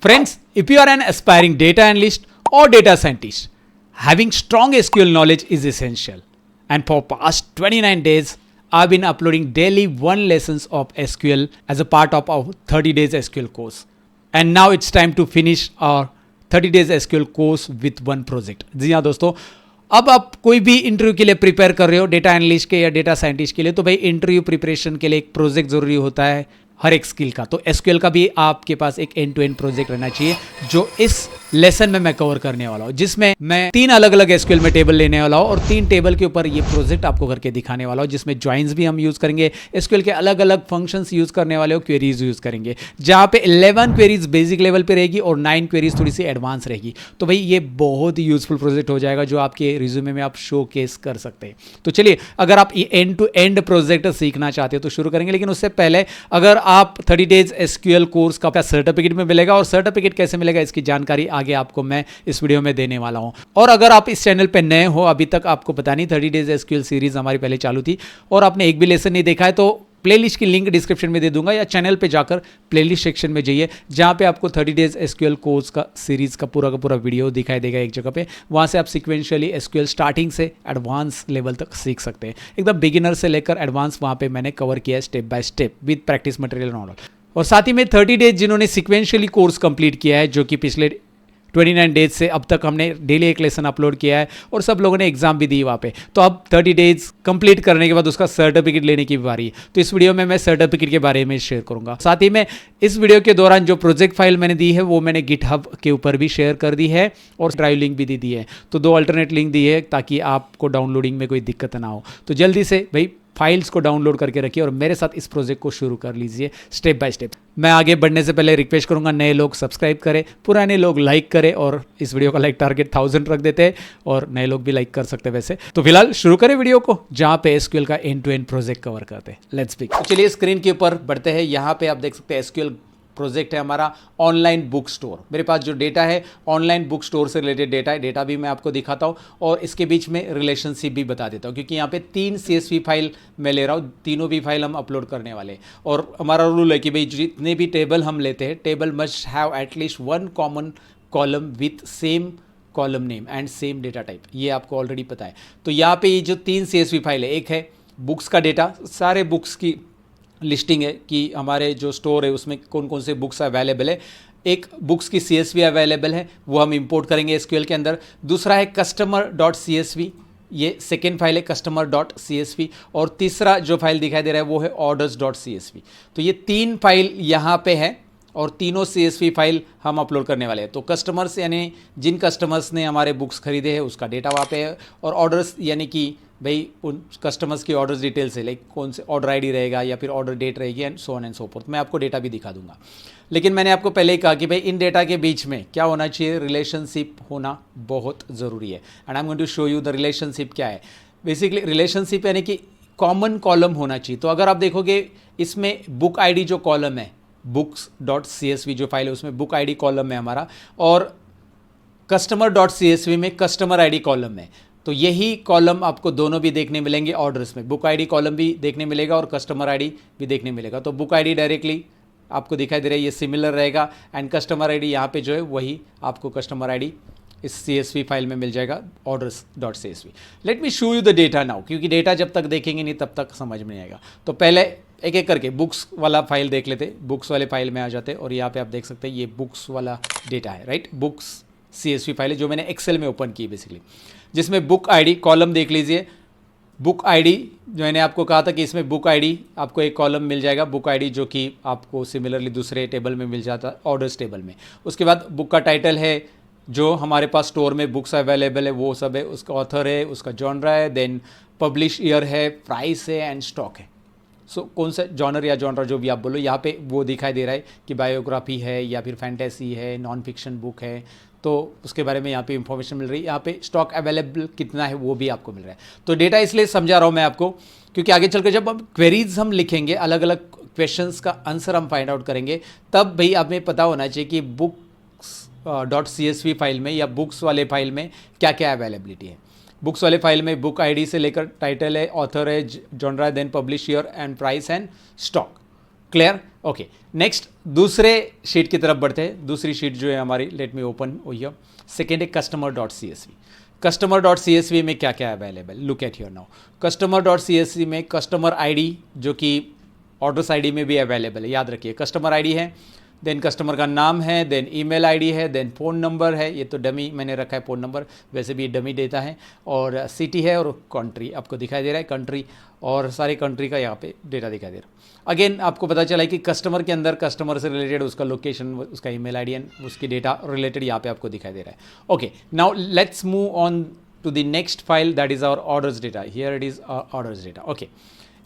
Friends, if you are an aspiring data analyst or data scientist, having strong SQL knowledge is essential. And for past 29 days, I've been uploading daily one lessons of SQL as a part of our 30 days SQL course. And now it's time to finish our 30 days SQL course with one project. जी हाँ दोस्तों, अब आप कोई भी interview के लिए prepare कर रहे हो डेटा एनालिस्ट के या डेटा साइंटिस्ट के लिए, तो भाई इंटरव्यू प्रिपरेशन के लिए एक प्रोजेक्ट जरूरी होता है हर एक स्किल का। तो एसक्यूएल का भी आपके पास एक एंड टू एंड प्रोजेक्ट रहना चाहिए, जो इस लेसन में मैं कवर करने वाला हूं, जिसमें मैं 3 अलग अलग एसक्यूएल में टेबल लेने वाला हूं और 3 टेबल के ऊपर ये प्रोजेक्ट आपको करके दिखाने वाला हूं, जिसमें ज्वाइंस भी हम यूज करेंगे, एसक्यूएल के अलग अलग फंक्शंस यूज करने वाले हो, क्वेरीज यूज करेंगे, जहां पे 11 क्वेरीज बेसिक लेवल पे रहेगी और 9 क्वेरीज थोड़ी सी एडवांस रहेगी। तो भाई ये बहुत ही यूजफुल प्रोजेक्ट हो जाएगा, जो आपके रिज्यूमे में आप शो केस कर सकते हैं। तो चलिए, अगर आप ये एंड टू एंड प्रोजेक्ट सीखना चाहते हो तो शुरू करेंगे, लेकिन उससे पहले अगर आप 30 डेज एसक्यूएल कोर्स का सर्टिफिकेट में मिलेगा, और सर्टिफिकेट कैसे मिलेगा इसकी जानकारी आगे आपको मैं इस वीडियो में देने वाला हूं। और अगर आप इस चैनल पे नए हो, अभी तक आपको पता नहीं 30 डेज एसक्यूएल सीरीज हमारी पहले चालू थी और आपने एक भी लेसन नहीं देखा है, तो प्लेलिस्ट की लिंक डिस्क्रिप्शन में दे दूंगा, या चैनल पे जाकर प्लेलिस्ट सेक्शन में जाइए, जहां पे आपको 30 डेज एसक्यूएल कोर्स का सीरीज का पूरा वीडियो दिखाई देगा एक जगह पे। वहां से आप सिक्वेंशियली एसक्यूएल स्टार्टिंग से एडवांस लेवल तक सीख सकते हैं, एकदम बिगिनर से लेकर एडवांस वहां पे मैंने कवर किया है step by step with practice material and all. और साथ ही में 30 डेज जिन्होंने सिक्वेंशियली कोर्स कंप्लीट किया है, जो कि पिछले 29 डेज से अब तक हमने डेली एक लेसन अपलोड किया है और सब लोगों ने एग्जाम भी दी वहाँ पे, तो अब 30 डेज कंप्लीट करने के बाद उसका सर्टिफिकेट लेने की बारी है। तो इस वीडियो में मैं सर्टिफिकेट के बारे में शेयर करूंगा। साथ ही में इस वीडियो के दौरान जो प्रोजेक्ट फाइल मैंने दी है वो मैंने गिटहब के ऊपर भी शेयर कर दी है और ड्राइव लिंक भी दे दी है, तो 2 अल्टरनेट लिंक दी है ताकि आपको डाउनलोडिंग में कोई दिक्कत ना हो। तो जल्दी से भाई फाइल्स को डाउनलोड करके रखिए और मेरे साथ इस प्रोजेक्ट को शुरू कर लीजिए स्टेप बाय स्टेप। मैं आगे बढ़ने से पहले रिक्वेस्ट करूंगा, नए लोग सब्सक्राइब करें, पुराने लोग लाइक करें, और इस वीडियो का लाइक टारगेट 1000 रख देते हैं, और नए लोग भी लाइक कर सकते हैं वैसे। तो फिलहाल शुरू करें वीडियो को, जहां पे एसक्यूएल का end to end project cover करते हैं। Let's begin. तो चलिए स्क्रीन के ऊपर बढ़ते हैं। यहाँ पे आप देख सकते हैं एसक्यूएल प्रोजेक्ट है हमारा ऑनलाइन बुक स्टोर। मेरे पास जो डेटा है ऑनलाइन बुक स्टोर से रिलेटेड डेटा है, डेटा भी मैं आपको दिखाता हूँ और इसके बीच में रिलेशनशिप भी बता देता हूँ, क्योंकि यहाँ पे 3 CSV फाइल मैं ले रहा हूँ, तीनों भी फाइल हम अपलोड करने वाले हैं। और हमारा रूल है कि भाई जितने भी टेबल हम लेते हैं, table must have at least 1 common column with same column name and same data type, ये आपको ऑलरेडी पता है। तो यहाँ पे ये जो 3 CSV फाइल है, एक है बुक्स का डेटा, सारे बुक्स की लिस्टिंग है कि हमारे जो स्टोर है उसमें कौन कौन से बुक्स अवेलेबल है। एक बुक्स की CSV अवेलेबल है, वो हम इंपोर्ट करेंगे एसक्यूएल के अंदर। दूसरा है customer.csv, ये सेकेंड फाइल है customer.csv। और तीसरा जो फाइल दिखाई दे रहा है वो है orders.csv। तो ये 3 फाइल यहाँ पे है और तीनों CSV फाइल हम अपलोड करने वाले हैं। तो कस्टमर्स यानी जिन कस्टमर्स ने हमारे बुक्स खरीदे हैं उसका डेटा वहाँ पे है, और ऑर्डर्स यानी कि भाई उन कस्टमर्स की ऑर्डर्स डिटेल्स है, लाइक कौन से ऑर्डर आईडी रहेगा या फिर ऑर्डर डेट रहेगी and so on and so fourth. मैं आपको डेटा भी दिखा दूंगा, लेकिन मैंने आपको पहले ही कहा कि भाई इन डेटा के बीच में क्या होना चाहिए, रिलेशनशिप होना बहुत ज़रूरी है। And I am going to show you the relationship क्या है। बेसिकली रिलेशनशिप यानी कि कॉमन कॉलम होना चाहिए। तो अगर आप देखोगे इसमें बुक आई जो कॉलम है, books.csv जो फाइल है उसमें बुक आईडी कॉलम है हमारा, और customer.csv में कस्टमर आईडी कॉलम है। तो यही कॉलम आपको दोनों भी देखने मिलेंगे ऑर्डर्स में, बुक आईडी कॉलम भी देखने मिलेगा और कस्टमर आईडी भी देखने मिलेगा। तो बुक आईडी डायरेक्टली आपको दिखाई दे रहा है, ये सिमिलर रहेगा, एंड कस्टमर आईडी यहाँ पे जो है वही आपको कस्टमर आईडी इस CSV फाइल में मिल जाएगा orders.csv। Let me show you the data now, क्योंकि डेटा जब तक देखेंगे नहीं तब तक समझ में नहीं आएगा। तो पहले एक एक करके बुक्स वाला फाइल देख लेते, बुक्स वाले फाइल में आ जाते, और यहाँ पे आप देख सकते हैं ये बुक्स वाला डेटा है, राइट। बुक्स CSV फाइल है जो मैंने एक्सेल में ओपन की बेसिकली, जिसमें बुक आईडी कॉलम देख लीजिए। बुक आईडी जो मैंने आपको कहा था कि इसमें बुक आईडी आपको एक कॉलम मिल जाएगा, बुक आईडी जो कि आपको सिमिलरली दूसरे टेबल में मिल जाता है ऑर्डर्स टेबल में। उसके बाद बुक का टाइटल है, जो हमारे पास स्टोर में बुक्स अवेलेबल है वो सब है, उसका ऑथर है, उसका जॉनरा है, देन पब्लिश ईयर है, प्राइस है एंड स्टॉक है। सो कौन सा जॉनर या जॉनरा जो भी आप बोलो, यहाँ पे वो दिखाई दे रहा है कि बायोग्राफी है या फिर फैंटेसी है, नॉन फिक्शन बुक है, तो उसके बारे में यहाँ पे इंफॉर्मेशन मिल रही है। यहाँ पे स्टॉक अवेलेबल कितना है वो भी आपको मिल रहा है। तो डेटा इसलिए समझा रहा हूँ मैं आपको, क्योंकि आगे चलकर जब हम क्वेरीज हम लिखेंगे, अलग अलग क्वेश्चंस का आंसर हम फाइंड आउट करेंगे, तब भाई हमें पता होना चाहिए कि buks.csv फाइल में या बुक्स वाले फाइल में क्या क्या अवेलेबिलिटी है। बुक्स वाले फाइल में बुक आईडी से लेकर टाइटल है, ऑथर है, genre, then publish year and price and stock. Clear? Okay, next दूसरे शीट की तरफ बढ़ते हैं। दूसरी शीट जो है हमारी, let me open here. Second है customer dot C S V. Customer dot C S V में क्या क्या available, look at your now. Customer dot C S V में कस्टमर आईडी जो कि ऑर्डर्स आईडी में भी अवेलेबल है, याद रखिए कस्टमर आईडी है, देन कस्टमर का नाम है, देन ईमेल आईडी है, देन फ़ोन नंबर है, ये तो डमी मैंने रखा है फ़ोन नंबर, वैसे भी डमी देता है, और सिटी है, और कंट्री आपको दिखाई दे रहा है कंट्री, और सारे कंट्री का यहाँ पे डेटा दिखाई दे रहा है। अगेन आपको पता चला है कि कस्टमर के अंदर कस्टमर से रिलेटेड उसका लोकेशन, उसका ईमेल आईडी एंड उसकी डेटा रिलेटेड यहाँ पे आपको दिखाई दे रहा है। Okay, now let's move on to the next file, that is our orders data. Here it is orders data. Okay,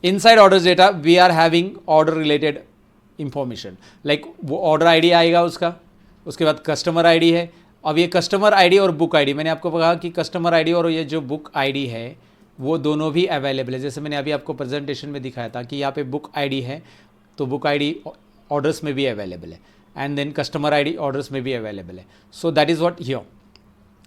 inside orders data we are having order related information, like वो order ID आएगा उसका, उसके बाद customer ID है। अब ये customer ID और book ID, मैंने आपको कहा कि customer ID और ये जो book ID है वो दोनों भी अवेलेबल है। जैसे मैंने अभी आपको प्रेजेंटेशन में दिखाया था कि यहाँ पे बुक आईडी है, तो बुक आईडी ऑर्डर्स में भी अवेलेबल है, and then customer ID orders में भी अवेलेबल है। So that is what here,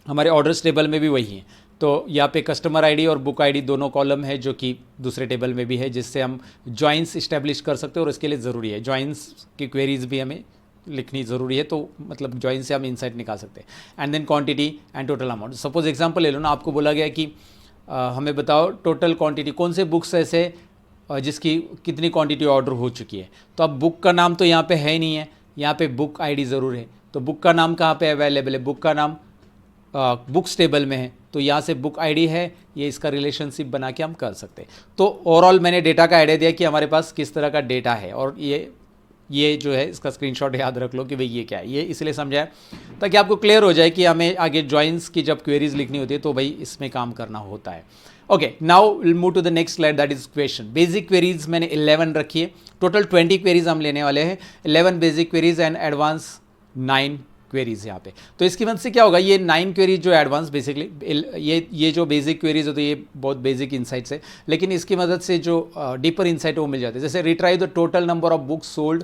हमारे ऑर्डर्स टेबल में भी वही है। तो यहाँ पे कस्टमर आईडी और बुक आईडी दोनों कॉलम है जो कि दूसरे टेबल में भी है, जिससे हम जॉइंस इस्टेब्लिश कर सकते हैं, और इसके लिए ज़रूरी है जॉइंस की क्वेरीज भी हमें लिखनी ज़रूरी है, तो मतलब जॉइन से हम इनसाइट निकाल सकते हैं। And then quantity and total amount. Suppose example ले लो ना, आपको बोला गया कि हमें बताओ टोटल क्वांटिटी, कौन से बुक्स ऐसे जिसकी कितनी क्वांटिटी ऑर्डर हो चुकी है। तो अब बुक का नाम तो यहाँ पे है ही नहीं है, यहाँ पे बुक आईडी ज़रूर है। तो बुक का नाम कहाँ पे अवेलेबल है, बुक का नाम बुक्स टेबल में है, तो यहाँ से बुक आईडी है, ये इसका रिलेशनशिप बना के हम कर सकते हैं। तो ओवरऑल मैंने डेटा का आइडिया दिया कि हमारे पास किस तरह का डेटा है, और ये जो है इसका स्क्रीनशॉट याद रख लो कि भाई ये क्या है। ये इसलिए समझाया ताकि आपको क्लियर हो जाए कि हमें आगे जॉइंस की जब क्वेरीज लिखनी होती है तो भाई इसमें काम करना होता है। Okay, now will move to the next slide, that is question. Basic queries मैंने 11 रखी है, टोटल 20 क्वेरीज हम लेने वाले हैं, 11 basic queries and advance 9 queries यहाँ पे। तो इसकी मदद से क्या होगा, ये 9 क्वेरीज जो एडवांस बेसिकली ये जो बेसिक क्वेरीज होती है ये बहुत बेसिक इंसाइट्स है, लेकिन इसकी मदद से जो डीपर इंसाइट वो मिल जाते हैं। जैसे retrieve the total number of books sold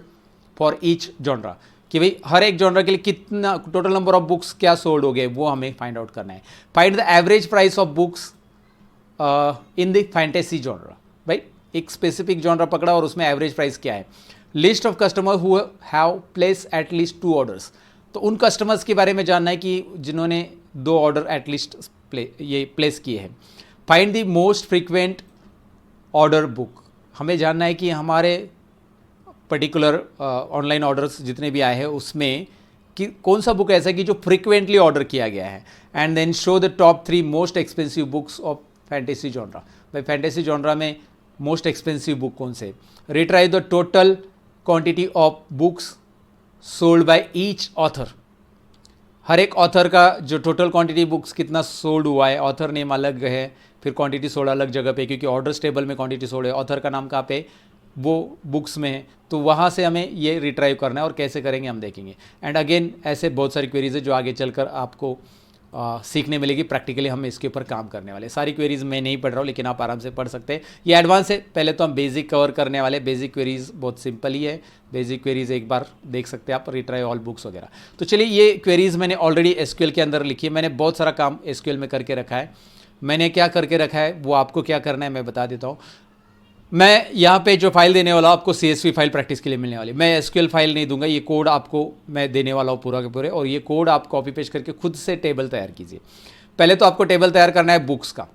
for each genre, कि भाई हर एक जॉनरा के लिए कितना टोटल नंबर ऑफ बुक्स क्या सोल्ड हो गए वो हमें फाइंड आउट करना है। Find the average price of books in the fantasy genre, भाई एक स्पेसिफिक जॉनरा पकड़ा और उसमें एवरेज प्राइस क्या है। List of customer who have place at least 2 orders, तो उन कस्टमर्स के बारे में जानना है कि जिन्होंने 2 ऑर्डर एटलीस्ट प्लेस किए हैं। Find the most frequent order book, हमें जानना है कि हमारे पर्टिकुलर ऑनलाइन ऑर्डर्स जितने भी आए हैं उसमें कि कौन सा बुक ऐसा है कि जो फ्रीक्वेंटली ऑर्डर किया गया है। And then show the top 3 most expensive books of fantasy genre, भाई फैंटेसी जॉनरा में मोस्ट एक्सपेंसिव बुक कौन से। Retrieve the total quantity of books sold by each author, हर एक ऑथर का जो टोटल क्वांटिटी बुक्स कितना सोल्ड हुआ है, ऑथर नेम अलग है, फिर क्वांटिटी सोल्ड अलग जगह पे, क्योंकि ऑर्डर्स टेबल में क्वांटिटी सोल्ड है, ऑथर का नाम कहाँ पे वो बुक्स में है, तो वहाँ से हमें ये रिट्राइव करना है, और कैसे करेंगे हम देखेंगे। एंड अगेन ऐसे बहुत सारी क्वेरीज है जो आगे चलकर आपको सीखने मिलेगी, प्रैक्टिकली हम इसके ऊपर काम करने वाले। सारी क्वेरीज मैं नहीं पढ़ रहा हूँ, लेकिन आप आराम से पढ़ सकते हैं, ये एडवांस है। पहले तो हम बेसिक कवर करने वाले, बेसिक क्वेरीज बहुत सिंपल ही है, बेसिक क्वेरीज एक बार देख सकते हैं आप, रिट्राइव ऑल बुक्स वगैरह। तो चलिए, ये क्वेरीज मैंने ऑलरेडी एसक्यूएल के अंदर लिखी है, मैंने बहुत सारा काम एसक्यूएल में करके रखा है। मैंने क्या करके रखा है वो आपको क्या करना है मैं बता देता हूँ। मैं यहाँ पे जो फाइल देने वाला हूँ आपको CSV फाइल प्रैक्टिस के लिए मिलने वाली, मैं SQL फाइल नहीं दूंगा, ये कोड आपको मैं देने वाला हूँ पूरा के पूरे, और ये कोड आप कॉपी पेस्ट करके खुद से टेबल तैयार कीजिए। पहले तो आपको टेबल तैयार करना है बुक्स का,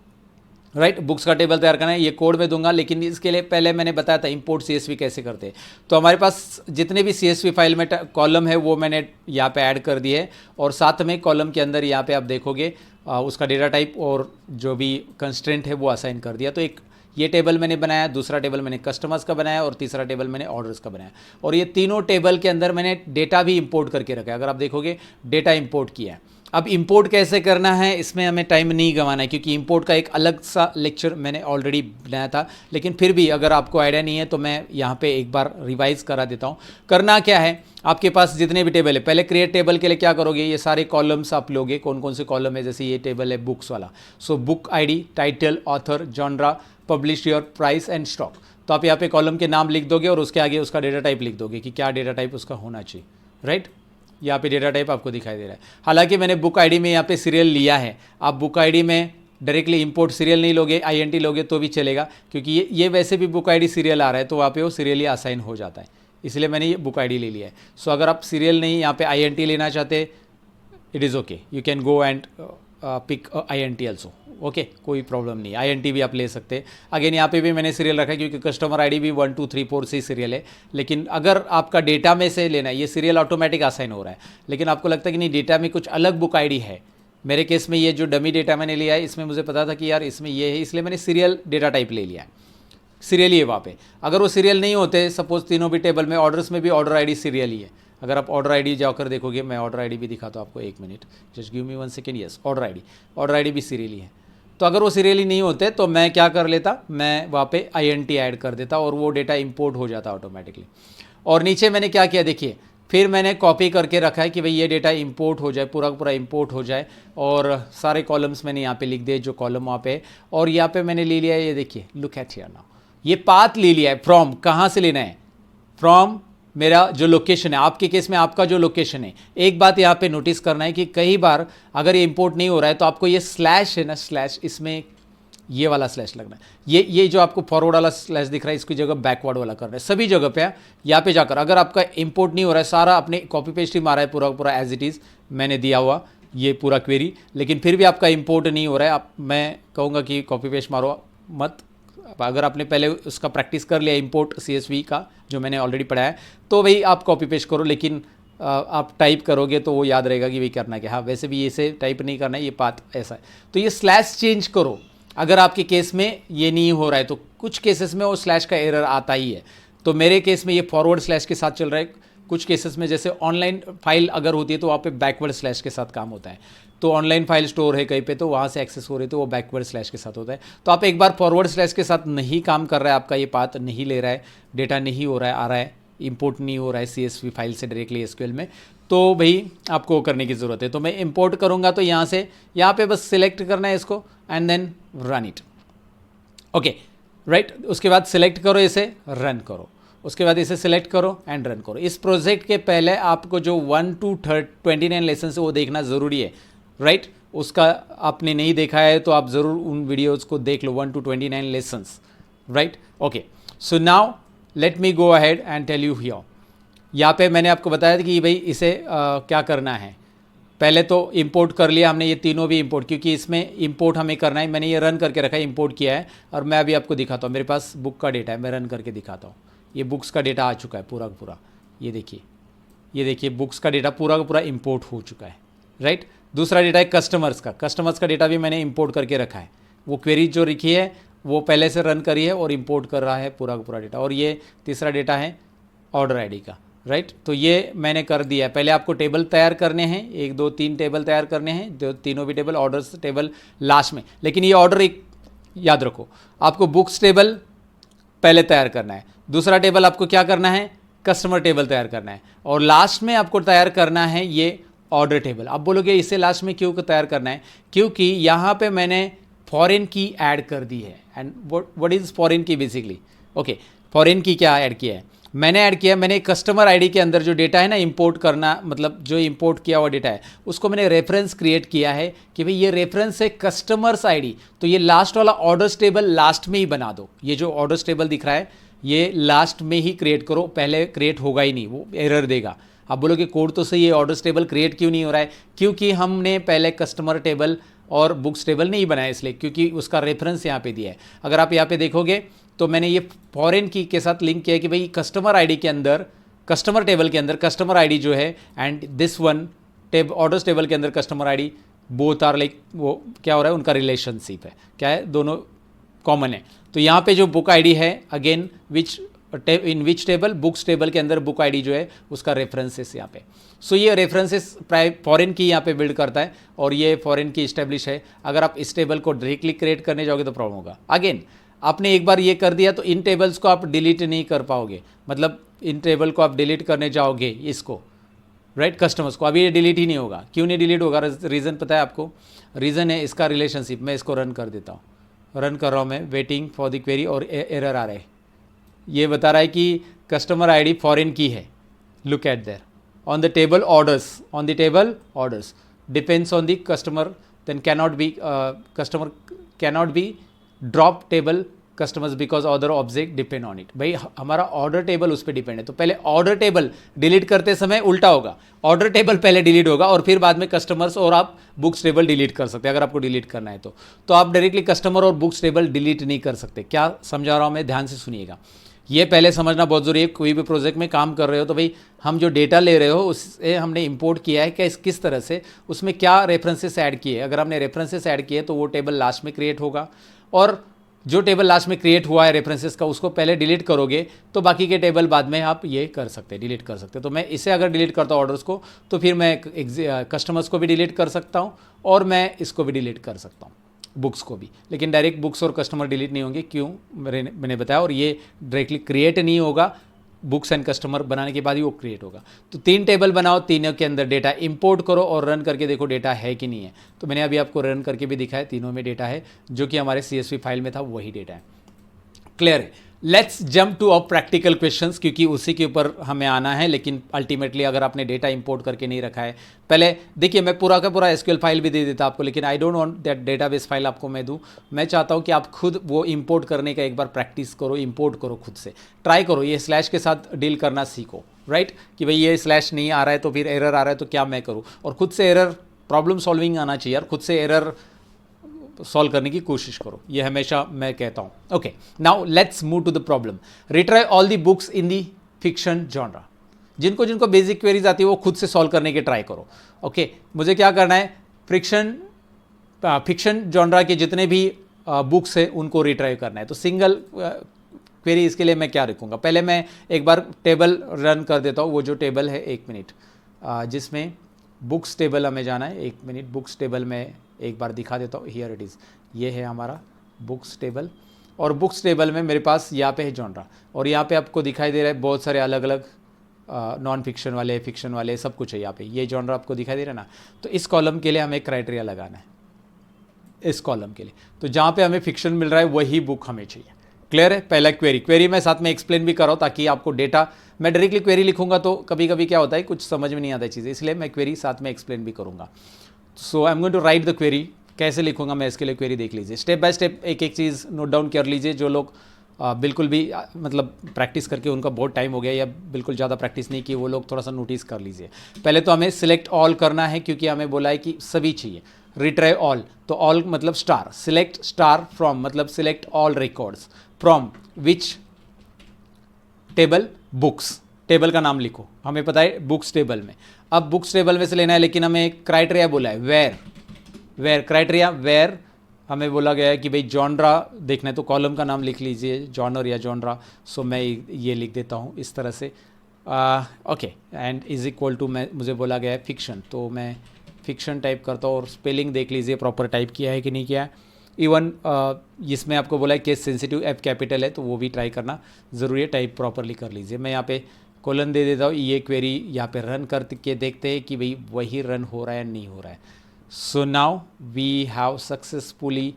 राइट, बुक्स का टेबल तैयार करना है, ये कोड में दूंगा, लेकिन इसके लिए पहले मैंने बताया था इंपोर्ट CSV कैसे करते हैं। तो हमारे पास जितने भी CSV फाइल में कॉलम है वो मैंने यहाँ पे ऐड कर दिए है, और साथ में कॉलम के अंदर यहाँ पे आप देखोगे उसका डेटा टाइप और जो भी कंस्ट्रेंट है वो असाइन कर दिया। तो एक ये टेबल मैंने बनाया, दूसरा टेबल मैंने कस्टमर्स का बनाया, और तीसरा टेबल मैंने ऑर्डर्स का बनाया, और ये तीनों टेबल के अंदर मैंने डेटा भी इंपोर्ट करके रखा है। अगर आप देखोगे डेटा इंपोर्ट किया है। अब इंपोर्ट कैसे करना है इसमें हमें टाइम नहीं गंवाना है, क्योंकि इंपोर्ट का एक अलग सा लेक्चर मैंने ऑलरेडी बनाया था, लेकिन फिर भी अगर आपको आइडिया नहीं है तो मैं यहाँ पे एक बार रिवाइज करा देता हूँ। करना क्या है, आपके पास जितने भी टेबल है, पहले क्रिएट टेबल के लिए क्या करोगे, ये सारे कॉलम्स आप लोगे, कौन कौन से कॉलम है, जैसे ये टेबल है बुक्स वाला, so book ID, title, author, genre, publish year, price and stock. तो आप यहाँ पे कॉलम के नाम लिख दोगे और उसके आगे उसका डेटा टाइप लिख दोगे कि क्या डेटा टाइप उसका होना चाहिए, राइट। यहाँ पे डेटा टाइप आपको दिखाई दे रहा है। हालांकि मैंने बुक आईडी में यहाँ पे सीरियल लिया है, आप बुक आईडी में डायरेक्टली इंपोर्ट सीरियल नहीं लोगे, INT लोगे तो भी चलेगा, क्योंकि ये वैसे भी बुक आईडी सीरियल आ रहा है, तो वहाँ पे वो सीरियल ही असाइन हो जाता है। इसलिए मैंने ये बुक आईडी ले लिया है. सो अगर आप सीरियल नहीं यहाँ पे INT लेना चाहते, it is okay, you can go and pick INT also. Okay, कोई प्रॉब्लम नहीं, INT भी आप ले सकते हैं. अगेन यहाँ पे भी मैंने सीरियल रखा है क्योंकि कस्टमर आईडी भी 1 2 3 4 से सीरियल है. लेकिन अगर आपका डेटा में से लेना है, ये सीरियल ऑटोमेटिक असाइन हो रहा है, लेकिन आपको लगता है कि नहीं डेटा में कुछ अलग बुक आईडी है. मेरे केस में ये जो डमी डेटा मैंने लिया है, इसमें मुझे पता था कि यार इसमें ये है, इसलिए मैंने सीरियल डेटा टाइप ले लिया है. सीरियल ही है वहाँ पे. अगर वो सीरियल नहीं होते, सपोज तीनों भी टेबल में, ऑर्डर्स में भी ऑर्डर आईडी सीरियल ही है. अगर आप ऑर्डर आईडी जाकर देखोगे, मैं ऑर्डर आईडी भी दिखाता हूँ आपको, 1 minute, just give me 1 second. Yes, order ID भी सीरियल ही है. तो अगर वो सीरियल ही नहीं होते तो मैं क्या कर लेता, मैं वहाँ पे INT ऐड कर देता और वो डेटा इंपोर्ट हो जाता ऑटोमेटिकली. और नीचे मैंने क्या किया देखिए, फिर मैंने कॉपी करके रखा है कि भाई ये डेटा इंपोर्ट हो जाए, पूरा पूरा इंपोर्ट हो जाए. और सारे कॉलम्स मैंने यहाँ पे लिख दिए जो कॉलम वहाँ पे. और यहाँ पे मैंने ले लिया है, ये देखिए, लुक एट हियर नाउ, ये पाथ ले लिया है. फ्रॉम कहाँ से लेना है? फ्रॉम मेरा जो लोकेशन है. आपके केस में आपका जो लोकेशन है. एक बात यहाँ पे नोटिस करना है कि कई बार अगर ये इंपोर्ट नहीं हो रहा है तो आपको ये स्लैश है ना, स्लैश, इसमें ये वाला स्लैश लगना है. ये जो आपको फॉरवर्ड वाला स्लैश दिख रहा है, इसकी जगह बैकवर्ड वाला करना है. सभी जगह पे यहाँ पे जाकर अगर आपका इंपोर्ट नहीं हो रहा है, सारा अपने कॉपी पेस्ट ही मारा है पूरा पूरा एज इट इज़ मैंने दिया हुआ ये पूरा क्वेरी, लेकिन फिर भी आपका इंपोर्ट नहीं हो रहा है, आप, मैं कहूँगा कि कॉपी पेस्ट मारो मत. अगर आपने पहले उसका प्रैक्टिस कर लिया इंपोर्ट CSV का जो मैंने ऑलरेडी पढ़ा है, तो भाई आप कॉपी पेस्ट करो. लेकिन आप टाइप करोगे तो वो याद रहेगा कि भाई करना क्या. हाँ, वैसे भी इसे टाइप नहीं करना है, ये पाथ ऐसा है. तो ये स्लैश चेंज करो अगर आपके केस में ये नहीं हो रहा है. तो कुछ केसेस में वो स्लैश का एरर आता ही है. तो मेरे केस में ये फॉरवर्ड स्लैश के साथ चल रहा है. कुछ केसेस में जैसे ऑनलाइन फाइल अगर होती है तो वहाँ पे बैकवर्ड स्लैश के साथ काम होता है. तो ऑनलाइन फाइल स्टोर है कहीं पे, तो वहाँ से एक्सेस हो रही है तो वो बैकवर्ड स्लैश के साथ होता है. तो आप एक बार फॉरवर्ड स्लैश के साथ नहीं काम कर रहा है, आपका ये पाथ नहीं ले रहा है, डेटा नहीं हो रहा है, आ रहा है, इंपोर्ट नहीं हो रहा है CSV फाइल से डायरेक्टली SQL में, तो भाई आपको करने की ज़रूरत है. तो मैं इंपोर्ट करूँगा तो यहाँ से यहाँ पे बस सिलेक्ट करना है इसको and then run it. Okay, right. उसके बाद सिलेक्ट करो, इसे रन करो. उसके बाद इसे सिलेक्ट करो एंड रन करो. इस प्रोजेक्ट के पहले आपको जो 1 to 29 लेसन है वो देखना ज़रूरी है, राइट. उसका आपने नहीं देखा है तो आप ज़रूर उन वीडियोज़ को देख लो, 1 to 29 lessons, right. Okay, so now let me go ahead and tell you here. यहाँ पे मैंने आपको बताया था कि भाई इसे क्या करना है. पहले तो इंपोर्ट कर लिया हमने, ये तीनों भी इंपोर्ट, क्योंकि इसमें इंपोर्ट हमें करना है. मैंने ये रन करके रखा है, इंपोर्ट किया है. और मैं अभी आपको दिखाता हूँ, मेरे पास बुक का डेटा है, मैं रन करके दिखाता हूँ. ये बुक्स का डेटा आ चुका है पूरा का पूरा. ये देखिए बुक्स का डेटा पूरा का पूरा इंपोर्ट हो चुका है, राइट. दूसरा डेटा है कस्टमर्स का डेटा भी मैंने इंपोर्ट करके रखा है. वो क्वेरी जो लिखी है वो पहले से रन करी है और इंपोर्ट कर रहा है पूरा का पूरा डेटा. और ये तीसरा डेटा है ऑर्डर आईडी का, राइट. तो ये मैंने कर दिया है. पहले आपको टेबल तैयार करने हैं, 1 2 3 टेबल तैयार करने हैं, जो तीनों भी टेबल, ऑर्डर्स टेबल लास्ट में. लेकिन ये ऑर्डर एक याद रखो, आपको बुक्स टेबल पहले तैयार करना है. दूसरा टेबल आपको क्या करना है, कस्टमर टेबल तैयार करना है. और लास्ट में आपको तैयार करना है ये ऑर्डर टेबल. आप बोलोगे इसे लास्ट में क्यों तैयार करना है? क्योंकि यहाँ पे मैंने फॉरेन की ऐड कर दी है. एंड व्हाट इज़ फॉरेन की बेसिकली? ओके, फॉरेन की क्या ऐड किया है मैंने? ऐड किया मैंने कस्टमर आईडी के अंदर जो डेटा है ना इंपोर्ट करना, मतलब जो इंपोर्ट किया हुआ डेटा है उसको मैंने रेफरेंस क्रिएट किया है कि भाई ये रेफरेंस है कस्टमर्स आईडी. तो ये लास्ट वाला ऑर्डर्स टेबल लास्ट में ही बना दो. ये जो ऑर्डर्स टेबल दिख रहा है ये लास्ट में ही क्रिएट करो, पहले क्रिएट होगा ही नहीं, वो एरर देगा. आप बोलोगे कोड तो सही है, ऑर्डर्स टेबल क्रिएट क्यों नहीं हो रहा है? क्योंकि हमने पहले कस्टमर टेबल और बुक्स टेबल नहीं बनाया, इसलिए क्योंकि उसका रेफरेंस यहाँ पे दिया है. अगर आप यहाँ पे देखोगे तो मैंने ये फॉरेन की के साथ लिंक किया है कि भाई कस्टमर आईडी के अंदर, कस्टमर टेबल के अंदर कस्टमर आईडी जो है and this one orders table के अंदर customer ID, both are like, वो क्या हो रहा है उनका रिलेशनशिप है, क्या है, दोनों कॉमन है. तो यहाँ पे जो बुक आईडी है again in which table, books table के अंदर बुक आईडी जो है उसका रेफरेंसेस यहाँ पे. सो ये रेफरेंसेस फॉरेन की यहाँ पे बिल्ड करता है और ये फॉरेन की इस्टेब्लिश है. अगर आप इस टेबल को डायरेक्टली क्रिएट करने जाओगे तो प्रॉब्लम होगा. अगेन आपने एक बार ये कर दिया तो इन टेबल्स को आप डिलीट नहीं कर पाओगे. मतलब इन टेबल को आप डिलीट करने जाओगे इसको, राइट, कस्टमर्स को, अभी ये डिलीट ही नहीं होगा. क्यों नहीं डिलीट होगा? रीज़न पता है आपको? रीज़न है इसका रिलेशनशिप. मैं इसको रन कर देता हूँ, रन कर रहा हूँ मैं, वेटिंग फॉर द क्वेरी, और एरर आ रहा है. ये बता रहा है कि कस्टमर आईडी फॉरेन की है. Look at there on the table orders depends on the customer, then cannot be customer cannot be drop table customers because other object depend on it. भाई हमारा ऑर्डर टेबल उस पर depend है, तो पहले order table delete करते समय उल्टा होगा, ऑर्डर टेबल पहले डिलीट होगा और फिर बाद में कस्टमर्स और आप बुक्स टेबल डिलीट कर सकते हैं अगर आपको डिलीट करना है तो आप डायरेक्टली कस्टमर और बुक्स टेबल डिलीट नहीं कर सकते। क्या समझा रहा हूँ मैं, ध्यान से सुनिएगा, ये पहले समझना बहुत ज़रूरी है। कोई भी प्रोजेक्ट में काम कर रहे हो तो भाई हम जो डेटा ले रहे हो उससे हमने इंपोर्ट किया है क्या, किस तरह से, उसमें क्या रेफरेंसेस ऐड किए। अगर हमने रेफरेंसेस ऐड किए तो वो टेबल लास्ट में क्रिएट होगा, और जो टेबल लास्ट में क्रिएट हुआ है रेफरेंसेस का उसको पहले डिलीट करोगे तो बाकी के टेबल बाद में आप ये कर सकते हैं, डिलीट कर सकते हैं। तो मैं इसे अगर डिलीट करता हूँ ऑर्डर्स को, तो फिर मैं कस्टमर्स को भी डिलीट कर सकता हूँ और मैं इसको भी डिलीट कर सकता हूँ, बुक्स को भी। लेकिन डायरेक्ट बुक्स और कस्टमर डिलीट नहीं होंगे, क्यों मैंने बताया, और ये डायरेक्टली क्रिएट नहीं होगा, बुक्स एंड कस्टमर बनाने के बाद ही वो क्रिएट होगा। तो 3 टेबल बनाओ, तीनों के अंदर डेटा इंपोर्ट करो और रन करके देखो डेटा है कि नहीं है। तो मैंने अभी आपको रन करके भी दिखाया, तीनों में डेटा है, जो कि हमारे CSV फाइल में था वही डेटा है। क्लियर है? Let's jump to a practical questions, क्योंकि उसी के ऊपर हमें आना है। लेकिन अल्टीमेटली अगर आपने डेटा इंपोर्ट करके नहीं रखा है, पहले देखिए मैं पूरा का पूरा SQL फाइल भी दे देता आपको, लेकिन I don't want that database file आपको मैं दूं। मैं चाहता हूं कि आप खुद वो इंपोर्ट करने का एक बार प्रैक्टिस करो, इंपोर्ट करो, खुद से ट्राई करो, ये स्लैश के साथ डील करना सीखो, राइट? कि भाई ये स्लैश नहीं आ रहा है तो फिर एरर आ रहा है तो क्या मैं करूँ, और खुद से एरर प्रॉब्लम सॉल्विंग आना चाहिए, और खुद से एरर सॉल्व करने की कोशिश करो, ये हमेशा मैं कहता हूँ। Okay, now let's move to the problem. Retrieve all the books in the fiction genre. जिनको जिनको बेसिक क्वेरीज आती है वो खुद से सॉल्व करने के ट्राई करो। ओके, मुझे क्या करना है, फिक्शन जॉनरा के जितने भी बुक्स है उनको रिट्राई करना है। तो सिंगल क्वेरी इसके लिए मैं क्या रखूँगा, पहले मैं एक बार टेबल रन कर देता हूँ। वो जो टेबल है, 1 मिनट, जिसमें बुक्स टेबल हमें जाना है, 1 मिनट, बुक्स टेबल में एक बार दिखा देता हूँ। हियर इट इज़, ये है हमारा बुक्स टेबल, और बुक्स टेबल में मेरे पास यहाँ पे है जॉनरा, और यहाँ पे आपको दिखाई दे रहा है बहुत सारे अलग अलग नॉन फिक्शन वाले, फिक्शन वाले, सब कुछ है यहाँ पे। ये जॉनरा आपको दिखाई दे रहा है ना। तो इस कॉलम के लिए हमें क्राइटेरिया लगाना है, इस कॉलम के लिए। तो जहाँ पे हमें फिक्शन मिल रहा है वही बुक हमें चाहिए। क्लियर है? पहला क्वेरी मैं साथ में एक्सप्लेन भी कर रहा हूँ, ताकि आपको डेटा, मैं डायरेक्टली क्वेरी लिखूंगा तो कभी कभी क्या होता है, कुछ समझ में नहीं आता चीज़ें, इसलिए मैं क्वेरी साथ में एक्सप्लेन भी करूँगा। So I am going to write the query. कैसे लिखूंगा मैं इसके लिए, क्वेरी देख लीजिए, स्टेप बाय स्टेप एक एक चीज़ नोट डाउन कर लीजिए। जो लोग बिल्कुल भी मतलब प्रैक्टिस करके उनका बहुत टाइम हो गया या बिल्कुल ज़्यादा प्रैक्टिस नहीं की, वो लोग थोड़ा सा नोटिस कर लीजिए। पहले तो हमें सिलेक्ट ऑल करना है, क्योंकि हमें बोला है कि सभी चाहिए। रिट्राई ऑल, तो ऑल मतलब स्टार, सिलेक्ट स्टार फ्रॉम मतलब select all records from which table, books, table का नाम लिखो, हमें पता है बुक्स टेबल में। अब बुक्स टेबल में से लेना है, लेकिन हमें एक क्राइटेरिया बोला है, वेयर क्राइटेरिया, वेयर हमें बोला गया है कि भाई जॉनरा देखना है, तो कॉलम का नाम लिख लीजिए, जॉनर या जॉनरा। सो मैं ये लिख देता हूँ इस तरह से, okay, and is equal to, मैं मुझे बोला गया है फिक्शन, तो मैं फिक्शन टाइप करता हूँ, और स्पेलिंग देख लीजिए प्रॉपर टाइप किया है कि नहीं किया है। इवन इसमें आपको बोला है केस सेंसिटिव, F कैपिटल है, तो वो भी ट्राई करना ज़रूरी है, टाइप प्रॉपरली कर लीजिए। मैं यहाँ पे कोलन दे देता हूँ, ये क्वेरी यहाँ पे रन करके देखते हैं कि भाई वही रन हो रहा है या नहीं हो रहा है। So now we have successfully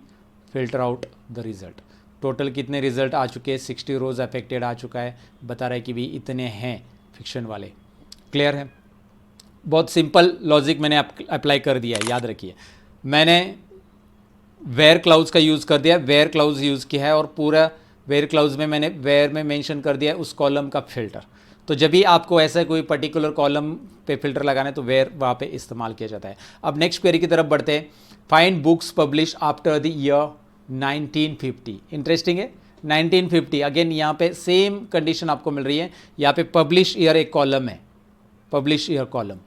filter out the result. Total कितने रिजल्ट आ चुके हैं, 60 रोज़ अफेक्टेड आ चुका है, बता रहा है कि भाई इतने हैं फिक्शन वाले। क्लियर है? बहुत सिंपल लॉजिक मैंने अप्लाई कर दिया है, याद रखिए। मैंने वेयर क्लाउज का यूज़ कर दिया, वेयर क्लाउज यूज़ किया है, और पूरा वेयर क्लाउज में मैंने वेयर में मेंशन कर दिया है उस कॉलम का फिल्टर। तो जब भी आपको ऐसा कोई पर्टिकुलर कॉलम पे फिल्टर लगाना है तो वेयर वहाँ पे इस्तेमाल किया जाता है। अब नेक्स्ट क्वेरी की तरफ बढ़ते हैं। Find books publish after the year 1950। Interesting है, 1950। अगेन यहाँ पे सेम कंडीशन आपको मिल रही है। यहाँ पे पब्लिश ईयर एक कॉलम है, पब्लिश ईयर कॉलम,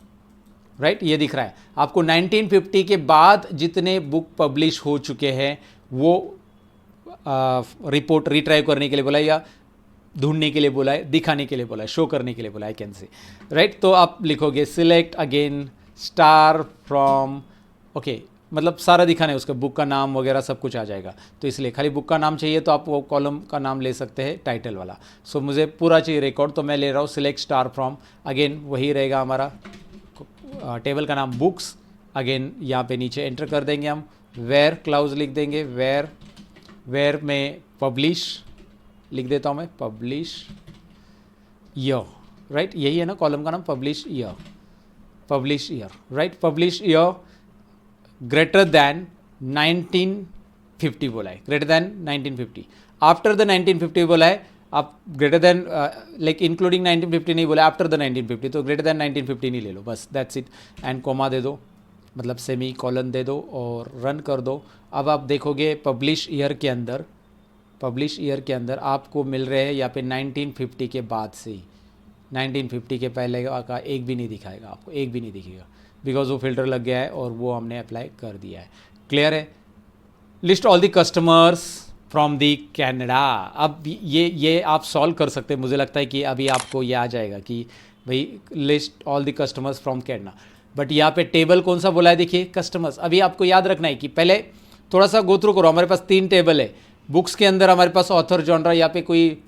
राइट, ये दिख रहा है आपको। 1950 के बाद जितने बुक पब्लिश हो चुके हैं वो रिपोर्ट रिट्राइव करने के लिए बोला है, या ढूंढने के लिए बोला है, दिखाने के लिए बोला है, शो करने के लिए बोला है, कैन से, राइट। तो आप लिखोगे select again star from, okay, मतलब सारा दिखाना है, उसका बुक का नाम वगैरह सब कुछ आ जाएगा। तो इसलिए खाली बुक का नाम चाहिए तो आप वो कॉलम का नाम ले सकते हैं, टाइटल वाला। सो मुझे पूरा चाहिए रिकॉर्ड, तो मैं ले रहा हूँ सिलेक्ट स्टार फ्रॉम। अगेन वही रहेगा हमारा टेबल का नाम बुक्स। अगेन यहाँ पे नीचे एंटर कर देंगे हम, वेयर क्लाउज लिख देंगे, वेयर में पब्लिश लिख देता हूँ मैं, पब्लिश ईयर, राइट, यही है ना कॉलम का नाम, publish year, publish year, right, publish year greater than 1950 बोला है, ग्रेटर दैन 1950। आफ्टर द 1950 बोला है, आप ग्रेटर देन लाइक इंक्लूडिंग 1950 नहीं बोला, आफ्टर द 1950, तो ग्रेटर देन 1950 नहीं ले लो, बस दैट्स इट। एंड कोमा दे दो, मतलब सेमी कॉलन दे दो और रन कर दो। अब आप देखोगे पब्लिश ईयर के अंदर, पब्लिश ईयर के अंदर आपको मिल रहे हैं यहाँ पे 1950 के बाद से ही, 1950 के पहले का एक भी नहीं दिखाएगा आपको, एक भी नहीं दिखेगा, बिकॉज वो फिल्टर लग गया है और वो हमने अप्लाई कर दिया है। क्लियर है? List all the customers from the Canada. अब ये आप सॉल्व कर सकते हैं, मुझे लगता है कि अभी आपको ये आ जाएगा कि भाई list all the customers from Canada, but यहाँ पे टेबल कौन सा बोला है, देखिए कस्टमर्स। अभी आपको याद रखना है कि पहले थोड़ा सा गो थ्रू करो, हमारे पास 3 टेबल है बुक्स के अंदर, हमारे पास ऑथर जॉनरा, यहाँ पे कोई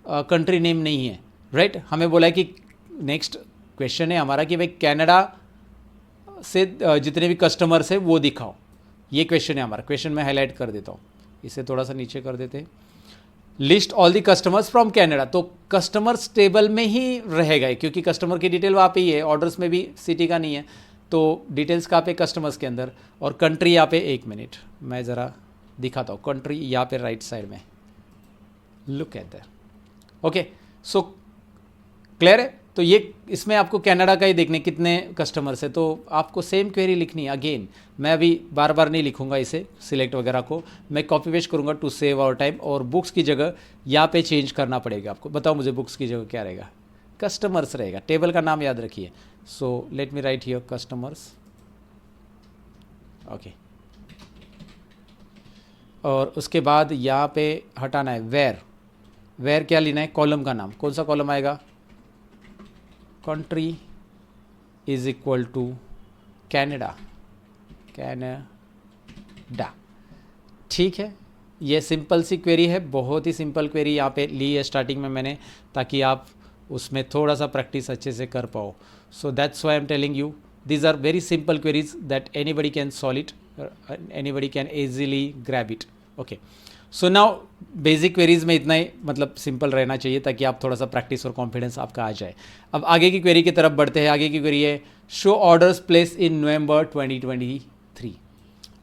कंट्री नेम नहीं है, राइट। हमें बोला है कि नेक्स्ट क्वेश्चन है हमारा कि भाई कनाडा से जितने भी कस्टमर्स है वो दिखाओ, ये क्वेश्चन है हमारा। क्वेश्चन में हाईलाइट कर देता हूँ, इसे थोड़ा सा नीचे कर देते हैं। List all the customers from Canada, तो कस्टमर्स टेबल में ही रहेगा क्योंकि कस्टमर की डिटेल वहाँ पे ही है, ऑर्डर्स में भी सिटी का नहीं है, तो डिटेल्स कहाँ पे, कस्टमर्स के अंदर। और कंट्री यहाँ पे, एक मिनट मैं ज़रा दिखाता हूँ, कंट्री यहाँ पे राइट साइड में, look at that. Okay, so clear है? तो ये इसमें आपको कनाडा का ही देखने कितने कस्टमर्स है, तो आपको सेम क्वेरी लिखनी है। अगेन मैं अभी बार बार नहीं लिखूंगा इसे, सिलेक्ट वगैरह को मैं कॉपी पेस्ट करूंगा टू सेव आवर टाइम, और बुक्स की जगह यहाँ पे चेंज करना पड़ेगा आपको। बताओ मुझे बुक्स की जगह क्या रहेगा, कस्टमर्स रहेगा, टेबल का नाम याद रखिए। सो let me right here customers, okay. और उसके बाद यहाँ पे हटाना है वेयर, वेयर क्या लेना है, कॉलम का नाम, कौन सा कॉलम आएगा, country is equal to Canada, Canada. ठीक है, ये सिंपल सी क्वेरी है, बहुत ही सिंपल क्वेरी यहाँ पे ली है स्टार्टिंग में मैंने, ताकि आप उसमें थोड़ा सा प्रैक्टिस अच्छे से कर पाओ। So that's why I am telling you these are very simple queries that anybody can solve it, anybody can easily grab it. Okay, so now basic queries में इतना ही मतलब सिंपल रहना चाहिए ताकि आप थोड़ा सा प्रैक्टिस और कॉन्फिडेंस आपका आ जाए। अब आगे की क्वेरी की तरफ बढ़ते हैं। आगे की क्वेरी है शो ऑर्डर्स प्लेस इन नवंबर 2023।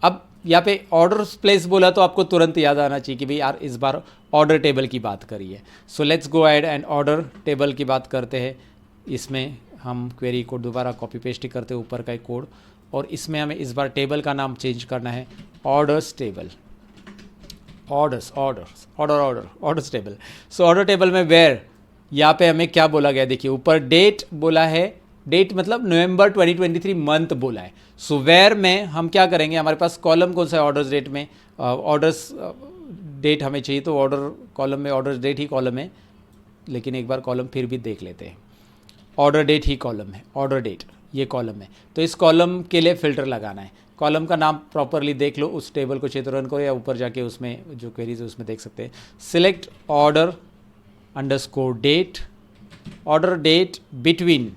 अब यहाँ पे ऑर्डर्स प्लेस बोला तो आपको तुरंत याद आना चाहिए कि भाई यार इस बार ऑर्डर टेबल की बात करी है। सो let's go add and order table की बात करते हैं। इसमें हम क्वेरी कोड दोबारा कॉपी पेस्ट ही करते हैं, ऊपर का एक कोड, और इसमें हमें इस बार टेबल का नाम चेंज करना है, orders table, orders table. So order table में वेयर, यहाँ पे हमें क्या बोला गया, देखिए ऊपर डेट बोला है, डेट मतलब नवंबर 2023 मंथ बोला है। सो वेयर में हम क्या करेंगे, हमारे पास कॉलम कौन सा है ऑर्डर्स डेट में, ऑर्डर्स डेट हमें चाहिए, तो ऑर्डर कॉलम में ऑर्डर्स डेट ही कॉलम है, लेकिन एक बार कॉलम फिर भी देख लेते हैं। ऑर्डर डेट ही कॉलम है, ऑर्डर डेट ये कॉलम है, तो इस कॉलम के लिए फ़िल्टर लगाना है। कॉलम का नाम प्रॉपरली देख लो, उस टेबल को चित्र रन करो या ऊपर जाके उसमें जो क्वेरीज है उसमें देख सकते हैं। Select order underscore date, order date between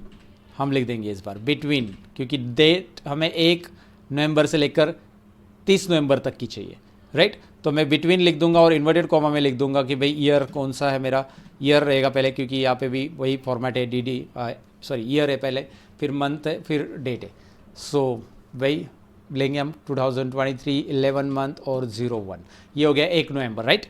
हम लिख देंगे इस बार बिटवीन, क्योंकि डेट हमें 1 नवंबर से लेकर 30 नवंबर तक की चाहिए, राइट। तो मैं बिटवीन लिख दूंगा और इन्वर्टेड कॉमा में लिख दूंगा कि भाई ईयर कौन सा है, मेरा ईयर रहेगा पहले, क्योंकि यहाँ पे भी वही फॉर्मेट है, ईयर है पहले, फिर मंथ है, फिर डेट है। सो वही लेंगे हम 2023 11 मंथ और 01, ये हो गया 1 नवंबर, राइट।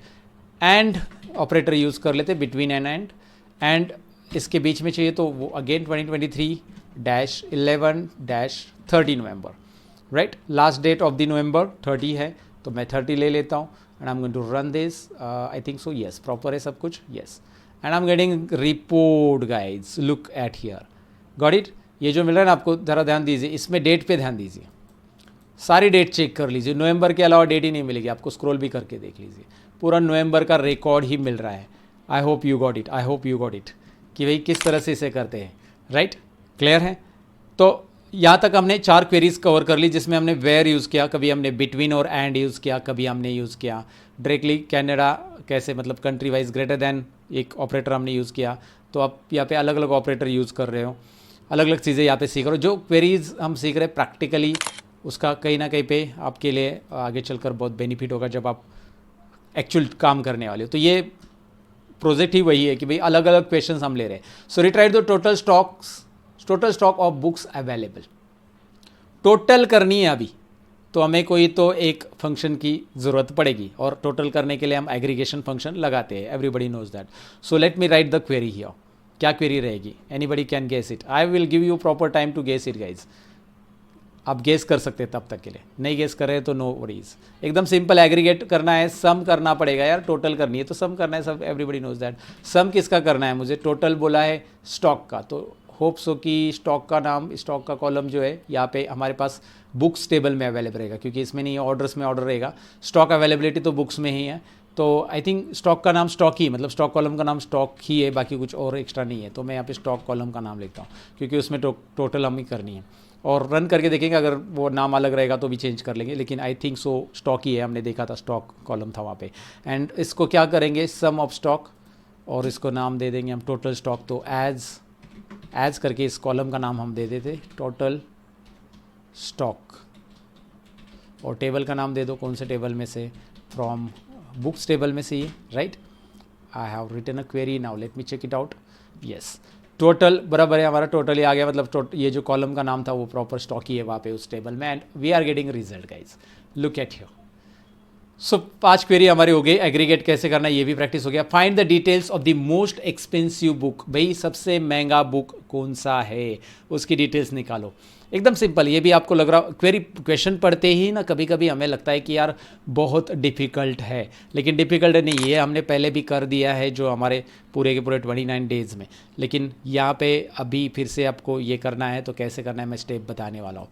एंड ऑपरेटर यूज़ कर लेते बिटवीन एंड इसके बीच में चाहिए तो वो again 2023-11-30 November, right. Last date of the November 30 है, तो मैं 30 ले लेता हूँ and I am going to run this. I think so yes, proper है सब कुछ, yes. And I am getting report guides, look at here, got it. ये जो मिल रहा है ना आपको, ज़रा ध्यान दीजिए, इसमें डेट पे ध्यान दीजिए, सारी डेट चेक कर लीजिए, नवंबर के अलावा डेट ही नहीं मिलेगी आपको, स्क्रॉल भी करके देख लीजिए, पूरा नवंबर का रिकॉर्ड ही मिल रहा है। I hope you got it, I hope you got it कि भाई किस तरह से इसे करते हैं, राइट। क्लियर है? तो यहाँ तक हमने 4 क्वेरीज कवर कर ली, जिसमें हमने वेयर यूज़ किया, कभी हमने बिटवीन और एंड यूज़ किया, कभी हमने यूज़ किया डायरेक्टली कैनेडा, कैसे मतलब कंट्री वाइज ग्रेटर देन एक ऑपरेटर हमने यूज़ किया। तो आप यहाँ पे अलग अलग ऑपरेटर यूज़ कर रहे हो, अलग अलग चीज़ें यहाँ पे सीख रहे हो। जो क्वेरीज हम सीख रहे हैं प्रैक्टिकली, उसका कहीं ना कहीं पे आपके लिए आगे चलकर बहुत बेनिफिट होगा जब आप एक्चुअल काम करने वाले हो। तो ये प्रोजेक्ट ही वही है कि भाई अलग अलग क्वेश्चंस हम ले रहे हैं। So retrieve the total stock of books available, total करनी है अभी, तो हमें कोई तो एक फंक्शन की ज़रूरत पड़ेगी, और टोटल करने के लिए हम एग्रीगेशन फंक्शन लगाते हैं. Everybody knows that. So let me write the query here. क्या क्वेरी रहेगी? Anybody can guess it. I will give you proper time to guess it guys. आप गेस कर सकते हैं तब तक के लिए, नहीं गेस कर रहे हैं तो नो वरीज. एकदम सिंपल, एग्रीगेट करना है, सम करना पड़ेगा यार, टोटल करनी है तो सम करना है. सब एवरीबडी नोज दैट. सम किसका करना है मुझे? टोटल बोला है स्टॉक का, तो होप सो कि स्टॉक का नाम, स्टॉक का कॉलम जो है यहाँ पे हमारे पास बुक्स टेबल में अवेलेबल रहेगा, क्योंकि इसमें नहीं है, ऑर्डर्स में ऑर्डर रहेगा. स्टॉक अवेलेबिलिटी तो बुक्स में ही है, तो आई थिंक स्टॉक का नाम स्टॉक ही, मतलब स्टॉक कॉलम का नाम स्टॉक ही है, बाकी कुछ और एक्स्ट्रा नहीं है. तो मैं यहाँ पे स्टॉक कॉलम का नाम लिखता हूँ, क्योंकि उसमें टोटल हम ही करनी है. और रन करके देखेंगे, अगर वो नाम अलग रहेगा तो भी चेंज कर लेंगे, लेकिन आई थिंक सो स्टॉक ही है, हमने देखा था स्टॉक कॉलम था वहाँ पे. एंड इसको क्या करेंगे? सम ऑफ स्टॉक, और इसको नाम दे देंगे हम टोटल स्टॉक. तो एज करके इस कॉलम का नाम हम दे देते टोटल स्टॉक, और टेबल का नाम दे दो. कौन से टेबल में से? फ्रॉम बुक्स टेबल में से ही, right. I have written a query, now let me check it out. Yes, total बराबर है हमारा, टोटल ही आ गया, मतलब ये जो कॉलम का नाम था वो प्रॉपर स्टॉक ही है वहाँ पे उस टेबल में. And we are getting result guys, look at here. So 5 query हमारी हो गई. एग्रीगेट कैसे करना है ये भी प्रैक्टिस हो गया. Find the details of the most expensive book. भाई सबसे महंगा बुक कौन सा है, उसकी डिटेल्स निकालो. एकदम सिंपल. ये भी आपको लग रहा, क्वेश्चन पढ़ते ही ना कभी कभी हमें लगता है कि यार बहुत डिफ़िकल्ट है, लेकिन डिफ़िकल्ट नहीं, ये हमने पहले भी कर दिया है जो हमारे पूरे के पूरे 29 डेज़ में. लेकिन यहाँ पे अभी फिर से आपको ये करना है, तो कैसे करना है मैं स्टेप बताने वाला हूँ.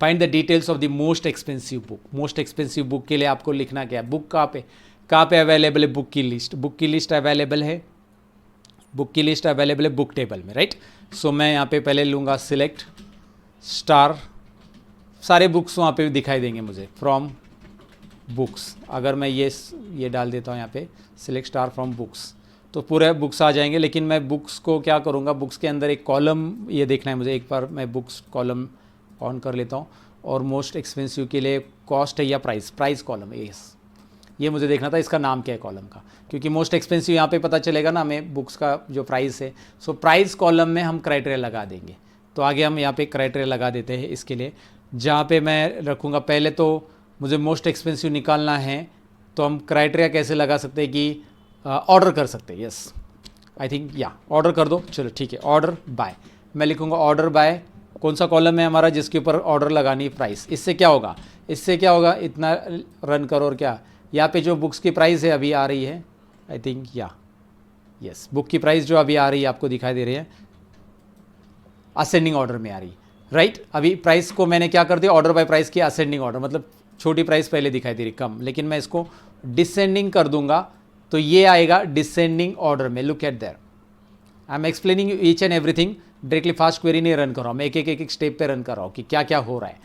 Find the details of the most expensive book. Most expensive book के लिए आपको लिखना क्या है? बुक कहाँ पे अवेलेबल है? बुक की लिस्ट. बुक की लिस्ट अवेलेबल है, बुक की लिस्ट अवेलेबल है बुक टेबल में, राइट. सो मैं यहाँ पे पहले लूँगा सिलेक्ट स्टार, सारे बुक्स वहाँ पे दिखाई देंगे मुझे, फ्रॉम बुक्स. अगर मैं ये डाल देता हूँ यहाँ पे सिलेक्ट स्टार फ्रॉम बुक्स, तो पूरे बुक्स आ जाएंगे. लेकिन मैं बुक्स को क्या करूँगा, बुक्स के अंदर एक कॉलम ये देखना है मुझे. एक बार मैं बुक्स कॉलम ऑन कर लेता हूँ, और मोस्ट एक्सपेंसिव के लिए कॉस्ट है या प्राइस कॉलम है. ये मुझे देखना था इसका नाम क्या है कॉलम का, क्योंकि मोस्ट एक्सपेंसिव यहाँ पे पता चलेगा ना हमें बुक्स का जो प्राइस है. सो प्राइस कॉलम में हम क्राइटेरिया लगा देंगे. तो आगे हम यहाँ पे क्राइटेरिया लगा देते हैं इसके लिए, जहाँ पे मैं रखूँगा पहले तो मुझे मोस्ट एक्सपेंसिव निकालना है, तो हम क्राइटेरिया कैसे लगा सकते हैं कि ऑर्डर कर सकते हैं. यस, आई थिंक या ऑर्डर कर दो. चलो ठीक है, ऑर्डर बाय. मैं लिखूँगा ऑर्डर बाय. कौन सा कॉलम है हमारा जिसके ऊपर ऑर्डर लगानी है? प्राइस. इससे क्या होगा, इतना रन करो, और क्या यहाँ पे जो बुक्स की प्राइस है अभी आ रही है, आई थिंक यस, बुक की प्राइस जो अभी आ रही है आपको दिखाई दे रही है, असेंडिंग ऑर्डर में आ रही है, राइट. अभी प्राइस को मैंने क्या कर दिया, ऑर्डर बाय प्राइस किया, असेंडिंग ऑर्डर, मतलब छोटी प्राइस पहले दिखाई दे रही कम, लेकिन मैं इसको डिसेंडिंग कर दूंगा तो ये आएगा डिसेंडिंग ऑर्डर में. Look at there, I am explaining you each and everything. Directly fast query नहीं रन कर रहा हूँ मैं, एक स्टेप पे रन कर रहा हूँ कि क्या क्या हो रहा है,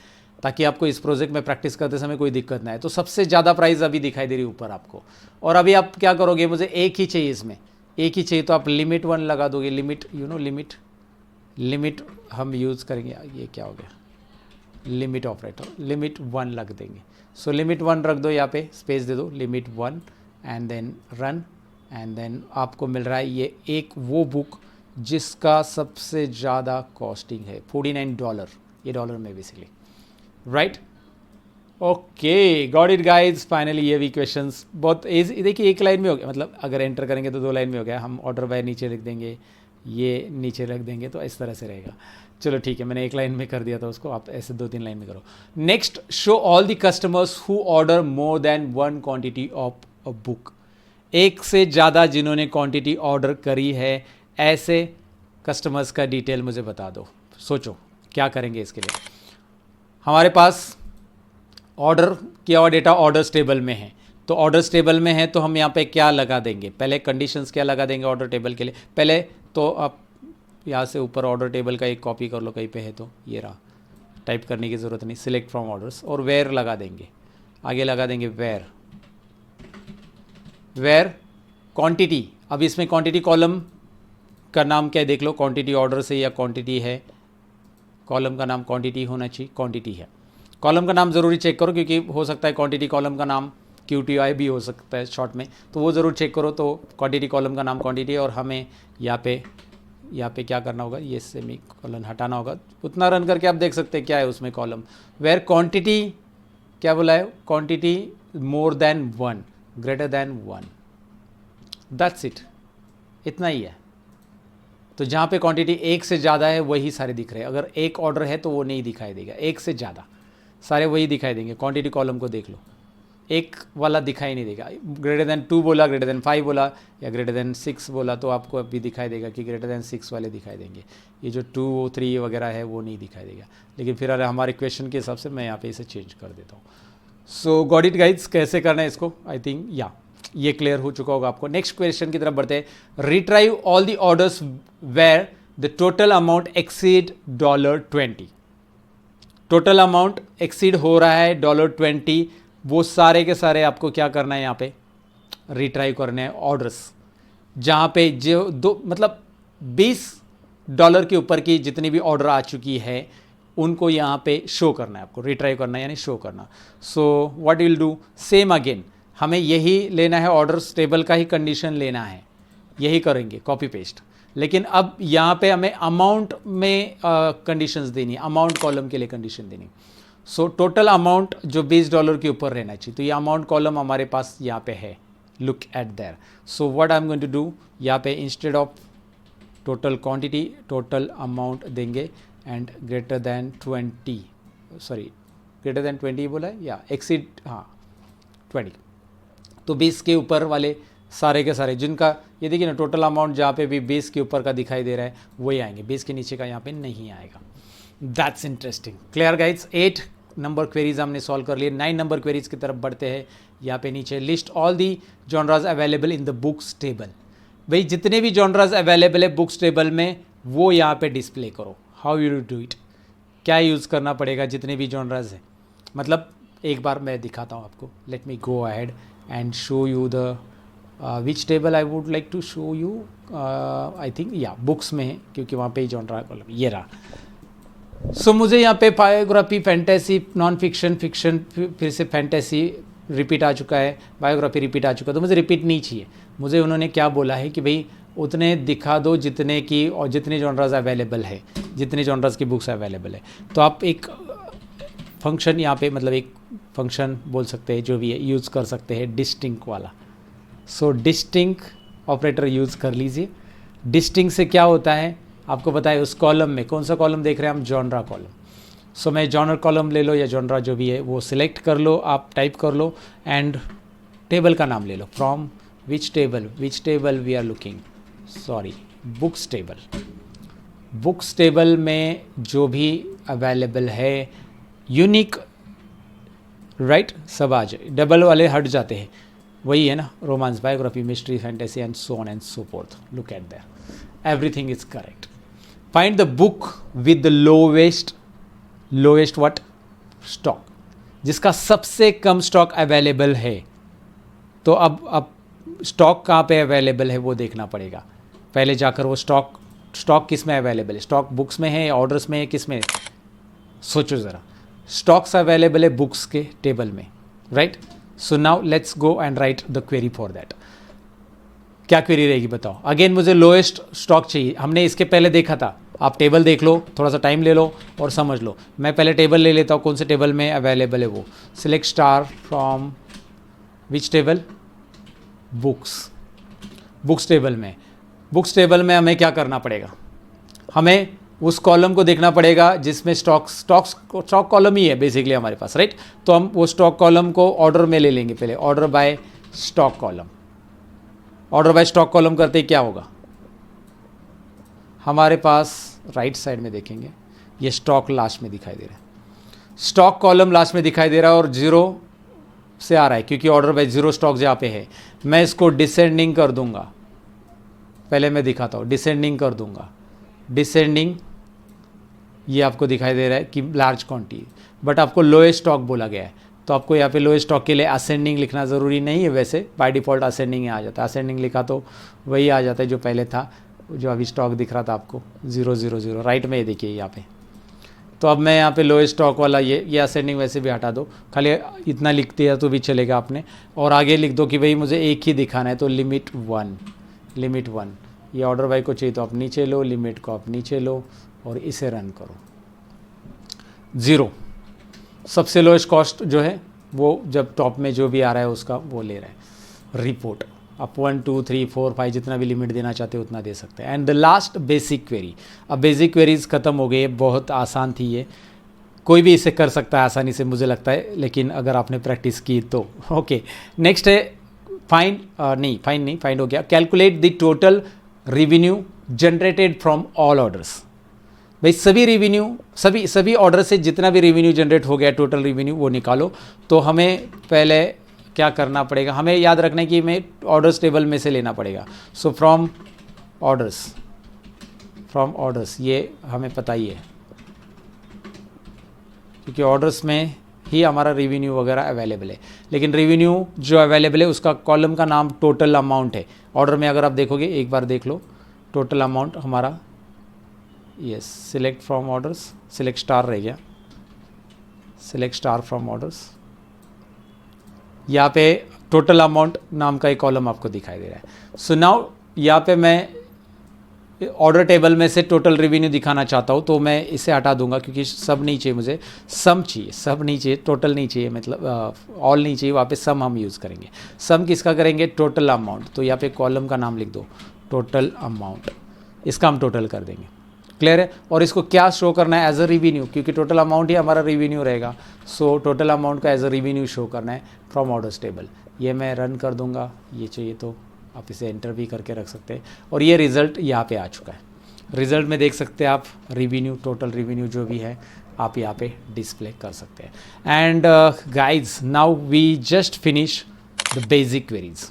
ताकि आपको इस प्रोजेक्ट में प्रैक्टिस करते समय कोई दिक्कत ना है. तो सबसे ज़्यादा प्राइस अभी दिखाई दे रही है ऊपर आपको, और अभी आप क्या करोगे, मुझे एक ही चाहिए, इसमें एक ही चाहिए, तो आप लिमिट 1 लगा दोगे. लिमिट हम यूज़ करेंगे. ये क्या हो गया, लिमिट ऑपरेटर, लिमिट 1 लग देंगे. सो लिमिट 1 रख दो, यहाँ पे स्पेस दे दो, limit 1 and then run. And then आपको मिल रहा है ये एक वो बुक जिसका सबसे ज़्यादा कॉस्टिंग है $49, ये डॉलर में basically, right. Okay, got it guys. Finally ये भी क्वेश्चंस बहुत ईजी. देखिए एक लाइन में हो गया, मतलब अगर एंटर करेंगे तो 2 लाइन में हो गया. हम ऑर्डर बाय नीचे लिख देंगे, ये नीचे रख देंगे, तो इस तरह से रहेगा. चलो ठीक है, मैंने 1 लाइन में कर दिया था उसको, आप ऐसे 2-3 लाइन में करो. Next, show all the customers who order more than 1 quantity of a book. एक से ज़्यादा जिन्होंने क्वांटिटी ऑर्डर करी है, ऐसे कस्टमर्स का डिटेल मुझे बता दो. सोचो क्या करेंगे इसके लिए. हमारे पास ऑर्डर किया हुआ डेटा ऑर्डर्स टेबल में है, तो ऑर्डर्स टेबल में है तो हम यहाँ पे क्या लगा देंगे, पहले कंडीशंस क्या लगा देंगे ऑर्डर टेबल के लिए. पहले तो आप यहाँ से ऊपर ऑर्डर टेबल का एक कॉपी कर लो, कहीं पे है तो ये रहा, टाइप करने की ज़रूरत नहीं. सिलेक्ट फ्रॉम ऑर्डर्स, और वेयर लगा देंगे, आगे लगा देंगे वेयर क्वांटिटी. अब इसमें क्वांटिटी कॉलम का नाम क्या है देख लो, क्वांटिटी ऑर्डर से या क्वांटिटी है, कॉलम का नाम क्वांटिटी होना चाहिए, क्वांटिटी है. कॉलम का नाम ज़रूरी चेक करो, क्योंकि हो सकता है क्वांटिटी कॉलम का नाम QTI भी हो सकता है शॉर्ट में, तो वो ज़रूर चेक करो. तो क्वांटिटी कॉलम का नाम क्वांटिटी है, और हमें यहाँ पे क्या करना होगा, ये सेमीकोलन हटाना होगा. उतना रन करके आप देख सकते हैं क्या है उसमें कॉलम. वेयर क्वांटिटी क्या बोला है, quantity more than 1, greater than 1, that's it, इतना ही है। तो जहाँ पे क्वांटिटी एक से ज़्यादा है वही सारे दिख रहे हैं, अगर एक ऑर्डर है तो वो नहीं दिखाई देगा, एक से ज़्यादा सारे वही दिखाई देंगे। क्वांटिटी कॉलम को देख लो, एक वाला दिखाई नहीं देगा। ग्रेटर देन 2 बोला, ग्रेटर देन 5 बोला या ग्रेटर देन 6 बोला तो आपको अभी दिखाई देगा कि ग्रेटर देन 6 वाले दिखाई देंगे। ये जो 2, 3 वगैरह है वो नहीं दिखाई देगा। लेकिन फिर अरे हमारे क्वेश्चन के हिसाब से मैं यहाँ पे इसे चेंज कर देता हूँ। सो गॉट इट गाइड्स, कैसे करना है इसको, आई थिंक या ये क्लियर हो चुका होगा आपको। नेक्स्ट क्वेश्चन की तरफ बढ़ते हैं। Retrieve all the orders where the total amount exceed $20। Total amount exceed हो रहा है $20, वो सारे के सारे आपको क्या करना है, यहाँ पे रिट्राइव करने हैं ऑर्डर्स, जहाँ पे जो दो मतलब $20 के ऊपर की जितनी भी ऑर्डर आ चुकी है उनको यहाँ पे शो करना है आपको, रिट्राइव करना है यानी शो करना। So what will do, same again हमें यही लेना है, ऑर्डर्स टेबल का ही कंडीशन लेना है, यही करेंगे कॉपी पेस्ट। लेकिन अब यहाँ पे हमें अमाउंट में कंडीशंस देनी है, अमाउंट कॉलम के लिए कंडीशन देनी। सो टोटल अमाउंट जो $20 के ऊपर रहना चाहिए, तो ये अमाउंट कॉलम हमारे पास यहाँ पे है, look at there. So what I am going to do, यहाँ पे instead of total quantity total amount देंगे and greater than 20, sorry greater than 20 बोला है या एक्सीड, हाँ 20। तो 20 के ऊपर वाले सारे के सारे जिनका, ये देखिए ना टोटल अमाउंट जहाँ पे भी 20 के ऊपर का दिखाई दे रहा है वही आएंगे, 20 के नीचे का यहाँ पे नहीं आएगा। That's interesting, clear guides. 8 number queries हमने सॉल्व कर लिए। 9 नंबर क्वेरीज की तरफ बढ़ते हैं। यहाँ पे नीचे list all the genres available in the books table, भाई जितने भी जॉनराज अवेलेबल है बुक्स टेबल में वो यहाँ पे डिस्प्ले करो। हाउ यू डू इट, क्या यूज़ करना पड़ेगा, जितने भी जॉनराज है, मतलब एक बार मैं दिखाता हूँ आपको। Let me go ahead and show you the which table I would like to show you, I think या बुक्स में है क्योंकि वहाँ पे ही जॉनरा कॉलम ये रहा। सो मुझे यहाँ पे biography, fantasy, non fiction, fiction, फिर से फैंटेसी रिपीट आ चुका है, बायोग्राफी रिपीट आ चुका है, तो मुझे रिपीट नहीं चाहिए। मुझे उन्होंने क्या बोला है कि भाई उतने दिखा दो जितने की और जितने जॉनराज अवेलेबल है, जितने जॉनराज की बुक्स अवेलेबल है। तो आप एक फंक्शन यहाँ पे मतलब एक फंक्शन बोल सकते हैं जो भी है यूज़ कर सकते हैं, डिस्टिंक्ट वाला। सो डिस्टिंक्ट ऑपरेटर यूज़ कर लीजिए। डिस्टिंक्ट से क्या होता है आपको पता है, उस कॉलम में कौन सा कॉलम देख रहे हैं हम, जॉनरा कॉलम। सो मैं जॉनर कॉलम ले लो या जॉनरा जो भी है वो सिलेक्ट कर लो, आप टाइप कर लो एंड टेबल का नाम ले लो। From which table we are looking, sorry books table. Books table में जो भी अवेलेबल है यूनिक, राइट, सब आ जाए, डबल वाले हट जाते हैं, वही है ना, romance, biography, mystery, fantasy and so on and so fourth. Look at that, everything is correct. Find the book with the lowest what stock, जिसका सबसे कम स्टॉक अवेलेबल है। तो अब स्टॉक कहाँ पे अवेलेबल है वो देखना पड़ेगा। पहले जाकर वो स्टॉक किस में अवेलेबल है, स्टॉक बुक्स में है, ऑर्डर्स में है, किस में, सोचो ज़रा। स्टॉक्स अवेलेबल है बुक्स के टेबल में, right. So now let's go and right the query for that. क्या क्वेरी रहेगी बताओ। अगेन मुझे लोएस्ट स्टॉक चाहिए, हमने इसके पहले देखा था। आप टेबल देख लो, थोड़ा सा टाइम ले लो और समझ लो। मैं पहले टेबल ले लेता हूँ, कौन से टेबल में अवेलेबल है वो। Select star from which table, books table में। बुक्स टेबल में हमें क्या करना पड़ेगा, हमें उस कॉलम को देखना पड़ेगा जिसमें स्टॉक कॉलम ही है बेसिकली हमारे पास, राइट। तो हम वो स्टॉक कॉलम को ऑर्डर में ले लेंगे पहले, order by stock column. Order by stock column करते ही क्या होगा, हमारे पास राइट साइड में देखेंगे ये स्टॉक लास्ट में दिखाई दे रहा है, स्टॉक कॉलम लास्ट में दिखाई दे रहा है और 0 से आ रहा है क्योंकि ऑर्डर बाय 0 स्टॉक जहाँ पे है। मैं इसको डिसेंडिंग कर दूंगा, पहले मैं दिखाता हूँ, डिसेंडिंग कर दूंगा। डिसेंडिंग ये आपको दिखाई दे रहा है कि लार्ज क्वांटिटी, बट आपको लोएस्ट स्टॉक बोला गया है, तो आपको यहाँ पे लोएस्ट स्टॉक के लिए असेंडिंग लिखना ज़रूरी नहीं है। वैसे बाय डिफ़ॉल्ट असेंडिंग आ जाता है, असेंडिंग लिखा तो वही आ जाता है जो पहले था, जो अभी स्टॉक दिख रहा था आपको 000 राइट में, ये देखिए यहाँ पे। तो अब मैं यहाँ पे लोएस्ट स्टॉक वाला ये असेंडिंग वैसे भी हटा दो, खाली इतना लिख दिया तो भी चलेगा आपने, और आगे लिख दो कि भाई मुझे एक ही दिखाना है, तो लिमिट 1। ये ऑर्डर बाय को चाहिए तो आप नीचे लो, लिमिट को आप नीचे लो और इसे रन करो। 0 सबसे लोएस्ट कॉस्ट जो है वो जब टॉप में जो भी आ रहा है उसका वो ले रहा है रिपोर्ट। आप 1 2 3 4 5 जितना भी लिमिट देना चाहते हो उतना दे सकते हैं। And the last basic query. अब बेसिक क्वेरीज ख़त्म हो गई, बहुत आसान थी ये, कोई भी इसे कर सकता है आसानी से मुझे लगता है, लेकिन अगर आपने प्रैक्टिस की तो। ओके, नेक्स्ट है फाइंड हो गया। Calculate the total revenue generated from all orders. भाई सभी रेवेन्यू, सभी ऑर्डर से जितना भी रेवेन्यू जनरेट हो गया टोटल रेवेन्यू वो निकालो। तो हमें पहले क्या करना पड़ेगा, हमें याद रखना है कि हमें ऑर्डर्स टेबल में से लेना पड़ेगा। सो फ्रॉम ऑर्डर्स ये हमें पता ही है, क्योंकि ऑर्डर्स में ही हमारा रेवेन्यू वगैरह अवेलेबल है। लेकिन रेवेन्यू जो अवेलेबल है उसका कॉलम का नाम टोटल अमाउंट है। ऑर्डर में अगर आप देखोगे, एक बार देख लो, टोटल अमाउंट हमारा, yes, select from orders, select star रह गया, सिलेक्ट स्टार फ्रॉम ऑर्डर्स। यहाँ पे टोटल अमाउंट नाम का एक कॉलम आपको दिखाई दे रहा है। सो नाउ यहाँ पे मैं ऑर्डर टेबल में से टोटल रेवेन्यू दिखाना चाहता हूँ, तो मैं इसे हटा दूंगा क्योंकि सब नहीं चाहिए मुझे, सम चाहिए, सब नहीं चाहिए, टोटल नहीं चाहिए, मतलब ऑल नहीं चाहिए, वहाँ पे सम हम यूज़ करेंगे। सम किसका करेंगे, टोटल अमाउंट। तो यहाँ पे कॉलम का नाम लिख दो टोटल अमाउंट, इसका हम टोटल कर देंगे। क्लियर है। और इसको क्या शो करना है, एज अ रेवेन्यू, क्योंकि टोटल अमाउंट ही हमारा रेवेन्यू रहेगा। सो टोटल अमाउंट का एज अ रेवेन्यू शो करना है फ्रॉम ऑर्डर्स टेबल। ये मैं रन कर दूंगा, ये चाहिए तो आप इसे एंटर भी करके रख सकते हैं। और ये रिज़ल्ट यहाँ पे आ चुका है। रिज़ल्ट में देख सकते हैं आप रेवेन्यू, टोटल रेवेन्यू जो भी है आप यहाँ पे डिस्प्ले कर सकते हैं। And guys, now we just finish the basic queries,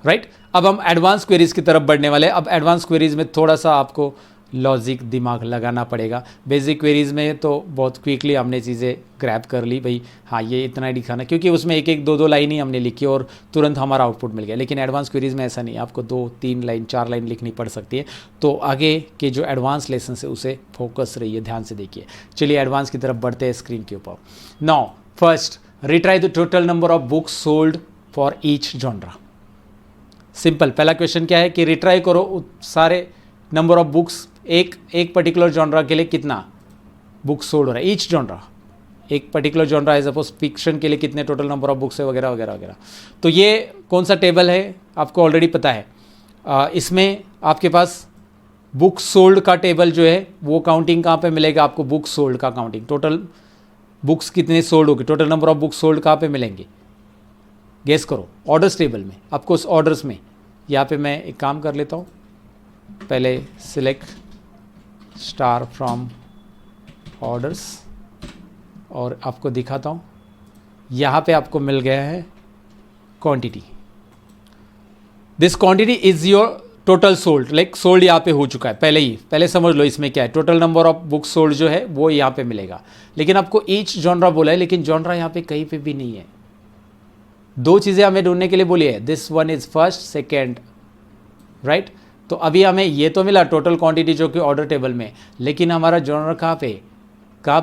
right. अब हम एडवांस क्वेरीज की तरफ बढ़ने वाले हैं। अब एडवांस क्वेरीज में थोड़ा सा आपको लॉजिक दिमाग लगाना पड़ेगा। बेसिक क्वेरीज में तो बहुत क्विकली हमने चीज़ें ग्रैब कर ली, भाई हाँ ये इतना ही दिखाना, क्योंकि उसमें एक एक दो दो लाइन ही हमने लिखी और तुरंत हमारा आउटपुट मिल गया। लेकिन एडवांस क्वेरीज में ऐसा नहीं, आपको 2 3 लाइन 4 लाइन लिखनी पड़ सकती है। तो आगे के जो एडवांस लेसन है उसे फोकस रहिए, ध्यान से देखिए। चलिए एडवांस की तरफ बढ़ते हैं स्क्रीन के ऊपर। Now first, retry the total number of books sold for each genre. Simple, पहला क्वेश्चन क्या है कि रिट्राई करो सारे नंबर ऑफ बुक्स, एक पर्टिकुलर जॉनरा के लिए कितना बुक्स सोल्ड हो रहा है, ईच जॉनरा, एक पर्टिकुलर जॉनरा है, सपोज फिक्शन के लिए कितने टोटल नंबर ऑफ बुक्स है वगैरह वगैरह वगैरह। तो ये कौन सा टेबल है आपको ऑलरेडी पता है। इसमें आपके पास बुक्स सोल्ड का टेबल जो है वो काउंटिंग कहाँ पे मिलेगा आपको, बुक्स सोल्ड का काउंटिंग, टोटल बुक्स कितने सोल्ड होगी, total number of books sold कहाँ पे मिलेंगे, गेस करो। ऑर्डर्स टेबल में, आपको ऑर्डर्स में। यहाँ पे मैं एक काम कर लेता हूँ, पहले सिलेक्ट स्टार फ्रॉम ऑर्डर्स और आपको दिखाता हूँ। यहाँ पे आपको मिल गया है quantity. This quantity is your total sold, like sold यहाँ पे हो चुका है पहले समझ लो इसमें क्या है। Total number of books sold जो है वो यहाँ पे मिलेगा, लेकिन आपको ईच जॉनरा बोला है, लेकिन जॉनरा यहाँ पे कहीं पे भी नहीं है। 2 चीज़ें हमें ढूंढने के लिए बोली है, this one is first second, right. तो अभी हमें ये तो मिला टोटल क्वांटिटी जो कि ऑर्डर टेबल में, लेकिन हमारा जॉनर कहाँ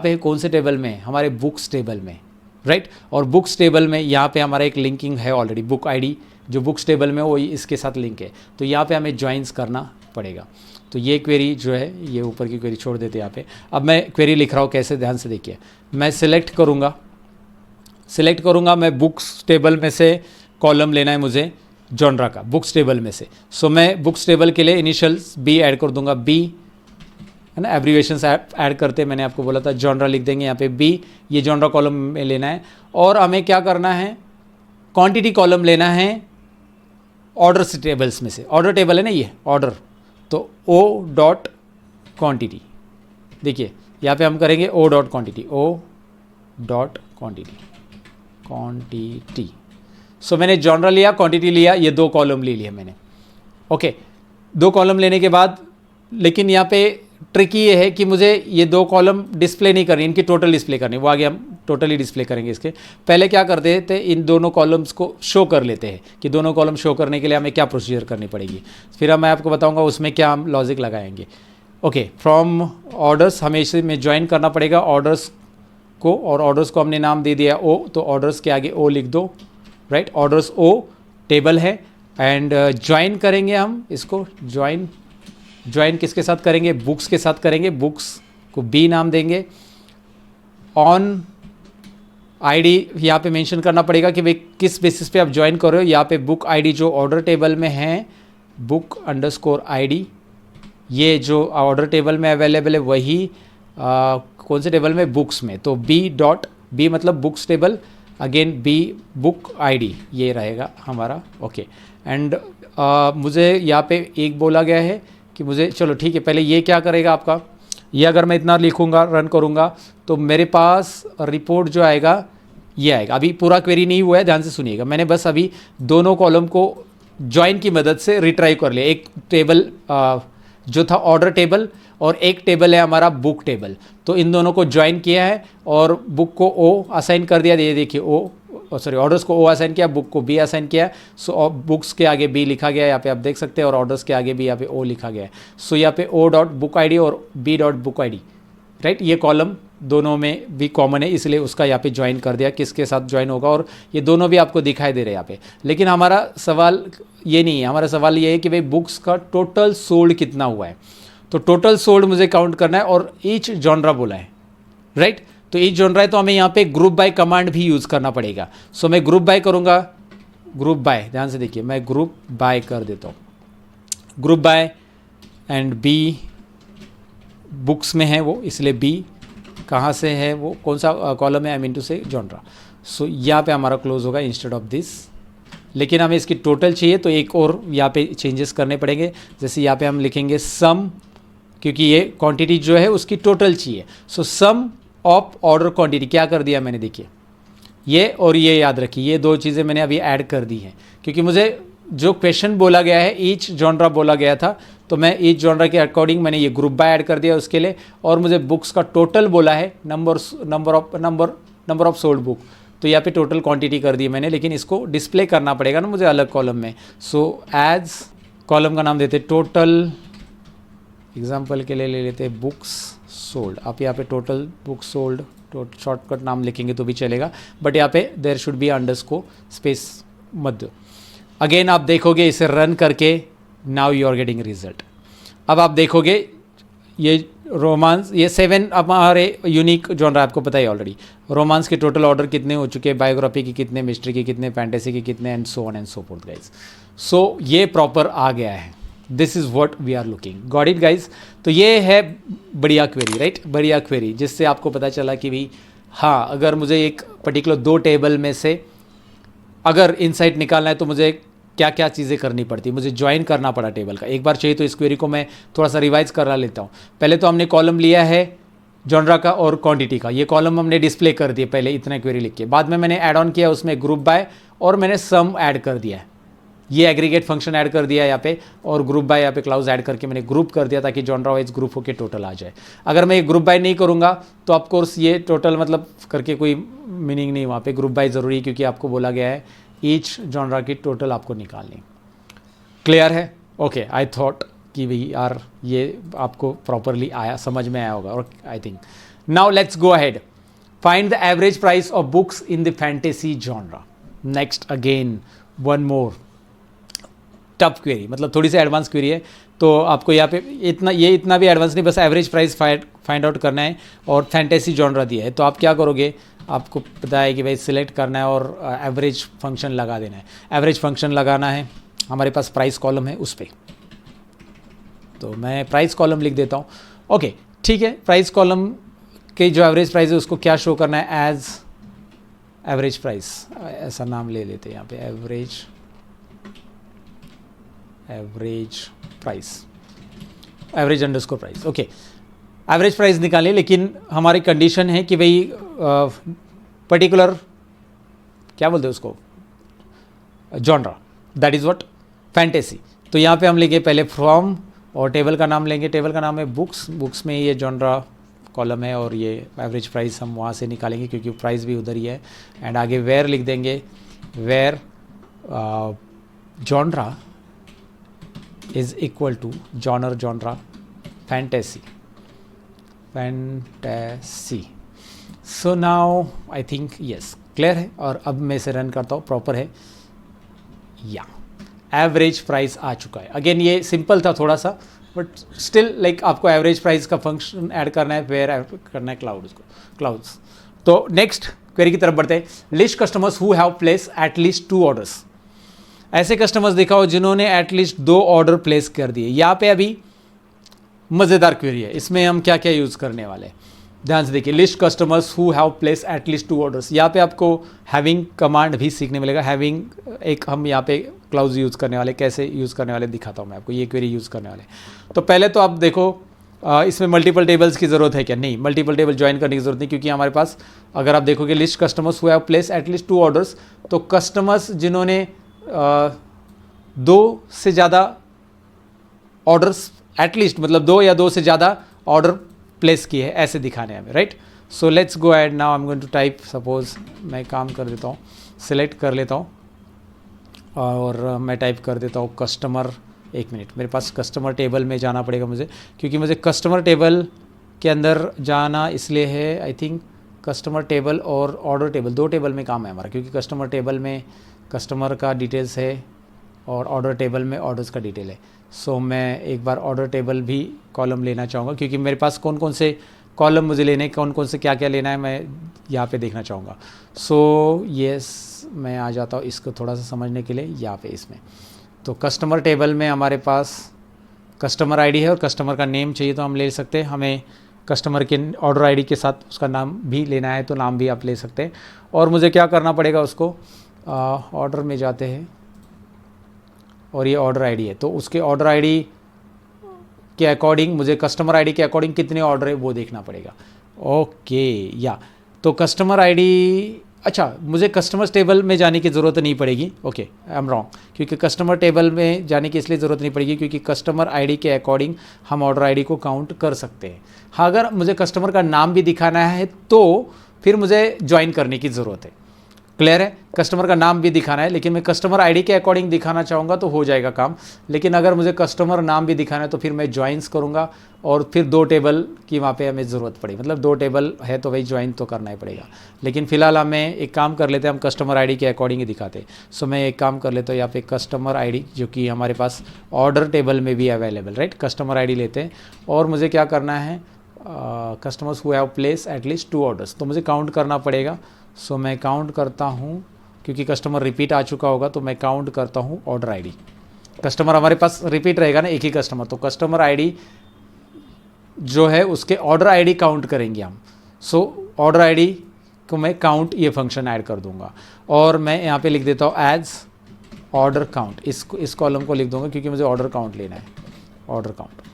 पे है, कौन से टेबल में, हमारे बुक्स टेबल में, राइट। और बुक्स टेबल में यहाँ पे हमारा एक लिंकिंग है ऑलरेडी, बुक आईडी जो बुक्स टेबल में वो इसके साथ लिंक है। तो यहाँ पे हमें ज्वाइंस करना पड़ेगा। तो ये क्वेरी जो है, ये ऊपर की क्वेरी छोड़ देते हैं यहाँ पे। अब मैं क्वेरी लिख रहा हूँ कैसे, ध्यान से देखिए। मैं सिलेक्ट करूँगा, मैं बुक्स टेबल में से कॉलम लेना है मुझे जॉनरा का, बुक्स टेबल में से। सो मैं बुक्स टेबल के लिए इनिशियल्स बी ऐड कर दूंगा, बी है ना, एब्रीवेशंस ऐड करते मैंने आपको बोला था, जॉनरा लिख देंगे यहाँ पे बी, ये जॉनरा कॉलम में लेना है। और हमें क्या करना है, क्वांटिटी कॉलम लेना है ऑर्डर टेबल्स में से। ऑर्डर टेबल है ना ये ऑर्डर, तो ओ डॉट क्वांटिटी, देखिए यहाँ पे हम करेंगे O dot quantity, O dot quantity. So मैंने जॉनरा लिया, क्वांटिटी लिया, ये 2 कॉलम ले लिया मैंने। ओके, 2 कॉलम लेने के बाद, लेकिन यहाँ पे ट्रिकी ये है कि मुझे ये 2 कॉलम डिस्प्ले नहीं करनी, इनकी टोटल डिस्प्ले करनी। वो आगे हम टोटली डिस्प्ले करेंगे इसके। पहले क्या करते थे, इन दोनों कॉलम्स को शो कर लेते हैं कि दोनों कॉलम शो करने के लिए हमें क्या प्रोसीजर करनी पड़ेगी। फिर मैं आपको बताऊँगा उसमें क्या हम लॉजिक लगाएंगे। ओके, फ्रॉम ऑर्डर्स हमें इसे में ज्वाइन करना पड़ेगा ऑर्डर्स को, और ऑर्डर्स को हमने नाम दे दिया ओ, तो ऑर्डर्स के आगे ओ लिख दो, राइट। ऑर्डर्स ओ टेबल है, एंड ज्वाइन करेंगे हम इसको। ज्वाइन किसके साथ करेंगे, बुक्स के साथ करेंगे। बुक्स को बी नाम देंगे, ऑन आईडी यहाँ पे मेंशन करना पड़ेगा कि भाई किस बेसिस पे आप ज्वाइन कर रहे हो। यहाँ पे बुक आईडी जो ऑर्डर टेबल में है, बुक अंडरस्कोर आईडी, ये जो ऑर्डर टेबल में अवेलेबल है वही कौन से टेबल में, बुक्स में, तो बी मतलब books table, again b book ID, ये रहेगा हमारा। ओके एंड मुझे यहाँ पे एक बोला गया है कि मुझे, चलो ठीक है, पहले ये क्या करेगा आपका, ये अगर मैं इतना लिखूँगा रन करूँगा तो मेरे पास रिपोर्ट जो आएगा ये आएगा। अभी पूरा क्वेरी नहीं हुआ है, ध्यान से सुनिएगा, मैंने बस अभी दोनों कॉलम को ज्वाइन की मदद से रिट्राइव कर लिया। एक टेबल जो था ऑर्डर टेबल और एक टेबल है हमारा बुक टेबल, तो इन दोनों को ज्वाइन किया है और बुक को ओ असाइन कर दिया। ये देखिए ऑर्डर्स को ओ असाइन किया, बुक को बी असाइन किया। सो बुक्स के आगे बी लिखा गया है, यहाँ पे आप देख सकते हैं, और ऑर्डर्स के आगे भी यहाँ पे ओ लिखा गया है। सो यहाँ पे O dot book I D और B dot book I D, right, ये कॉलम दोनों में भी कॉमन है, इसलिए उसका यहाँ पे ज्वाइन कर दिया, किसके साथ ज्वाइन होगा, और ये दोनों भी आपको दिखाई दे रहे हैं यहाँ पे। लेकिन हमारा सवाल ये नहीं है, हमारा सवाल ये है कि भाई बुक्स का टोटल सोल्ड कितना हुआ है। तो टोटल सोल्ड मुझे काउंट करना है और ईच जॉनरा बोला है, राइट। तो ईच जॉनरा है तो हमें यहाँ पे ग्रुप बाय कमांड भी यूज़ करना पड़ेगा। सो मैं ग्रुप बाय करूँगा, ग्रुप बाय, ध्यान से देखिए, मैं ग्रुप बाय कर देता हूँ, group by and b books में है वो, इसलिए बी कहाँ से है वो, कौन सा कॉलम है, आई मीन टू से जॉनरा। सो यहाँ पे हमारा क्लोज होगा इंस्टेड ऑफ दिस। लेकिन हमें इसकी टोटल चाहिए तो एक और यहाँ पे चेंजेस करने पड़ेंगे। जैसे यहाँ पे हम लिखेंगे सम, क्योंकि ये क्वांटिटी जो है उसकी टोटल चाहिए। सो सम ऑफ ऑर्डर क्वांटिटी, क्या कर दिया मैंने, देखिए ये और ये याद रखिए, ये दो चीज़ें मैंने अभी ऐड कर दी हैं, क्योंकि मुझे जो क्वेश्चन बोला गया है ईच जॉनरा बोला गया था, तो मैं ईच जॉनरा के अकॉर्डिंग मैंने ये ग्रुप बाय ऐड कर दिया उसके लिए। और मुझे बुक्स का टोटल बोला है, नंबर ऑफ सोल्ड बुक, तो यहाँ पे टोटल क्वांटिटी कर दी मैंने, लेकिन इसको डिस्प्ले करना पड़ेगा ना मुझे अलग कॉलम में। सो एज कॉलम का नाम देते टोटल, एग्जाम्पल के लिए ले लेते हैं बुक्स सोल्ड। आप यहाँ पे टोटल बुक्स सोल्ड शॉर्टकट नाम लिखेंगे तो भी चलेगा, बट यहाँ पे there should be underscore space मत दो। अगेन आप देखोगे इसे रन करके, now you are getting result. अब आप देखोगे ये रोमांस, ये 7 अब हमारे यूनिक जॉनरा आपको पता है ऑलरेडी। रोमांस के टोटल ऑर्डर कितने हो चुके हैं, बायोग्राफी के कितने, मिस्ट्री के कितने, फैंटेसी के कितने, and so on and so forth guys. So ये प्रॉपर आ गया है, this is what we are looking, got it guys. तो ये है बढ़िया क्वेरी, राइट, बढ़िया क्वेरी, जिससे आपको पता चला कि भाई हाँ, अगर मुझे एक पर्टिकुलर 2 टेबल में से अगर इनसाइट निकालना है तो मुझे क्या क्या चीज़ें करनी पड़ती, मुझे ज्वाइन करना पड़ा टेबल का। एक बार चाहिए तो इस क्वेरी को मैं थोड़ा सा रिवाइज करा लेता हूँ। पहले तो हमने कॉलम लिया है जॉनरा का और क्वांटिटी का, ये कॉलम हमने डिस्प्ले कर दिए पहले इतना क्वेरी लिख के। बाद में मैंने ऐड ऑन किया उसमें ग्रुप बाय और मैंने सम ऐड कर दिया है, ये एग्रीगेट फंक्शन ऐड कर दिया यहाँ पे, और ग्रुप बाय यहाँ पे क्लाउज ऐड करके मैंने ग्रुप कर दिया ताकि जॉनरा वाइज ग्रुप होकर टोटल आ जाए। अगर मैं ग्रुप बाय नहीं करूँगा तो ऑफकोर्स ये टोटल मतलब करके कोई मीनिंग नहीं, वहाँ पे ग्रुप बाय ज़रूरी है क्योंकि आपको बोला गया है ईच जॉनरा की टोटल आपको निकालनी। क्लियर है? ओके, आई थॉट कि भाई यार ये आपको प्रॉपरली आया, समझ में आया होगा, और I think now let's go ahead, find the average price of books in the fantasy genre. Next again one more tough query, मतलब थोड़ी सी एडवांस क्वेरी है, तो आपको यहाँ पे इतना भी एडवांस नहीं, बस एवरेज प्राइस फाइंड आउट करना है और फैंटेसी जॉनरा दिया है। तो आप क्या करोगे, आपको पता है कि भाई सिलेक्ट करना है और एवरेज फंक्शन लगा देना है। एवरेज फंक्शन लगाना है, हमारे पास प्राइस कॉलम है उस पर, तो मैं प्राइस कॉलम लिख देता हूँ। ओके ठीक है, प्राइस कॉलम के जो एवरेज प्राइस है उसको क्या शो करना है, एज एवरेज प्राइस, ऐसा नाम ले लेते हैं यहाँ पे, average price, average underscore price. Okay, average price निकालिए, लेकिन हमारी कंडीशन है कि भाई पर्टिकुलर क्या बोलते हैं उसको, genre, that is what fantasy. तो यहाँ पे हम लेंगे पहले फ्रॉम और टेबल का नाम लेंगे, टेबल का नाम है बुक्स, बुक्स में ये जॉनरा कॉलम है और ये एवरेज प्राइस हम वहाँ से निकालेंगे क्योंकि प्राइस भी उधर ही है। एंड आगे वेयर लिख देंगे, where genre is equal to genre fantasy. So now I think yes clear है, और अब मैं इसे रन करता हूँ, प्रॉपर है, या एवरेज प्राइस आ चुका है। अगेन ये सिंपल था थोड़ा सा, बट स्टिल लाइक आपको एवरेज प्राइस का फंक्शन ऐड करना है, वेयर ऐड करना है क्लाउड्स। तो नेक्स्ट क्वेरी की तरफ बढ़ते हैं। List customers who have place at least 2 orders. ऐसे कस्टमर्स दिखाओ जिन्होंने एटलीस्ट 2 ऑर्डर प्लेस कर दिए। यहाँ पे अभी मज़ेदार क्वेरी है, इसमें हम क्या क्या यूज़ करने वाले हैं, ध्यान से देखिए। List customers who have place at least 2 orders, यहाँ पे आपको हैविंग कमांड भी सीखने मिलेगा। हैविंग एक हम यहाँ पे क्लाउज यूज़ करने वाले, कैसे यूज़ करने वाले दिखाता हूँ मैं आपको, ये क्वेरी यूज़ करने वाले। तो पहले तो आप देखो इसमें मल्टीपल टेबल्स की ज़रूरत है क्या? नहीं, मल्टीपल टेबल ज्वाइन करने की ज़रूरत नहीं, क्योंकि हमारे पास अगर आप देखोगे list customers who have place at least 2 orders, तो कस्टमर्स जिन्होंने 2 से ज़्यादा ऑर्डर्स, एटलीस्ट मतलब 2 या 2 से ज़्यादा ऑर्डर प्लेस किए हैं, ऐसे दिखाने हैं हमें, right. So let's go ahead now, I am going to type, suppose मैं काम कर देता हूँ, सिलेक्ट कर लेता हूँ और मैं टाइप कर देता हूँ कस्टमर। एक मिनट, मेरे पास कस्टमर टेबल में जाना पड़ेगा मुझे, क्योंकि मुझे कस्टमर टेबल के अंदर जाना इसलिए है, आई थिंक कस्टमर टेबल और ऑर्डर टेबल, 2 टेबल में काम है हमारा, क्योंकि कस्टमर टेबल में कस्टमर का डिटेल्स है और ऑर्डर टेबल में ऑर्डर्स का डिटेल है। सो मैं एक बार ऑर्डर टेबल भी कॉलम लेना चाहूँगा, क्योंकि मेरे पास कौन कौन से कॉलम मुझे लेने हैं, कौन कौन से क्या क्या लेना है, मैं यहाँ पे देखना चाहूँगा। सो येस, मैं आ जाता हूँ इसको थोड़ा सा समझने के लिए यहाँ पे इसमें। तो कस्टमर टेबल में हमारे पास कस्टमर आईडी है और कस्टमर का नेम चाहिए तो हम ले सकते हैं। हमें कस्टमर के ऑर्डर आईडी के साथ उसका नाम भी लेना है तो नाम भी आप ले सकते हैं। और मुझे क्या करना पड़ेगा, उसको ऑर्डर में जाते हैं और ये ऑर्डर आईडी है, तो उसके ऑर्डर आईडी के अकॉर्डिंग मुझे कस्टमर आईडी के अकॉर्डिंग कितने ऑर्डर है वो देखना पड़ेगा। ओके, या तो कस्टमर आईडी, अच्छा मुझे कस्टमर्स टेबल में जाने की ज़रूरत नहीं पड़ेगी। ओके, आई एम रॉन्ग, क्योंकि कस्टमर टेबल में जाने की इसलिए ज़रूरत नहीं पड़ेगी क्योंकि कस्टमर आईडी के अकॉर्डिंग हम ऑर्डर आईडी को काउंट कर सकते हैं। हाँ, अगर मुझे कस्टमर का नाम भी दिखाना है तो फिर मुझे ज्वाइन करने की ज़रूरत है। क्लियर है, कस्टमर का नाम भी दिखाना है, लेकिन मैं कस्टमर आईडी के अकॉर्डिंग दिखाना चाहूँगा तो हो जाएगा काम। लेकिन अगर मुझे कस्टमर नाम भी दिखाना है तो फिर मैं ज्वाइंस करूँगा और फिर 2 टेबल की वहाँ पे हमें ज़रूरत पड़ेगी, मतलब 2 टेबल है तो वही ज्वाइन तो करना ही पड़ेगा। लेकिन फिलहाल हमें एक काम कर लेते हैं, हम कस्टमर आईडी के अकॉर्डिंग ही दिखाते हैं। सो मैं एक काम कर लेता हूँ, यहाँ पे कस्टमर आईडी जो कि हमारे पास ऑर्डर टेबल में भी अवेलेबल, राइट। कस्टमर आईडी लेते हैं और मुझे क्या करना है, customers who have place at least 2 orders, तो मुझे काउंट करना पड़ेगा। सो मैं काउंट करता हूँ, क्योंकि कस्टमर रिपीट आ चुका होगा तो मैं काउंट करता हूँ ऑर्डर आईडी। कस्टमर हमारे पास रिपीट रहेगा ना, एक ही कस्टमर, तो कस्टमर आईडी जो है उसके ऑर्डर आईडी काउंट करेंगे हम। सो ऑर्डर आईडी को मैं काउंट ये फंक्शन ऐड कर दूंगा और मैं यहाँ पे लिख देता हूँ एज ऑर्डर काउंट, इस कॉलम को लिख दूंगा क्योंकि मुझे ऑर्डर काउंट लेना है, ऑर्डर काउंट।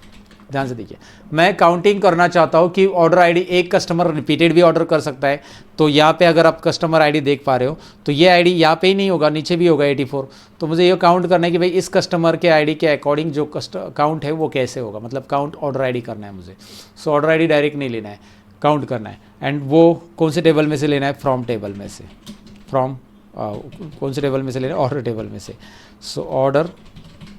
ध्यान से देखिए, मैं काउंटिंग करना चाहता हूँ कि ऑर्डर आईडी एक कस्टमर रिपीटेड भी ऑर्डर कर सकता है। तो यहाँ पे अगर आप कस्टमर आईडी देख पा रहे हो तो ये आईडी यहाँ पे ही नहीं होगा, नीचे भी होगा 84। तो मुझे ये काउंट करना है कि भाई इस कस्टमर के आईडी के अकॉर्डिंग जो काउंट है वो कैसे होगा, मतलब काउंट ऑर्डर आईडी करना है मुझे। सो ऑर्डर आईडी डायरेक्ट नहीं लेना है, काउंट करना है। एंड वो कौन से टेबल में से लेना है, फ्रॉम टेबल में से, फ्रॉम कौन से टेबल में से लेना है, ऑर्डर टेबल में से। सो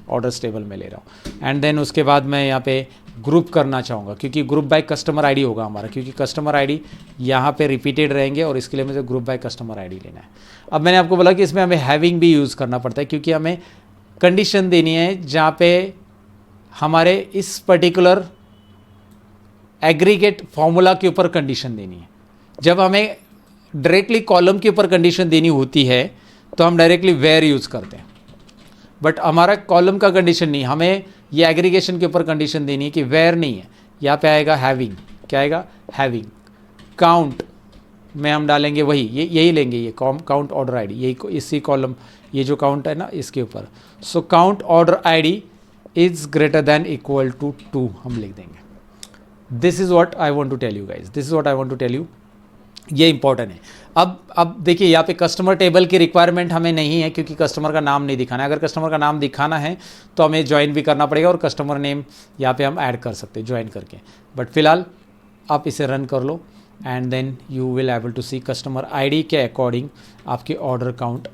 ऑर्डर्स टेबल में ले रहा हूँ। एंड देन उसके बाद मैं यहाँ पे ग्रुप करना चाहूँगा, क्योंकि ग्रुप बाय कस्टमर आईडी होगा हमारा, क्योंकि कस्टमर आईडी यहाँ पे रिपीटेड रहेंगे और इसके लिए मुझे ग्रुप बाय कस्टमर आईडी लेना है। अब मैंने आपको बोला कि इसमें हमें हैविंग भी यूज़ करना पड़ता है, क्योंकि हमें कंडीशन देनी है जहाँ पे हमारे इस पर्टिकुलर एग्रीगेट फॉर्मूला के ऊपर कंडीशन देनी है। जब हमें डायरेक्टली कॉलम के ऊपर कंडीशन देनी होती है तो हम डायरेक्टली वेयर यूज़ करते हैं, बट हमारा कॉलम का कंडीशन नहीं, हमें ये एग्रीगेशन के ऊपर कंडीशन देनी है कि वेयर नहीं है। यहाँ पे आएगा हैविंग, क्या आएगा, हैविंग। काउंट में हम डालेंगे वही, यही लेंगे, ये काउंट ऑर्डर आईडी, यही इसी कॉलम, ये जो काउंट है ना इसके ऊपर। So count order ID is greater than equal to 2 हम लिख देंगे। This is what I want to tell you guys, this is what I want to tell you, ये इंपॉर्टेंट है। अब देखिए यहाँ पे कस्टमर टेबल की रिक्वायरमेंट हमें नहीं है, क्योंकि कस्टमर का नाम नहीं दिखाना है। अगर कस्टमर का नाम दिखाना है तो हमें ज्वाइन भी करना पड़ेगा और कस्टमर नेम यहाँ पे हम ऐड कर सकते हैं ज्वाइन करके। बट फिलहाल आप इसे रन कर लो and then you will able to see customer ID के अकॉर्डिंग आपके ऑर्डर काउंट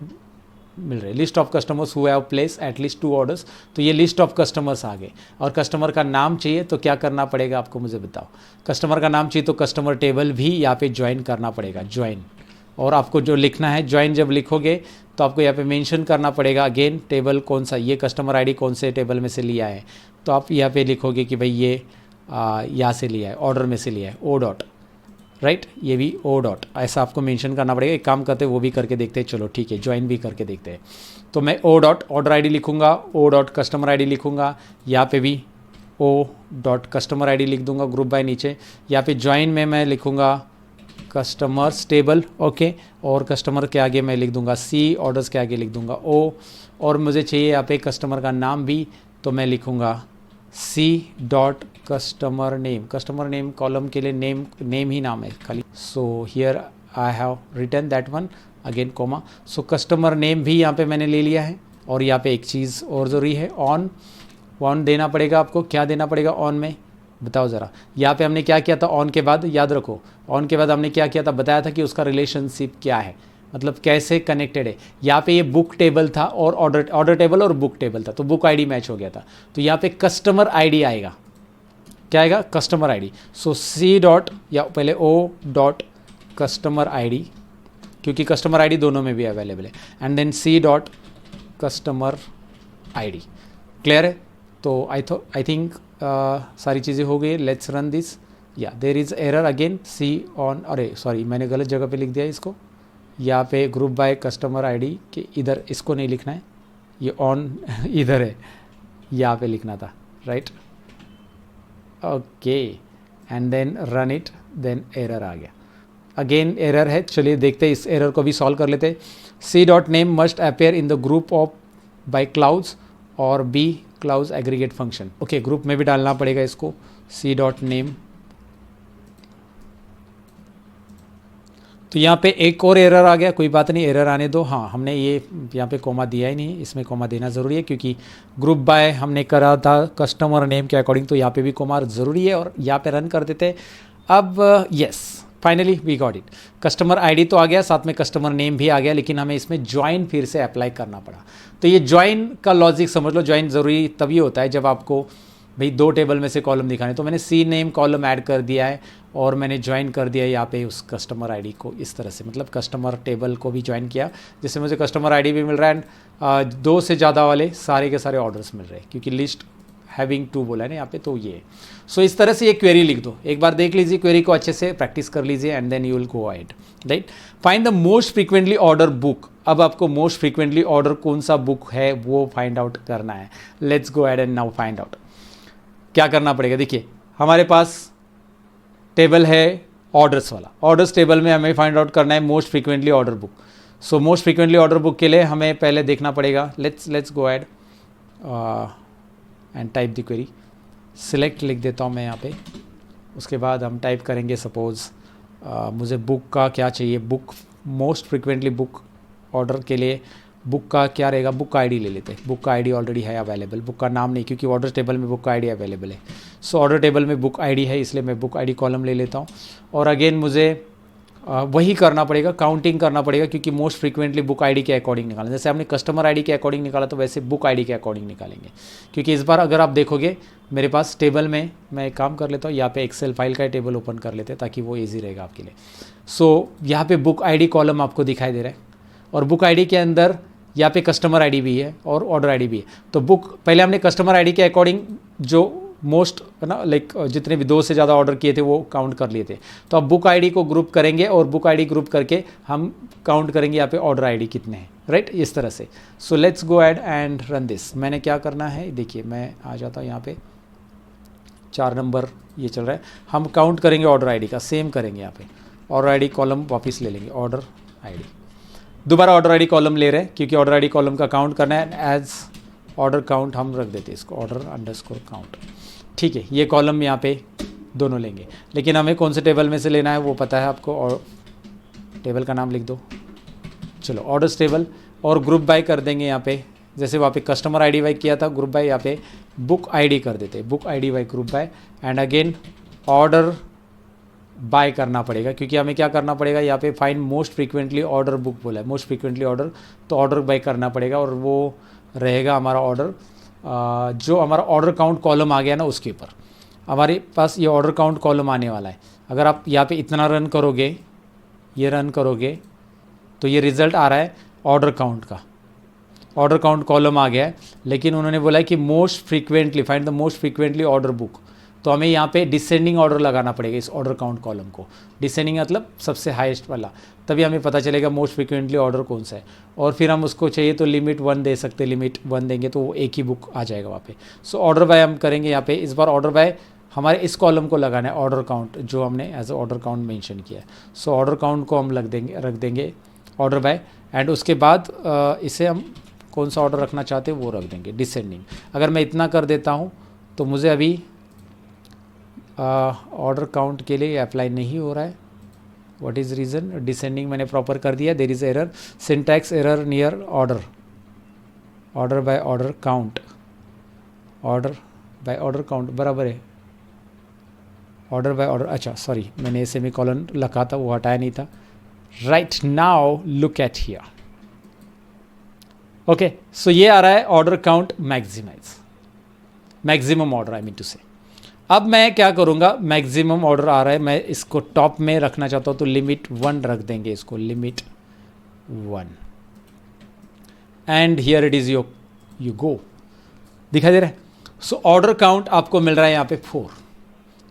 मिल रहे। List of customers who have place at least 2 orders, तो ये लिस्ट ऑफ कस्टमर्स आ गए। और कस्टमर का नाम चाहिए तो क्या करना पड़ेगा आपको, मुझे बताओ। कस्टमर का नाम चाहिए तो कस्टमर टेबल भी यहाँ पे ज्वाइन करना पड़ेगा, ज्वाइन। और आपको जो लिखना है, ज्वाइन जब लिखोगे तो आपको यहाँ पे मेंशन करना पड़ेगा अगेन टेबल कौन सा, ये कस्टमर आईडी कौन से टेबल में से लिया है। तो आप यहाँ पे लिखोगे कि भाई ये यहाँ से लिया है, ऑर्डर में से लिया है, ओ डॉट, राइट, ये भी ओ डॉट ऐसा आपको मेंशन करना पड़ेगा। एक काम करते हैं वो भी करके देखते हैं, चलो ठीक है, ज्वाइन भी करके देखते हैं। तो मैं ओ डॉट ऑर्डर आईडी लिखूंगा, ओ डॉट कस्टमर आईडी लिखूंगा, यहाँ पे भी ओ डॉट कस्टमर आईडी लिख दूंगा ग्रुप बाय नीचे। यहाँ पे ज्वाइन में मैं लिखूंगा कस्टमर्स टेबल, ओके, और कस्टमर के आगे मैं लिख दूंगा सी, ऑर्डर्स के आगे लिख दूंगा ओ, और मुझे चाहिए यहाँ पे कस्टमर का नाम भी, तो मैं लिखूंगा c dot customer name column के लिए नेम ही नाम है खाली। So here I have written that one, again comma. So customer name भी यहाँ पे मैंने ले लिया है। और यहाँ पे एक चीज़ और ज़रूरी है, ऑन देना पड़ेगा आपको। क्या देना पड़ेगा ऑन में, बताओ ज़रा। यहाँ पे हमने क्या किया था ऑन के बाद, याद रखो, ऑन के बाद हमने क्या किया था, बताया था कि उसका रिलेशनशिप क्या है, मतलब कैसे कनेक्टेड है। यहाँ पे ये बुक टेबल था और ऑर्डर टेबल और बुक टेबल था, तो बुक आईडी मैच हो गया था। तो यहाँ पे कस्टमर आईडी आएगा, क्या आएगा, customer ID. So C dot या पहले ओ डॉट कस्टमर आईडी, क्योंकि कस्टमर आईडी दोनों में भी अवेलेबल है, and then C dot customer ID. Clear है? तो आई थिंक सारी चीज़ें हो गई। Let's run this. Yeah there is error again, सी ऑन, अरे सॉरी मैंने गलत जगह पे लिख दिया इसको। यहाँ पे ग्रुप बाय कस्टमर आईडी के इधर इसको नहीं लिखना है, ये ऑन इधर है, यहाँ पे लिखना था, right, okay, and then run it, then error आ गया। अगेन एरर है, चलिए देखते हैं, इस एरर को भी सॉल्व कर लेते हैं। C dot name must appear in the group of by clause or be clause aggregate function. Okay, group में भी डालना पड़ेगा इसको, सी डॉट नेम। तो यहाँ पे एक और एरर आ गया, कोई बात नहीं, एरर आने दो। हाँ, हमने ये यहाँ पे कोमा दिया ही नहीं, इसमें कोमा देना ज़रूरी है क्योंकि ग्रुप बाय हमने करा था कस्टमर नेम के अकॉर्डिंग, तो यहाँ पे भी कोमा ज़रूरी है। और यहाँ पे रन कर देते। अब yes, finally we got it. Customer ID तो आ गया, साथ में कस्टमर नेम भी आ गया, लेकिन हमें इसमें ज्वाइन फिर से अप्लाई करना पड़ा। तो ये ज्वाइन का लॉजिक समझ लो, ज्वाइन ज़रूरी तभी होता है जब आपको भाई दो टेबल में से कॉलम दिखाने। तो मैंने सी नेम कॉलम ऐड कर दिया है और मैंने ज्वाइन कर दिया यहाँ पे उस कस्टमर आईडी को इस तरह से, मतलब कस्टमर टेबल को भी ज्वाइन किया, जिससे मुझे कस्टमर आईडी भी मिल रहा है एंड दो से ज़्यादा वाले सारे के सारे ऑर्डर्स मिल रहे हैं, क्योंकि लिस्ट हैविंग टू बोला है ना यहाँ पे, तो ये। सो इस तरह से ये क्वेरी लिख दो, एक बार देख लीजिए क्वेरी को अच्छे से, प्रैक्टिस कर लीजिए and then you will go ahead, right. Find the most frequently order book. अब आपको मोस्ट फ्रीक्वेंटली ऑर्डर कौन सा बुक है वो फाइंड आउट करना है। Let's go ahead and now find out. क्या करना पड़ेगा, देखिए हमारे पास टेबल है ऑर्डर्स वाला, ऑर्डर्स टेबल में हमें फाइंड आउट करना है most frequently order book. So most frequently order book के लिए हमें पहले देखना पड़ेगा, let's go ahead and type the query. Select लिख देता हूँ मैं यहाँ पे, उसके बाद हम टाइप करेंगे सपोज़ मुझे बुक का क्या चाहिए, book most frequently book order के लिए बुक का क्या रहेगा, बुक आईडी ले लेते हैं। बुक का आईडी ऑलरेडी है अवेलेबल, बुक का नाम नहीं, क्योंकि ऑर्डर टेबल में बुक का आईडी अवेलेबल है। सो ऑर्डर टेबल में बुक आईडी है, इसलिए मैं बुक आईडी कॉलम ले लेता हूँ। और अगेन मुझे वही करना पड़ेगा, काउंटिंग करना पड़ेगा, क्योंकि मोस्ट फ्रीक्वेंटली बुक आईडी के अकॉर्डिंग निकालना। जैसे हमने कस्टमर आईडी के अकॉर्डिंग निकाला, तो वैसे बुक आईडी के अकॉर्डिंग निकालेंगे। क्योंकि इस बार अगर आप देखोगे मेरे पास टेबल में, मैं एक काम कर लेता हूँ, यहाँ पे एक्सेल फाइल का टेबल ओपन कर लेते हैं ताकि वो ईजी रहेगा आपके लिए। सो यहाँ पे बुक आईडी कॉलम आपको दिखाई दे रहा है, और बुक आईडी के अंदर यहाँ पे कस्टमर आईडी भी है और ऑर्डर आईडी भी है। तो बुक पहले हमने कस्टमर आईडी के अकॉर्डिंग जो मोस्ट है ना, लाइक जितने भी दो से ज़्यादा ऑर्डर किए थे वो काउंट कर लिए थे। तो अब बुक आईडी को ग्रुप करेंगे और बुक आईडी ग्रुप करके हम काउंट करेंगे यहाँ पे ऑर्डर आईडी कितने हैं, राइट, इस तरह से। सो let's go add and run this. मैंने क्या करना है, देखिए मैं आ जाता हूँ यहाँ पे, 4 नंबर ये चल रहा है, हम काउंट करेंगे ऑर्डर आईडी का, सेम करेंगे यहाँ पे, ऑर्डर आईडी कॉलम वापस ले लेंगे, ऑर्डर आईडी, दोबारा ऑर्डर आईडी कॉलम ले रहे हैं क्योंकि ऑर्डर आईडी कॉलम का काउंट करना है। एज ऑर्डर काउंट हम रख देते हैं इसको, ऑर्डर अंडरस्कोर काउंट, ठीक है। ये कॉलम यहाँ पे दोनों लेंगे, लेकिन हमें कौन से टेबल में से लेना है वो पता है आपको, और टेबल का नाम लिख दो, चलो ऑर्डर्स टेबल, और ग्रुप बाय कर देंगे यहाँ पे। जैसे वहाँ पे कस्टमर आईडी बाय किया था, ग्रुप बाय यहाँ पे बुक आईडी कर देते हैं, book ID bye group by, and again order by करना पड़ेगा, क्योंकि हमें क्या करना पड़ेगा, यहाँ पे find most frequently order book बोला है, मोस्ट फ्रीक्वेंटली ऑर्डर, तो ऑर्डर बाय करना पड़ेगा, और वो रहेगा हमारा ऑर्डर, जो हमारा ऑर्डर काउंट कॉलम आ गया ना उसके ऊपर हमारे पास ये ऑर्डर काउंट कॉलम आने वाला है। अगर आप यहाँ पे इतना रन करोगे, ये रन करोगे, तो ये रिज़ल्ट आ रहा है ऑर्डर काउंट का, ऑर्डर काउंट कॉलम आ गया है, लेकिन उन्होंने बोला है कि most frequently find the most frequently order book, तो हमें यहाँ पे डिसेंडिंग ऑर्डर लगाना पड़ेगा इस ऑर्डर काउंट कॉलम को। डिसेंडिंग मतलब सबसे हाईएस्ट वाला, तभी हमें पता चलेगा मोस्ट फ्रिक्वेंटली ऑर्डर कौन सा है। और फिर हम उसको चाहिए तो लिमिट 1 दे सकते, लिमिट 1 देंगे तो वो एक ही बुक आ जाएगा वहाँ पे। सो ऑर्डर बाय हम करेंगे यहाँ पे, इस बार ऑर्डर बाय हमारे इस कॉलम को लगाना है ऑर्डर काउंट, जो हमने एज ऑर्डर काउंट मेंशन किया है। सो ऑर्डर काउंट को हम रख देंगे ऑर्डर बाय, एंड उसके बाद इसे हम कौन सा ऑर्डर रखना चाहते हैं वो रख देंगे डिसेंडिंग। अगर मैं इतना कर देता हूँ तो मुझे अभी ऑर्डर काउंट के लिए अप्लाई नहीं हो रहा है। What is reason? डिसेंडिंग मैंने प्रॉपर कर दिया, there is error, syntax error near order, order by order count, order by order count बराबर है ऑर्डर बाय ऑर्डर। अच्छा सॉरी, मैंने सेमीकोलन लिखा था वो हटाया नहीं था। Right now look at here. Okay, so ये आ रहा है order count maximize, maximum order I mean to say. अब मैं क्या करूँगा, मैक्सिमम ऑर्डर आ रहा है, मैं इसको टॉप में रखना चाहता हूँ तो लिमिट 1 रख देंगे इसको, limit 1, and here it is you go, दिखाई दे रहा है। सो ऑर्डर काउंट आपको मिल रहा है यहाँ पे 4,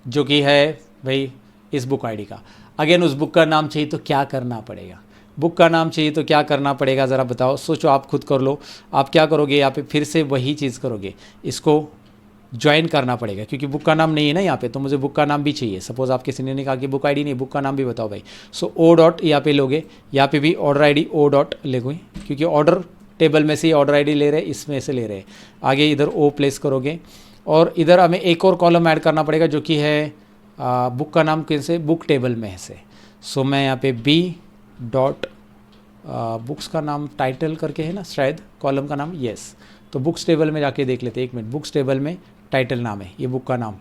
जो कि है भाई इस बुक आईडी का। अगेन उस बुक का नाम चाहिए तो क्या करना पड़ेगा, बुक का नाम चाहिए तो क्या करना पड़ेगा ज़रा बताओ, सोचो, आप खुद कर लो। आप क्या करोगे यहाँ पे, फिर से वही चीज़ करोगे, इसको ज्वाइन करना पड़ेगा क्योंकि बुक का नाम नहीं है ना यहाँ पे, तो मुझे बुक का नाम भी चाहिए। सपोज आप किसी ने कहा कि बुक आईडी नहीं, बुक का नाम भी बताओ भाई। सो ओ डॉट यहाँ पे लोगे, यहाँ पे भी ऑर्डर आईडी ओ डॉट लेगोगे क्योंकि ऑर्डर टेबल में से ही ऑर्डर आईडी ले रहे हैं, इसमें से ले रहे हैं। आगे इधर ओ प्लेस करोगे और इधर हमें एक और कॉलम ऐड करना पड़ेगा जो कि है बुक का नाम कैसे, बुक टेबल में से। सो मैं यहाँ पे बी डॉट बुक्स का नाम टाइटल करके है ना शायद कॉलम का नाम, यस। तो बुक्स टेबल में जाके देख लेते हैं, एक मिनट, बुक्स टेबल में टाइटल नाम है ये बुक का नाम,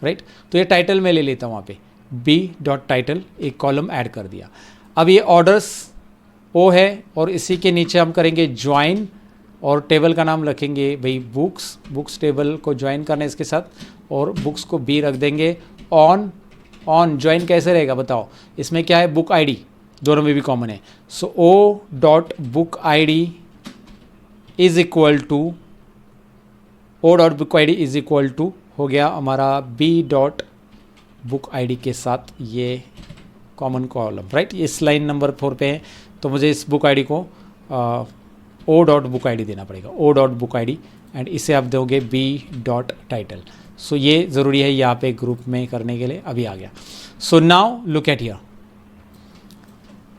राइट। तो ये टाइटल में ले लेता हूँ, वहाँ पे बी डॉट टाइटल एक कॉलम ऐड कर दिया। अब ये ऑर्डर्स ओ है और इसी के नीचे हम करेंगे ज्वाइन और टेबल का नाम रखेंगे भाई बुक्स, बुक्स टेबल को ज्वाइन करना है इसके साथ और बुक्स को बी रख देंगे ऑन। ऑन ज्वाइन कैसे रहेगा बताओ, इसमें क्या है, बुक आईडी दोनों में भी कॉमन है। So O dot book ID is equal to, O dot book ID is equal to हो गया हमारा बी डॉट बुक आईडी के साथ ये कॉमन कॉलम, राइट। इस लाइन नंबर 4 पे है तो मुझे इस बुक आईडी को ओ डॉट बुक आईडी देना पड़ेगा, o dot book ID, and इसे आप दोगे बी डॉट टाइटल। सो ये ज़रूरी है यहाँ पे ग्रुप में करने के लिए, अभी आ गया। सो नाउ लुक एट हियर,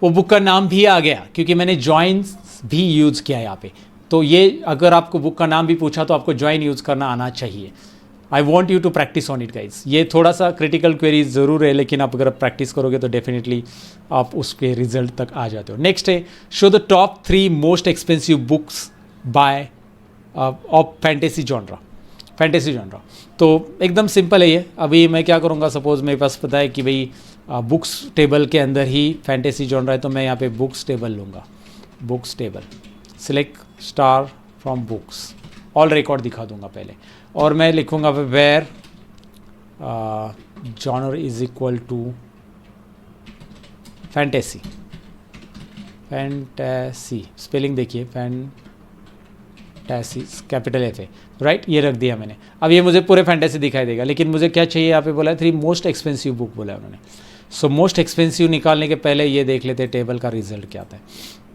वो बुक का नाम भी आ गया क्योंकि मैंने ज्वाइन भी यूज़ किया यहाँ पे। तो ये अगर आपको बुक का नाम भी पूछा तो आपको ज्वाइन यूज़ करना आना चाहिए। I want you to practice on it guys. ये थोड़ा सा क्रिटिकल क्वेरीज ज़रूर है, लेकिन आप अगर प्रैक्टिस करोगे तो डेफिनेटली आप उसके रिजल्ट तक आ जाते हो। नेक्स्ट है show the top 3 most expensive books by of fantasy genre, fantasy genre. तो एकदम सिंपल है ये। अभी मैं क्या करूँगा, सपोज मेरे पास पता है कि भाई बुक्स टेबल के अंदर ही फैंटेसी जॉनरा है, तो मैं यहाँ पे बुक्स टेबल लूँगा, books table, select star from books, all record दिखा दूंगा पहले, और मैं लिखूँगा where genre is equal to fantasy, fantasy spelling देखिए, फैंटेसी कैपिटल एफ है, राइट, ये रख दिया मैंने। अब ये मुझे पूरे फैंटेसी दिखाई देगा, लेकिन मुझे क्या चाहिए यहाँ पे बोला है 3 मोस्ट एक्सपेंसिव बुक बोला है उन्होंने। सो मोस्ट एक्सपेंसिव निकालने के पहले ये देख लेते हैं टेबल का रिजल्ट क्या आता है।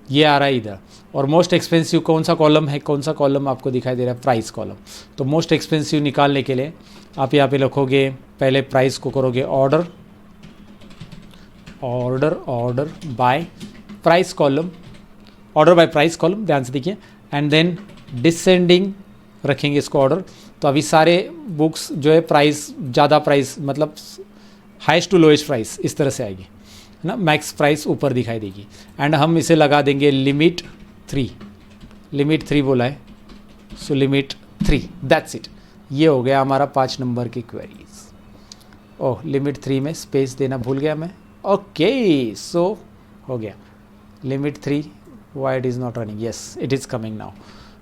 ये आ रहा है इधर, और मोस्ट एक्सपेंसिव कौन सा कॉलम है, कौन सा कॉलम आपको दिखाई दे रहा है, प्राइस कॉलम। तो मोस्ट एक्सपेंसिव निकालने के लिए आप यहाँ पे लिखोगे, पहले प्राइस को करोगे order, order order bye price column, order by price column, ध्यान से देखिए, एंड देन डिसेंडिंग रखेंगे इसको ऑर्डर। तो अभी सारे बुक्स जो है प्राइस, ज़्यादा प्राइस मतलब हाईएस्ट टू लोएस्ट प्राइस इस तरह से आएगी ना, मैक्स प्राइस ऊपर दिखाई देगी, एंड हम इसे लगा देंगे लिमिट 3, लिमिट 3 बोला है, सो लिमिट 3, दैट्स इट। ये हो गया हमारा 5 नंबर की क्वेरीज। ओह, लिमिट 3 में स्पेस देना भूल गया मैं, ओके, सो हो गया limit 3, why it is not running, yes it is coming now,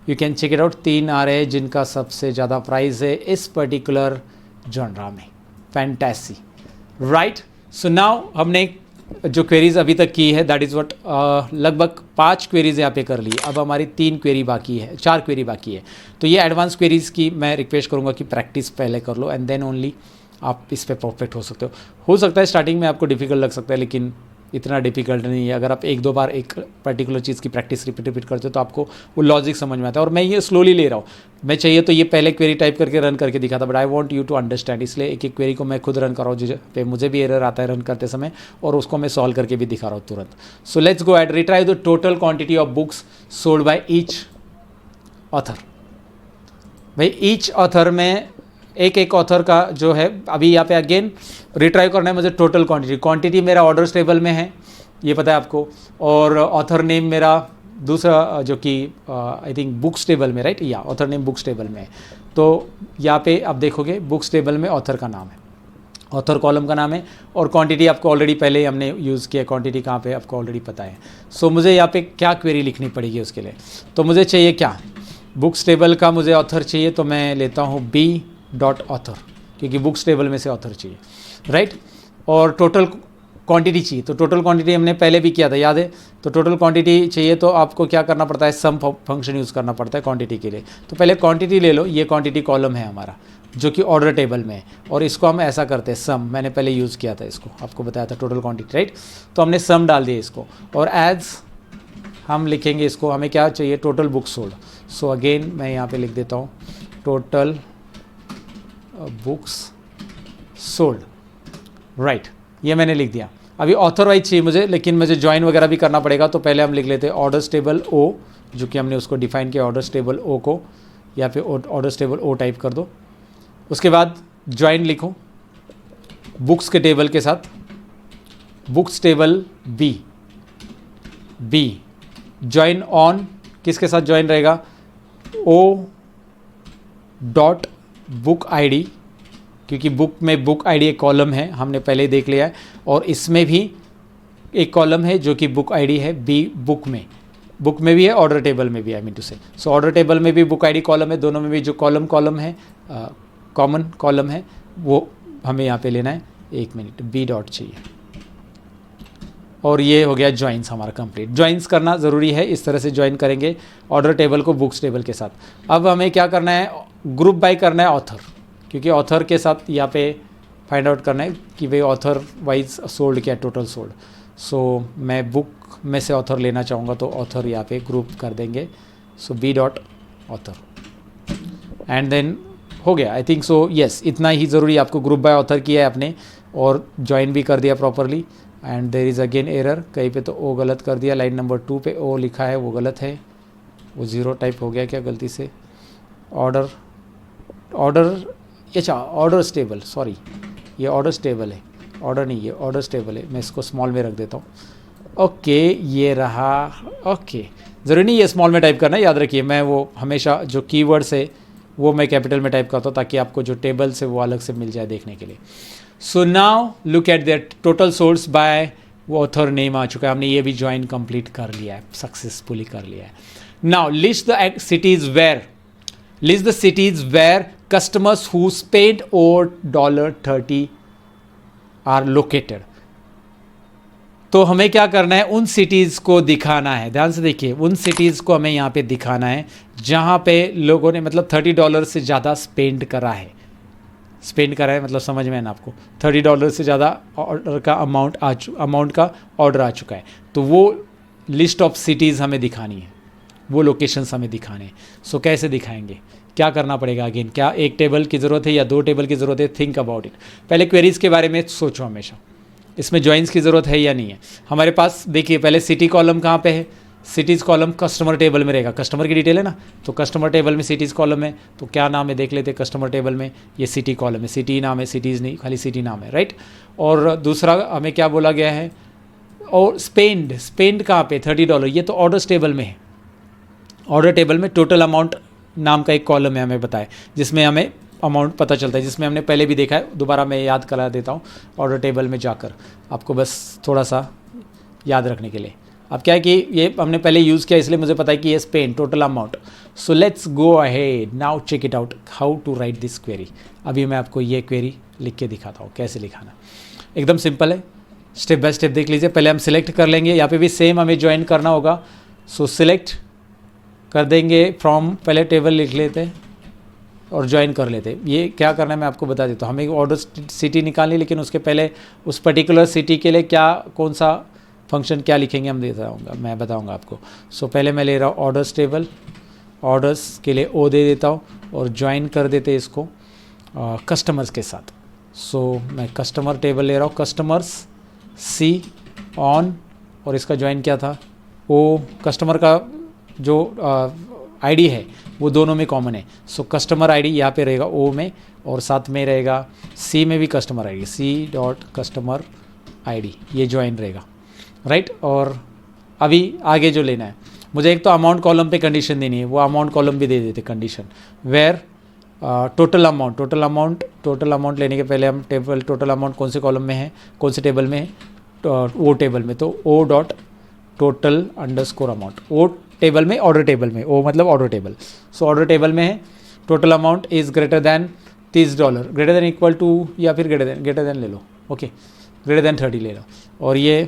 you can check it out. 3 आ रहे हैं जिनका सबसे ज़्यादा प्राइस है इस पर्टिकुलर जॉनरा में, फैंटेसी, राइट। सो नाउ हमने जो क्वेरीज अभी तक की है दैट इज़ व्हाट, लगभग 5 क्वेरीज यहाँ पे कर ली। अब हमारी 3 क्वेरी बाकी है, 4 क्वेरी बाकी है। तो ये एडवांस क्वेरीज़ की मैं रिक्वेस्ट करूँगा कि प्रैक्टिस पहले कर लो, एंड देन ओनली आप इस पे परफेक्ट हो सकता है स्टार्टिंग में आपको डिफ़िकल्ट लग सकता है, लेकिन इतना डिफिकल्ट नहीं है। अगर आप एक दो बार एक पर्टिकुलर चीज़ की प्रैक्टिस रिपीट करते हो तो आपको वो लॉजिक समझ में आता है। और मैं ये स्लोली ले रहा हूँ, मैं चाहिए तो ये पहले क्वेरी टाइप करके रन करके दिखाता, but I want you to understand, इसलिए एक एक क्वेरी को मैं खुद रन कर रहा हूँ जिस पे मुझे भी एरर आता है रन करते समय, और उसको मैं सॉल्व करके भी दिखा रहा हूँ तुरंत। सो let's go at retrieve the total quantity of books sold by each author. भाई ईच ऑथर में एक ऑथर का जो है, अभी यहाँ पे अगेन रिट्राइव करना है मुझे टोटल क्वांटिटी मेरा ऑर्डर्स टेबल में है, ये पता है आपको, और ऑथर नेम मेरा दूसरा जो कि आई थिंक बुक्स टेबल में, राइट, या ऑथर नेम बुक्स टेबल में है। तो यहाँ पे आप देखोगे बुक्स टेबल में ऑथर का नाम है, ऑथर कॉलम का नाम है, और क्वांटिटी आपको ऑलरेडी पहले हमने यूज़ किया, क्वांटिटी कहाँ पे आपको ऑलरेडी पता है। सो मुझे यहाँ पे क्या क्वेरी लिखनी पड़ेगी उसके लिए, तो मुझे चाहिए क्या, बुक्स टेबल का मुझे ऑथर चाहिए, तो मैं लेता हूँ b.author, क्योंकि बुक्स टेबल में से ऑथर चाहिए, राइट। और टोटल क्वांटिटी चाहिए, तो टोटल क्वांटिटी हमने पहले भी किया था, याद है। तो टोटल क्वांटिटी चाहिए तो आपको क्या करना पड़ता है, सम फंक्शन यूज़ करना पड़ता है क्वांटिटी के लिए। तो पहले क्वांटिटी ले लो, ये क्वांटिटी कॉलम है हमारा जो कि ऑर्डर टेबल में है, और इसको हम ऐसा करते हैं सम, मैंने पहले यूज़ किया था इसको, आपको बताया था टोटल क्वांटिटी, राइट। तो हमने सम डाल दिया इसको, और एज हम लिखेंगे इसको, हमें क्या चाहिए, total books sold. So again मैं यहाँ पे लिख देता हूँ टोटल बुक्स सोल्ड, राइट, ये मैंने लिख दिया। अभी ऑथर वाइज चाहिए मुझे, लेकिन मुझे ज्वाइन वगैरह भी करना पड़ेगा, तो पहले हम लिख लेते हैं ऑर्डर्स टेबल ओ, जो कि हमने उसको डिफाइन किया, ऑर्डर्स टेबल ओ को, या फिर ऑर्डर्स टेबल ओ टाइप कर दो। उसके बाद ज्वाइन लिखो बुक्स के टेबल के साथ, books table b join on, किसके साथ ज्वाइन रहेगा, ओ डॉट बुक आईडी, क्योंकि बुक में बुक आईडी एक कॉलम है, हमने पहले देख लिया है, और इसमें भी एक कॉलम है जो कि बुक आईडी है, बी बुक में भी है, ऑर्डर टेबल में भी, आई mean to say. So order table में भी बुक आईडी कॉलम है, दोनों में भी जो कॉलम है, कॉमन कॉलम है, वो हमें यहाँ पे लेना है। एक मिनट, बी डॉट चाहिए, और ये हो गया ज्वाइंस हमारा कंप्लीट। ज्वाइंस करना ज़रूरी है, इस तरह से ज्वाइन करेंगे ऑर्डर टेबल को बुक्स टेबल के साथ। अब हमें क्या करना है, ग्रुप बाय करना है ऑथर, क्योंकि ऑथर के साथ यहाँ पे फाइंड आउट करना है कि भाई ऑथर वाइज सोल्ड क्या, टोटल सोल्ड। सो मैं बुक में से ऑथर लेना चाहूँगा, तो ऑथर यहाँ पे ग्रुप कर देंगे, so B dot author, and then हो गया, आई थिंक सो, यस, इतना ही ज़रूरी, आपको ग्रुप बाय ऑथर किया है आपने, और ज्वाइन भी कर दिया properly. And there is again error, कहीं पे तो ओ गलत कर दिया, लाइन नंबर 2 पे ओ लिखा है वो गलत है, वो 0 टाइप हो गया क्या गलती से, ऑर्डर अच्छा ऑर्डर्स टेबल, सॉरी, ये ऑर्डर्स टेबल है, ऑर्डर नहीं, ये ऑर्डर्स टेबल है, मैं इसको स्मॉल में रख देता हूँ। ओके, ये रहा, ओके, ज़रूरी नहीं ये स्मॉल में टाइप करना, याद रखिए, मैं वो हमेशा जो कीवर्ड्स है वो मैं कैपिटल में टाइप करता हूँ, ताकि आपको जो टेबल से वो अलग से मिल जाए देखने के लिए। So now look at that total source by, वो ऑथर नेम आ चुका है, हमने ये भी ज्वाइन कंप्लीट कर लिया है, सक्सेसफुली कर लिया है। Now list the cities where customers who spent over $30 are located। तो हमें क्या करना है, उन सिटीज़ को दिखाना है, ध्यान से देखिए, उन सिटीज़ को हमें यहाँ पे दिखाना है जहाँ पे लोगों ने मतलब $30 से ज़्यादा स्पेंड करा है मतलब समझ में है ना आपको, $30 से ज़्यादा ऑर्डर का अमाउंट का ऑर्डर आ चुका है, तो वो लिस्ट ऑफ सिटीज़ हमें दिखानी है, वो लोकेशंस हमें दिखाने हैं। सो कैसे दिखाएंगे, क्या करना पड़ेगा, अगेन क्या एक टेबल की ज़रूरत है या 2 टेबल की ज़रूरत है, थिंक अबाउट इट। पहले क्वेरीज़ के बारे में सोचो हमेशा, इसमें ज्वाइंस की ज़रूरत है या नहीं है। हमारे पास देखिए पहले सिटी कॉलम कहाँ पे है, सिटीज़ कॉलम कस्टमर टेबल में रहेगा, कस्टमर की डिटेल है ना, तो कस्टमर टेबल में सिटीज़ कॉलम है, तो क्या नाम है देख लेते हैं, कस्टमर टेबल में ये सिटी कॉलम है, सिटी नाम है, सिटीज़ नहीं, खाली सिटी नाम है, राइट। और दूसरा हमें क्या बोला गया है, और स्पेंड कहाँ पे, $30, ये तो ऑर्डर्स टेबल में है, ऑर्डर टेबल में टोटल अमाउंट नाम का एक कॉलम है, हमें बताए, जिसमें हमें अमाउंट पता चलता है, जिसमें हमने पहले भी देखा है, दोबारा मैं याद करा देता हूँ ऑर्डर टेबल में जाकर, आपको बस थोड़ा सा याद रखने के लिए। अब क्या है कि ये हमने पहले यूज़ किया, इसलिए मुझे पता है कि ये spend total amount. So let's go ahead now, check it out how to write this query. अभी मैं आपको ये क्वेरी लिख के दिखाता हूँ कैसे लिखाना, एकदम सिंपल है, स्टेप बाय स्टेप देख लीजिए। पहले हम सिलेक्ट कर लेंगे, यहाँ पे भी सेम हमें ज्वाइन करना होगा, सो सिलेक्ट कर देंगे फ्रॉम, पहले टेबल लिख लेते हैं, और ज्वाइन कर लेते। ये क्या करना है मैं आपको बता देता हूँ। हमें ऑर्डर सिटी निकालनी, लेकिन उसके पहले उस पर्टिकुलर सिटी के लिए क्या कौन सा फंक्शन क्या लिखेंगे मैं बताऊँगा आपको। सो पहले मैं ले रहा हूँ ऑर्डर्स टेबल, ऑर्डर्स के लिए ओ दे देता हूँ और ज्वाइन कर देते इसको कस्टमर्स के साथ। सो मैं कस्टमर टेबल ले रहा हूँ, कस्टमर्स सी ऑन, और इसका ज्वाइन क्या था ओ, कस्टमर का जो आईडी है वो दोनों में कॉमन है। सो कस्टमर आईडी यहाँ पे रहेगा ओ में, और साथ में रहेगा सी में भी customer ID, c dot customer ID, ये ज्वाइन रहेगा, राइट। और अभी आगे जो लेना है मुझे, एक तो अमाउंट कॉलम पे कंडीशन देनी है, वो अमाउंट कॉलम भी दे देते कंडीशन, वेयर टोटल अमाउंट लेने के पहले हम टेबल टोटल अमाउंट कौन से कॉलम में है, कौन से टेबल में है, वो टेबल में, तो O dot total underscore amount, O table में, ऑर्डर टेबल में, ओ मतलब order table. So order table में है total amount is greater than $30, greater than equal to, या फिर ग्रेटर देन ले लो, ओके, ग्रेटर देन 30 ले लो, और ये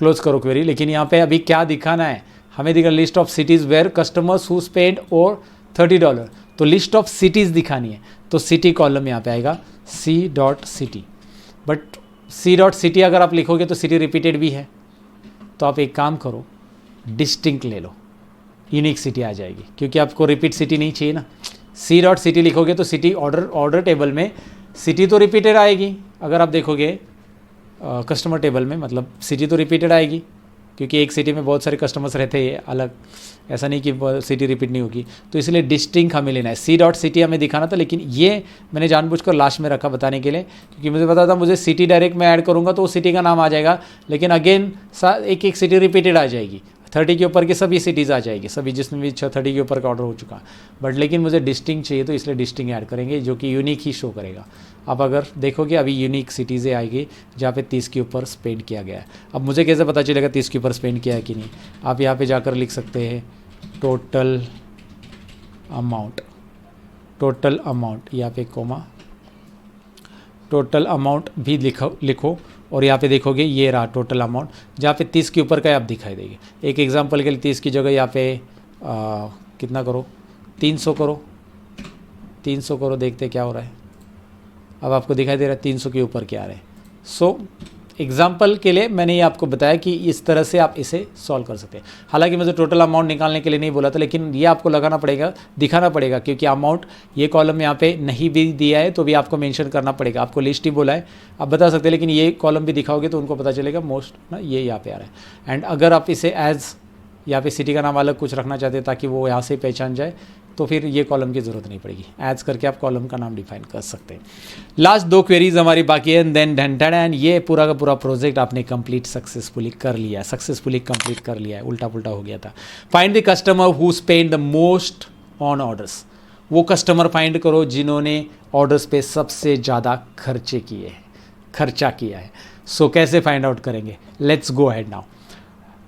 क्लोज करो क्वेरी। लेकिन यहाँ पे अभी क्या दिखाना है हमें, दिखा list of cities where customers who spend और $30, तो लिस्ट ऑफ सिटीज़ दिखानी है, तो सिटी कॉलम यहाँ पे आएगा C dot city. But C dot city अगर आप लिखोगे तो सिटी रिपीटेड भी है, तो आप एक काम करो डिस्टिंक्ट ले लो, यूनिक सिटी आ जाएगी, क्योंकि आपको रिपीट सिटी नहीं चाहिए ना। सी डॉट सिटी लिखोगे तो सिटी ऑर्डर टेबल में सिटी तो रिपीटेड आएगी, अगर आप देखोगे कस्टमर टेबल में, मतलब सिटी तो रिपीटेड आएगी, क्योंकि एक सिटी में बहुत सारे कस्टमर्स रहते हैं अलग, ऐसा नहीं कि सिटी रिपीट नहीं होगी, तो इसलिए डिस्टिंक्ट हमें लेना है। सी डॉट सिटी हमें दिखाना था, लेकिन ये मैंने जानबूझकर लास्ट में रखा बताने के लिए, क्योंकि मुझे पता था मुझे सिटी डायरेक्ट में ऐड करूँगा तो वो सिटी का नाम आ जाएगा, लेकिन अगेन एक एक सिटी रिपीटेड आ जाएगी, 30 के ऊपर की सभी सिटीज़ आ जाएगी, सभी जिसमें भी 30 के ऊपर का ऑर्डर हो चुका, बट लेकिन मुझे डिस्टिंक्ट चाहिए, तो इसलिए डिस्टिंक्ट ऐड करेंगे, जो कि यूनिक ही शो करेगा। अब अगर देखोगे अभी यूनिक सिटीज़ें आएगी जहाँ पे 30 के ऊपर स्पेंड किया गया है। अब मुझे कैसे पता चलेगा 30 के ऊपर स्पेंड किया है कि नहीं, आप यहाँ पे जाकर लिख सकते हैं टोटल अमाउंट, यहाँ पे कोमा, टोटल अमाउंट भी लिखो, और यहाँ पे देखोगे ये रहा टोटल अमाउंट, जहाँ पे 30 के ऊपर का आप दिखाई देगी। एक एग्जांपल के लिए 30 की जगह यहाँ पे कितना करो, 300 करो, देखते क्या हो रहा है। अब आपको दिखाई दे रहा है 300 के ऊपर क्या आ रहा है। सो एग्जाम्पल के लिए मैंने ये आपको बताया कि इस तरह से आप इसे सॉल्व कर सकते हैं। हालांकि मुझे टोटल अमाउंट निकालने के लिए नहीं बोला था, लेकिन ये आपको दिखाना पड़ेगा, क्योंकि अमाउंट ये कॉलम यहाँ पे नहीं भी दिया है तो भी आपको मेंशन करना पड़ेगा। आपको लिस्ट ही बोला है, आप बता सकते हैं, लेकिन ये कॉलम भी दिखाओगे तो उनको पता चलेगा मोस्ट ना ये यहाँ पे आ रहा है। एंड अगर आप इसे एज यहाँ पे सिटी का नाम अलग कुछ रखना चाहते हैं ताकि वो यहाँ से पहचान जाए, तो फिर ये कॉलम की ज़रूरत नहीं पड़ेगी, एड्स करके आप कॉलम का नाम डिफाइन कर सकते हैं। लास्ट 2 क्वेरीज हमारी बाकी है, देन ये पूरा का पूरा प्रोजेक्ट आपने सक्सेसफुली कंप्लीट कर लिया है। उल्टा पुल्टा हो गया था। Find the customer who spend the most on orders, वो कस्टमर फाइंड करो जिन्होंने ऑर्डर्स पे सबसे ज़्यादा खर्चा किया है। सो कैसे फाइंड आउट करेंगे, लेट्स गो अहेड नाउ।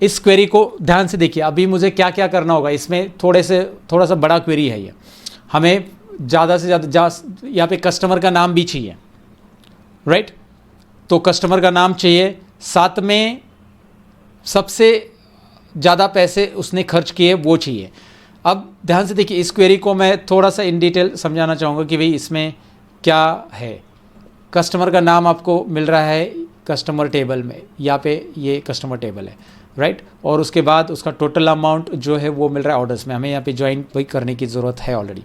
इस क्वेरी को ध्यान से देखिए, अभी मुझे क्या क्या करना होगा, इसमें थोड़ा सा बड़ा क्वेरी है ये, हमें ज़्यादा से ज़्यादा यहाँ पे कस्टमर का नाम भी चाहिए, राइट। तो कस्टमर का नाम चाहिए, साथ में सबसे ज़्यादा पैसे उसने खर्च किए वो चाहिए। अब ध्यान से देखिए, इस क्वेरी को मैं थोड़ा सा इन डिटेल समझाना चाहूँगा कि भाई इसमें क्या है। कस्टमर का नाम आपको मिल रहा है कस्टमर टेबल में, यहाँ पे ये कस्टमर टेबल है, राइट। और उसके बाद उसका टोटल अमाउंट जो है वो मिल रहा है ऑर्डर्स में। हमें यहाँ पे ज्वाइन भी करने की ज़रूरत है, ऑलरेडी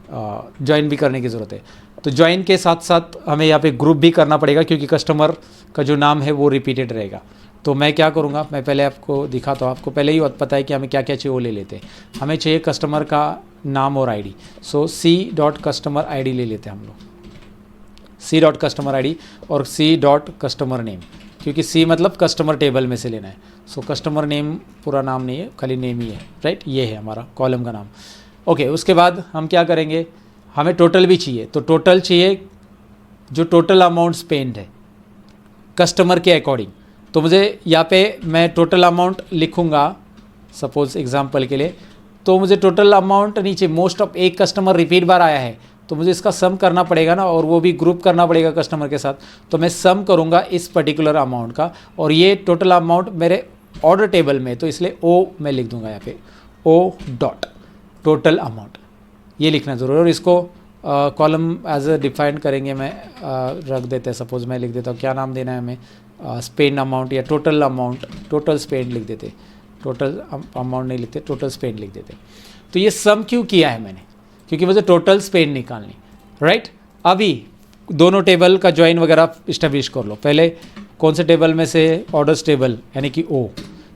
ज्वाइन भी करने की ज़रूरत है। तो ज्वाइन के साथ साथ हमें यहाँ पे ग्रुप भी करना पड़ेगा, क्योंकि कस्टमर का जो नाम है वो रिपीटेड रहेगा। तो मैं क्या करूँगा, मैं पहले आपको दिखाता हूँ, आपको पहले ही पता है कि हमें क्या क्या चाहिए वो ले लेते हैं। हमें चाहिए कस्टमर का नाम और ID, so C dot customer ID ले लेते हैं हम लोग, सी डॉट कस्टमर आईडी और सी डॉट कस्टमर नेम, क्योंकि सी मतलब कस्टमर टेबल में से लेना है। सो कस्टमर नेम पूरा नाम नहीं है, खाली नेम ही है, राइट। ये है हमारा कॉलम का नाम, ओके। उसके बाद हम क्या करेंगे, हमें टोटल भी चाहिए, तो टोटल चाहिए जो टोटल अमाउंट स्पेंड है कस्टमर के अकॉर्डिंग। तो मुझे यहाँ पे मैं टोटल अमाउंट लिखूँगा सपोज एग्जांपल के लिए, तो मुझे टोटल अमाउंट नीचे मोस्ट ऑफ एक कस्टमर रिपीट बार आया है, तो मुझे इसका सम करना पड़ेगा ना, और वो भी ग्रुप करना पड़ेगा कस्टमर के साथ। तो मैं सम करूँगा इस पर्टिकुलर अमाउंट का, और ये टोटल अमाउंट मेरे ऑर्डर टेबल में, तो इसलिए ओ मैं लिख दूंगा यहाँ पे, ओ डॉट टोटल अमाउंट, ये लिखना ज़रूरी है। और इसको कॉलम एज अ डिफाइन करेंगे, मैं रख देते हैं, सपोज मैं लिख देता हूँ क्या नाम देना है हमें, स्पेंड अमाउंट या टोटल अमाउंट, टोटल स्पेंड लिख देते, टोटल अमाउंट नहीं लिखते, टोटल स्पेंड लिख देते। तो ये सम क्यों किया है मैंने, क्योंकि मुझे टोटल स्पेंड निकालनी, राइट। अभी दोनों टेबल का ज्वाइन वगैरह इस्टेब्लिश कर लो। पहले कौन से टेबल में से, ऑर्डर्स टेबल यानी कि ओ,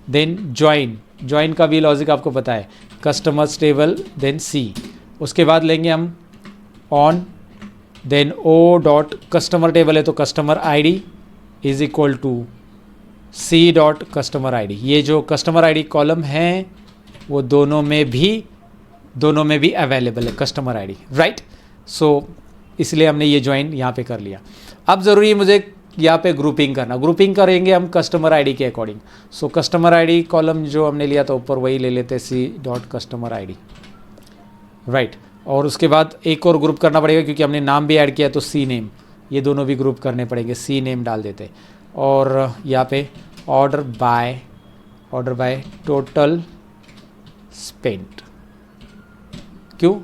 देन ज्वाइन का भी लॉजिक आपको पता है, कस्टमर्स टेबल देन सी, उसके बाद लेंगे हम on, then O dot customer table है तो customer ID is equal to C dot customer ID. ये जो कस्टमर आईडी कॉलम है वो दोनों में भी अवेलेबल है कस्टमर आईडी, राइट। सो इसलिए हमने ये ज्वाइन यहाँ पे कर लिया। अब ज़रूरी है मुझे यहाँ पे ग्रुपिंग करना, ग्रुपिंग करेंगे हम कस्टमर आईडी के according. So customer ID column जो हमने लिया था ऊपर वही ले लेते, C dot customer ID, right. और उसके बाद एक और ग्रुप करना पड़ेगा क्योंकि हमने नाम भी ऐड किया तो सी नेम, ये दोनों भी ग्रुप करने पड़ेंगे, सी नेम डाल देते। और यहाँ पे ऑर्डर बाय टोटल स्पेंड, क्यों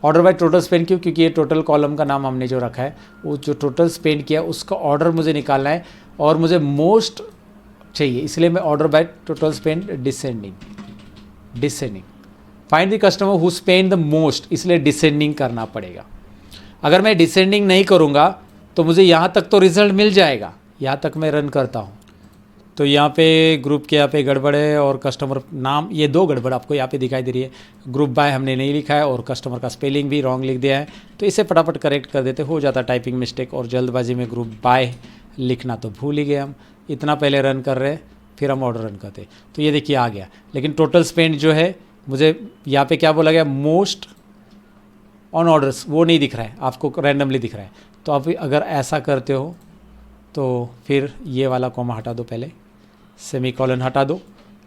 ऑर्डर बाय टोटल स्पेंड क्यों, क्योंकि ये टोटल कॉलम का नाम हमने जो रखा है, वो जो टोटल स्पेंड किया उसका ऑर्डर मुझे निकालना है और मुझे मोस्ट चाहिए, इसलिए मैं order by total spend descending find the customer who spend the most, इसलिए डिसेंडिंग करना पड़ेगा। अगर मैं डिसेंडिंग नहीं करूँगा तो मुझे यहाँ तक तो रिजल्ट मिल जाएगा, यहाँ तक मैं रन करता हूँ तो यहाँ पे ग्रुप के यहाँ पे गड़बड़ है और कस्टमर नाम, ये दो गड़बड़ आपको यहाँ पे दिखाई दे रही है। ग्रुप बाय हमने नहीं लिखा है और कस्टमर का स्पेलिंग भी रॉन्ग लिख दिया है, तो इसे फटाफट करेक्ट कर देते, हो जाता टाइपिंग मिस्टेक। और जल्दबाजी में ग्रुप बाय लिखना तो भूल ही गए हम, इतना पहले रन कर रहे फिर हम ऑर्डर रन करते, तो ये देखिए आ गया। लेकिन टोटल स्पेंड जो है मुझे यहाँ पे क्या बोला गया, मोस्ट ऑन ऑर्डर्स, वो नहीं दिख रहा है आपको, रैंडमली दिख रहा है। तो आप अगर ऐसा करते हो तो फिर ये वाला कॉमा हटा दो, पहले सेमीकोलन हटा दो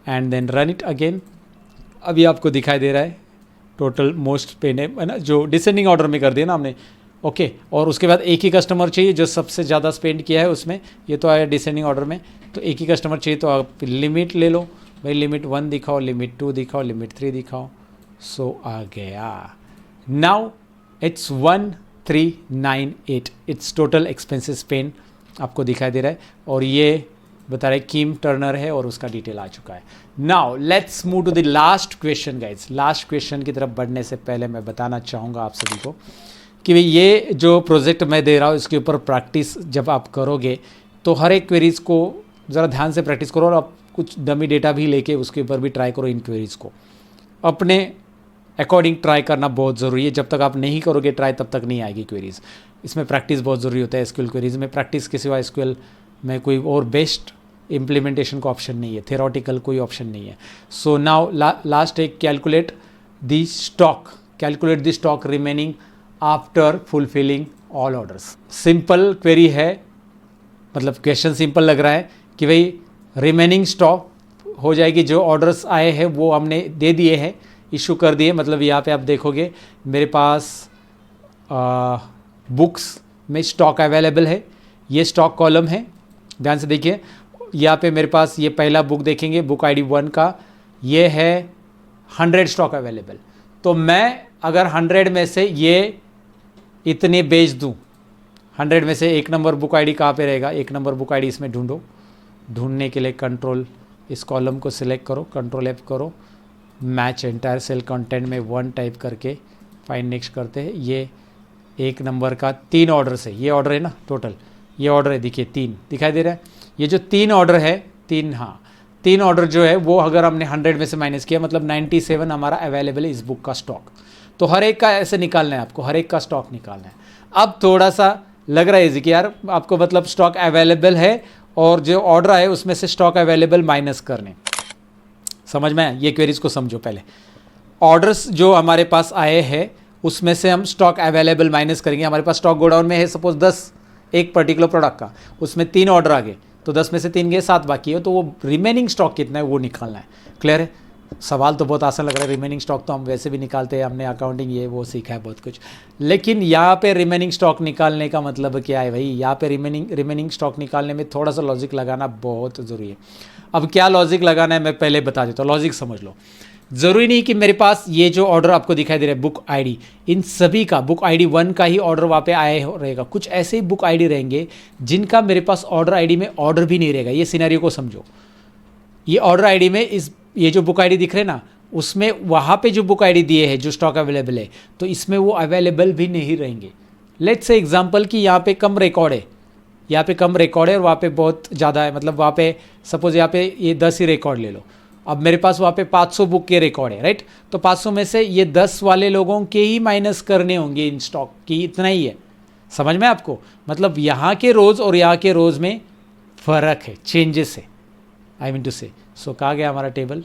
and then run it again. अभी आपको दिखाई दे रहा है टोटल मोस्ट पेड है ना, जो डिसेंडिंग ऑर्डर में कर दिया ना हमने, ओके। और उसके बाद एक ही कस्टमर चाहिए जो सबसे ज़्यादा स्पेंड किया है उसमें, ये तो आया डिसेंडिंग ऑर्डर में, तो एक ही कस्टमर चाहिए तो आप लिमिट ले लो भाई, लिमिट 1 दिखाओ, लिमिट 2 दिखाओ, लिमिट 3 दिखाओ। सो आ गया, now it's 1398, it's total expenses पेन आपको दिखाई दे रहा है और ये बता रहे किम टर्नर है और उसका डिटेल आ चुका है। Now let's move to the last question guys. Last question की तरफ बढ़ने से पहले मैं बताना चाहूँगा आप सभी को कि भाई ये जो प्रोजेक्ट मैं दे रहा हूँ इसके ऊपर प्रैक्टिस जब आप करोगे तो हर एक क्वेरीज को ज़रा ध्यान से प्रैक्टिस करो और आप कुछ डमी डेटा भी लेके उसके ऊपर भी ट्राई करो। इन क्वेरीज को अपने अकॉर्डिंग ट्राई करना बहुत ज़रूरी है, जब तक आप नहीं करोगे ट्राई तब तक नहीं आएगी क्वेरीज। इसमें प्रैक्टिस बहुत ज़रूरी होता है। एसक्यूएल क्वेरीज में प्रैक्टिस के सिवा एसक्यूएल में कोई और बेस्ट इम्प्लीमेंटेशन का ऑप्शन नहीं है, थेरोटिकल कोई ऑप्शन नहीं है। सो नाउ लास्ट एक calculate the stock remaining after fulfilling all orders. Simple query है, मतलब क्वेश्चन सिंपल लग रहा है कि भाई रिमेनिंग स्टॉक हो जाएगी, जो ऑर्डर्स आए हैं वो हमने दे दिए हैं, इशू कर दिए। मतलब यहाँ पे आप देखोगे मेरे पास बुक्स में स्टॉक अवेलेबल है, ये स्टॉक कॉलम है, ध्यान से देखिए। यहाँ पे मेरे पास ये पहला बुक देखेंगे, बुक आईडी 1 का, ये है 100 स्टॉक अवेलेबल। तो मैं अगर 100 में से ये इतने बेच दूँ, 100 में से एक नंबर बुक आईडी कहाँ पे रहेगा, एक नंबर बुक आईडी इसमें ढूंढो। ढूंढने के लिए कंट्रोल इस कॉलम को सिलेक्ट करो, कंट्रोल F करो, मैच एंटायर सेल कंटेंट में 1 टाइप करके फाइंड नेक्स्ट करते हैं। ये एक नंबर का 3 ऑर्डर से, ये ऑर्डर है ना टोटल, ये ऑर्डर है, देखिए 3 दिखाई दे रहा है। ये जो 3 ऑर्डर है, 3 ऑर्डर जो है वो अगर हमने 100 में से माइनस किया मतलब 97 हमारा अवेलेबल है इस बुक का स्टॉक। तो हर एक का ऐसे निकालना है आपको, हर एक का स्टॉक निकालना है। अब थोड़ा सा लग रहा है इजी कि यार आपको मतलब स्टॉक अवेलेबल है और जो ऑर्डर आए उसमें से स्टॉक अवेलेबल माइनस करने, समझ में आया? ये क्वेरीज को समझो पहले। ऑर्डर्स जो हमारे पास आए हैं उसमें से हम स्टॉक अवेलेबल माइनस करेंगे। हमारे पास स्टॉक गोडाउन में है सपोज 10 एक पर्टिकुलर प्रोडक्ट का, उसमें 3 ऑर्डर आ गए तो 10 में से 3 गए, 7 बाकी है, तो वो रिमेनिंग स्टॉक कितना है वो निकालना है। क्लियर है? सवाल तो बहुत आसान लग रहा है, रिमेनिंग स्टॉक तो हम वैसे भी निकालते हैं, हमने अकाउंटिंग ये वो सीखा है बहुत कुछ। लेकिन यहाँ पे रिमेनिंग स्टॉक निकालने का मतलब क्या है भाई? यहाँ पे रिमेनिंग स्टॉक निकालने में थोड़ा सा लॉजिक लगाना बहुत ज़रूरी है। अब क्या लॉजिक लगाना है मैं पहले बता देता हूँ, लॉजिक समझ लो। ज़रूरी नहीं कि मेरे पास ये जो ऑर्डर आपको दिखाई दे रहा है बुक आईडी, इन सभी का बुक आईडी 1 का ही ऑर्डर वहाँ पे आया रहेगा। कुछ ऐसे ही बुक आईडी रहेंगे जिनका मेरे पास ऑर्डर आईडी में ऑर्डर भी नहीं रहेगा। ये सिनेरियो को समझो। ये ऑर्डर आईडी में ये जो बुक आईडी दिख रहे हैं ना, उसमें वहाँ पे जो बुक आईडी दिए हैं जो स्टॉक अवेलेबल है, तो इसमें वो अवेलेबल भी नहीं रहेंगे। लेट्स से एग्जांपल कि यहाँ पे कम रिकॉर्ड है, यहाँ पे कम रिकॉर्ड है और वहाँ पे बहुत ज़्यादा है, मतलब वहाँ पे सपोज यहाँ पे ये 10 ही रिकॉर्ड ले लो। अब मेरे पास वहाँ पे 500 बुक के रिकॉर्ड है, राइट। तो 500 में से ये 10 वाले लोगों के ही माइनस करने होंगे इन स्टॉक की, इतना ही है। समझ में आपको? मतलब यहाँ के रोज़ और यहाँ के रोज़ में फ़र्क है, चेंजेस है, आई मीन टू से। सो कहाँ गया हमारा टेबल,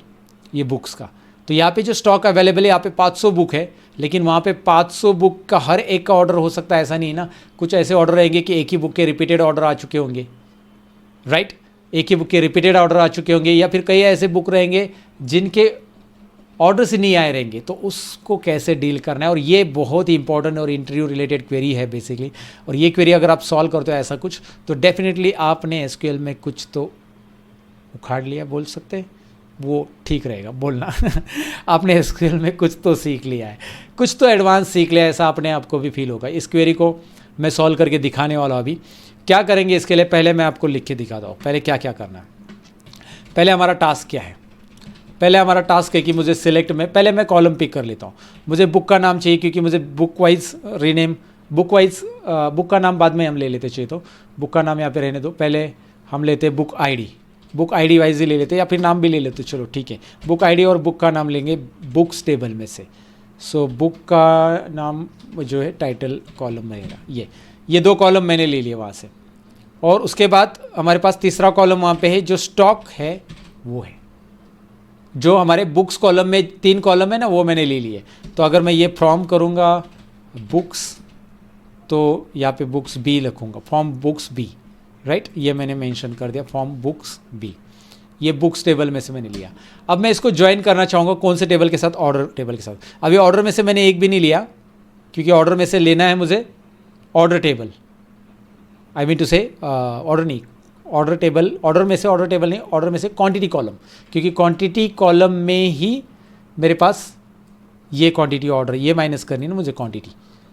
ये बुक्स का। तो यहाँ पे जो स्टॉक अवेलेबल है, यहाँ पे 500 बुक है, लेकिन वहाँ पे 500 बुक का हर एक का ऑर्डर हो सकता है, ऐसा नहीं ना। कुछ ऐसे ऑर्डर रहेंगे कि एक ही बुक के रिपीटेड ऑर्डर आ चुके होंगे, राइट। एक ही बुक के रिपीटेड ऑर्डर आ चुके होंगे, या फिर कई ऐसे बुक रहेंगे जिनके ऑर्डर से नहीं आए रहेंगे। तो उसको कैसे डील करना है, और ये बहुत ही इंपॉर्टेंट और इंटरव्यू रिलेटेड क्वेरी है बेसिकली। और ये क्वेरी अगर आप सॉल्व करते हो ऐसा कुछ, तो डेफिनेटली आपने एसक्यूएल में कुछ तो उखाड़ लिया, बोल सकते हैं, वो ठीक रहेगा बोलना। आपने एसक्यूएल में कुछ तो सीख लिया है, कुछ तो एडवांस सीख लिया है, ऐसा अपने आप को भी फील होगा। इस क्वेरी को मैं सॉल्व करके दिखाने वाला हूँ। अभी क्या करेंगे इसके लिए, पहले मैं आपको लिख के दिखाता हूँ पहले क्या क्या करना है। पहले हमारा टास्क क्या है, पहले हमारा टास्क है कि मुझे सिलेक्ट में, पहले मैं कॉलम पिक कर लेता हूँ। मुझे बुक का नाम चाहिए, क्योंकि मुझे book wise rename, book wise book का नाम बाद में हम ले लेते चाहिए, तो बुक का नाम यहाँ पे रहने दो। पहले हम लेते book ID, book ID wise ही ले लेते, या फिर नाम भी ले लेते, चलो ठीक है। बुक आईडी और बुक का नाम लेंगे बुक्स टेबल में से। सो बुक का नाम जो है टाइटल कॉलम में रहेगा। ये 2 कॉलम मैंने ले लिए वहाँ से। और उसके बाद हमारे पास तीसरा कॉलम वहाँ पे है, जो स्टॉक है वो है, जो हमारे बुक्स कॉलम में 3 कॉलम है ना, वो मैंने ले लिए। तो अगर मैं ये फ्रॉम करूँगा बुक्स, तो यहाँ पे बुक्स बी लिखूँगा, फ्रॉम बुक्स बी, राइट। ये मैंने मेंशन कर दिया, फ्रॉम बुक्स बी। ये बुक्स टेबल में से मैंने लिया। अब मैं इसको ज्वाइन करना चाहूँगा कौन से टेबल के साथ, ऑर्डर टेबल के साथ। अभी ऑर्डर में से मैंने एक भी नहीं लिया, क्योंकि ऑर्डर में से लेना है मुझे order table, I mean to say order नहीं, ऑर्डर टेबल, ऑर्डर में से ऑर्डर टेबल नहीं, ऑर्डर में से क्वांटिटी कॉलम, क्योंकि क्वांटिटी कॉलम में ही मेरे पास ये क्वांटिटी ऑर्डर, ये माइनस करनी है ना मुझे क्वांटिटी।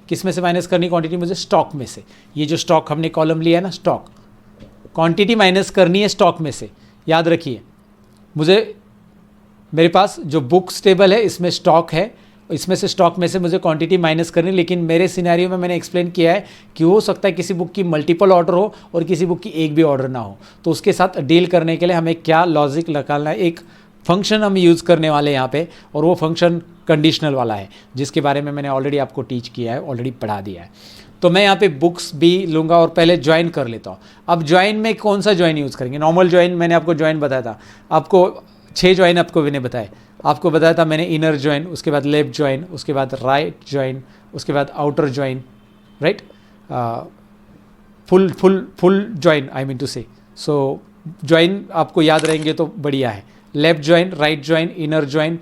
किस में से माइनस करनी क्वांटिटी, मुझे स्टॉक में से। ये जो स्टॉक हमने कॉलम लिया है ना, स्टॉक, क्वांटिटी माइनस करनी है स्टॉक में से। याद रखिए, मुझे मेरे पास जो बुक्स टेबल है इसमें स्टॉक है, इसमें से स्टॉक में से मुझे क्वांटिटी माइनस करनी। लेकिन मेरे सिनेरियो में मैंने एक्सप्लेन किया है कि हो सकता है किसी बुक की मल्टीपल ऑर्डर हो और किसी बुक की एक भी ऑर्डर ना हो। तो उसके साथ डील करने के लिए हमें क्या लॉजिक निकालना है, एक फंक्शन हम यूज़ करने वाले हैं यहाँ पे, और वो फंक्शन कंडीशनल वाला है, जिसके बारे में मैंने ऑलरेडी आपको टीच किया है, ऑलरेडी पढ़ा दिया है। तो मैं यहाँ पे बुक्स भी लूँगा और पहले ज्वाइन कर लेता हूँ। अब ज्वाइन में कौन सा ज्वाइन यूज़ करेंगे, नॉर्मल ज्वाइन मैंने आपको ज्वाइन बताया था, आपको 6 ज्वाइन आपको मैंने बताए, आपको बताया था मैंने इनर ज्वाइन, उसके बाद लेफ्ट ज्वाइन, उसके बाद राइट ज्वाइन, उसके बाद outer join, right, full join, I mean to say. So join आपको याद रहेंगे तो बढ़िया है। Left join, right join, inner join,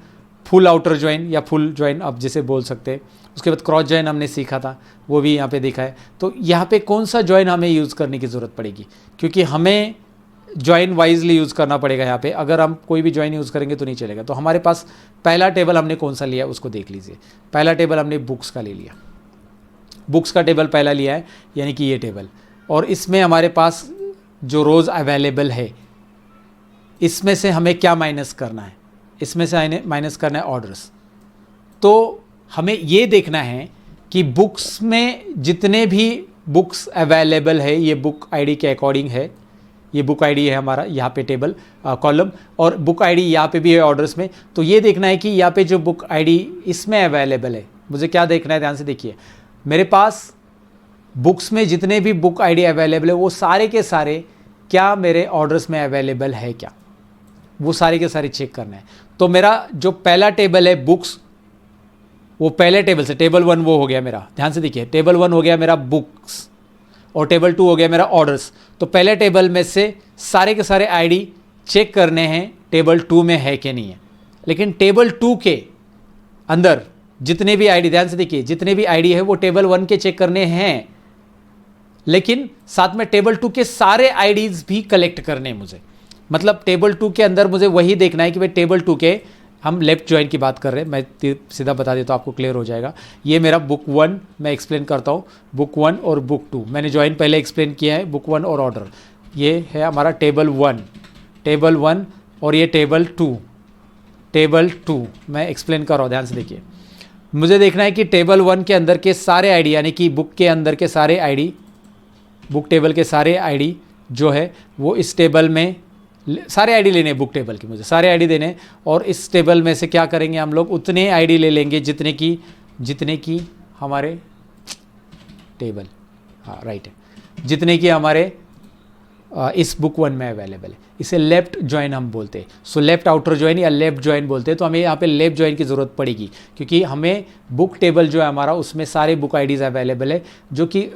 full outer join या फुल ज्वाइन आप जिसे बोल सकते हैं। उसके बाद क्रॉस ज्वाइन हमने सीखा था, वो भी यहाँ पे देखा है। तो यहाँ पे कौन सा ज्वाइन हमें यूज़ करने की ज़रूरत पड़ेगी, क्योंकि हमें ज्वाइन वाइजली यूज़ करना पड़ेगा यहाँ पे। अगर हम कोई भी ज्वाइन यूज़ करेंगे तो नहीं चलेगा। तो हमारे पास पहला टेबल हमने कौन सा लिया उसको देख लीजिए। पहला टेबल हमने बुक्स का ले लिया, बुक्स का टेबल पहला लिया है, यानी कि ये टेबल। और इसमें हमारे पास जो रोज़ अवेलेबल है, इसमें से हमें क्या माइनस करना है, इसमें से माइनस करना है ऑर्डर्स। तो हमें ये देखना है कि बुक्स में जितने भी बुक्स अवेलेबल है, ये बुक आईडी के अकॉर्डिंग है, ये बुक आईडी है हमारा यहाँ पे टेबल कॉलम, और बुक आईडी यहाँ पे भी है ऑर्डर्स में। तो ये देखना है कि यहाँ पे जो बुक आईडी इसमें अवेलेबल है, मुझे क्या देखना है, ध्यान से देखिए। मेरे पास बुक्स में जितने भी बुक आईडी अवेलेबल है वो सारे के सारे क्या मेरे ऑर्डर्स में अवेलेबल है क्या, वो सारे के सारे चेक करना है। तो मेरा जो पहला टेबल है बुक्स, वो पहले टेबल से टेबल 1 वो हो गया मेरा, ध्यान से देखिए, टेबल 1 हो गया मेरा बुक्स, और टेबल 2 हो गया मेरा ऑर्डर्स। तो पहले टेबल में से सारे के सारे आईडी चेक करने हैं टेबल 2 में है कि नहीं है। लेकिन टेबल 2 के अंदर जितने भी आईडी, ध्यान से देखिए, जितने भी आईडी है वो टेबल 1 के चेक करने हैं, लेकिन साथ में टेबल 2 के सारे आईडीज भी कलेक्ट करने हैं मुझे। मतलब टेबल 2 के अंदर मुझे वही देखना है कि भाई टेबल 2 के हम लेफ्ट ज्वाइन की बात कर रहे हैं, मैं सीधा बता देता हूँ, आपको क्लियर हो जाएगा। ये मेरा बुक 1 मैं एक्सप्लेन करता हूँ, बुक 1 और बुक 2 मैंने ज्वाइन पहले एक्सप्लेन किया है, बुक 1 और ऑर्डर। ये है हमारा टेबल 1 और ये टेबल 2 मैं एक्सप्लेन कर रहा हूँ, ध्यान से देखिए। मुझे देखना है कि टेबल 1 के अंदर के सारे आईडी, यानी कि बुक के अंदर के सारे आईडी, बुक टेबल के सारे आईडी जो है वो इस टेबल में, सारे आईडी लेने हैं बुक टेबल के, मुझे सारे आईडी देने हैं। और इस टेबल में से क्या करेंगे हम लोग, उतने आईडी ले लेंगे जितने की हमारे टेबल, हाँ राइट है, जितने की हमारे इस बुक 1 में अवेलेबल है। इसे लेफ्ट ज्वाइन हम बोलते हैं। सो लेफ्ट आउटर ज्वाइन या लेफ्ट ज्वाइन बोलते हैं। तो हमें यहाँ पे लेफ्ट ज्वाइन की ज़रूरत पड़ेगी, क्योंकि हमें बुक टेबल जो है हमारा, उसमें सारे बुक आईडीज़ अवेलेबल है, जो कि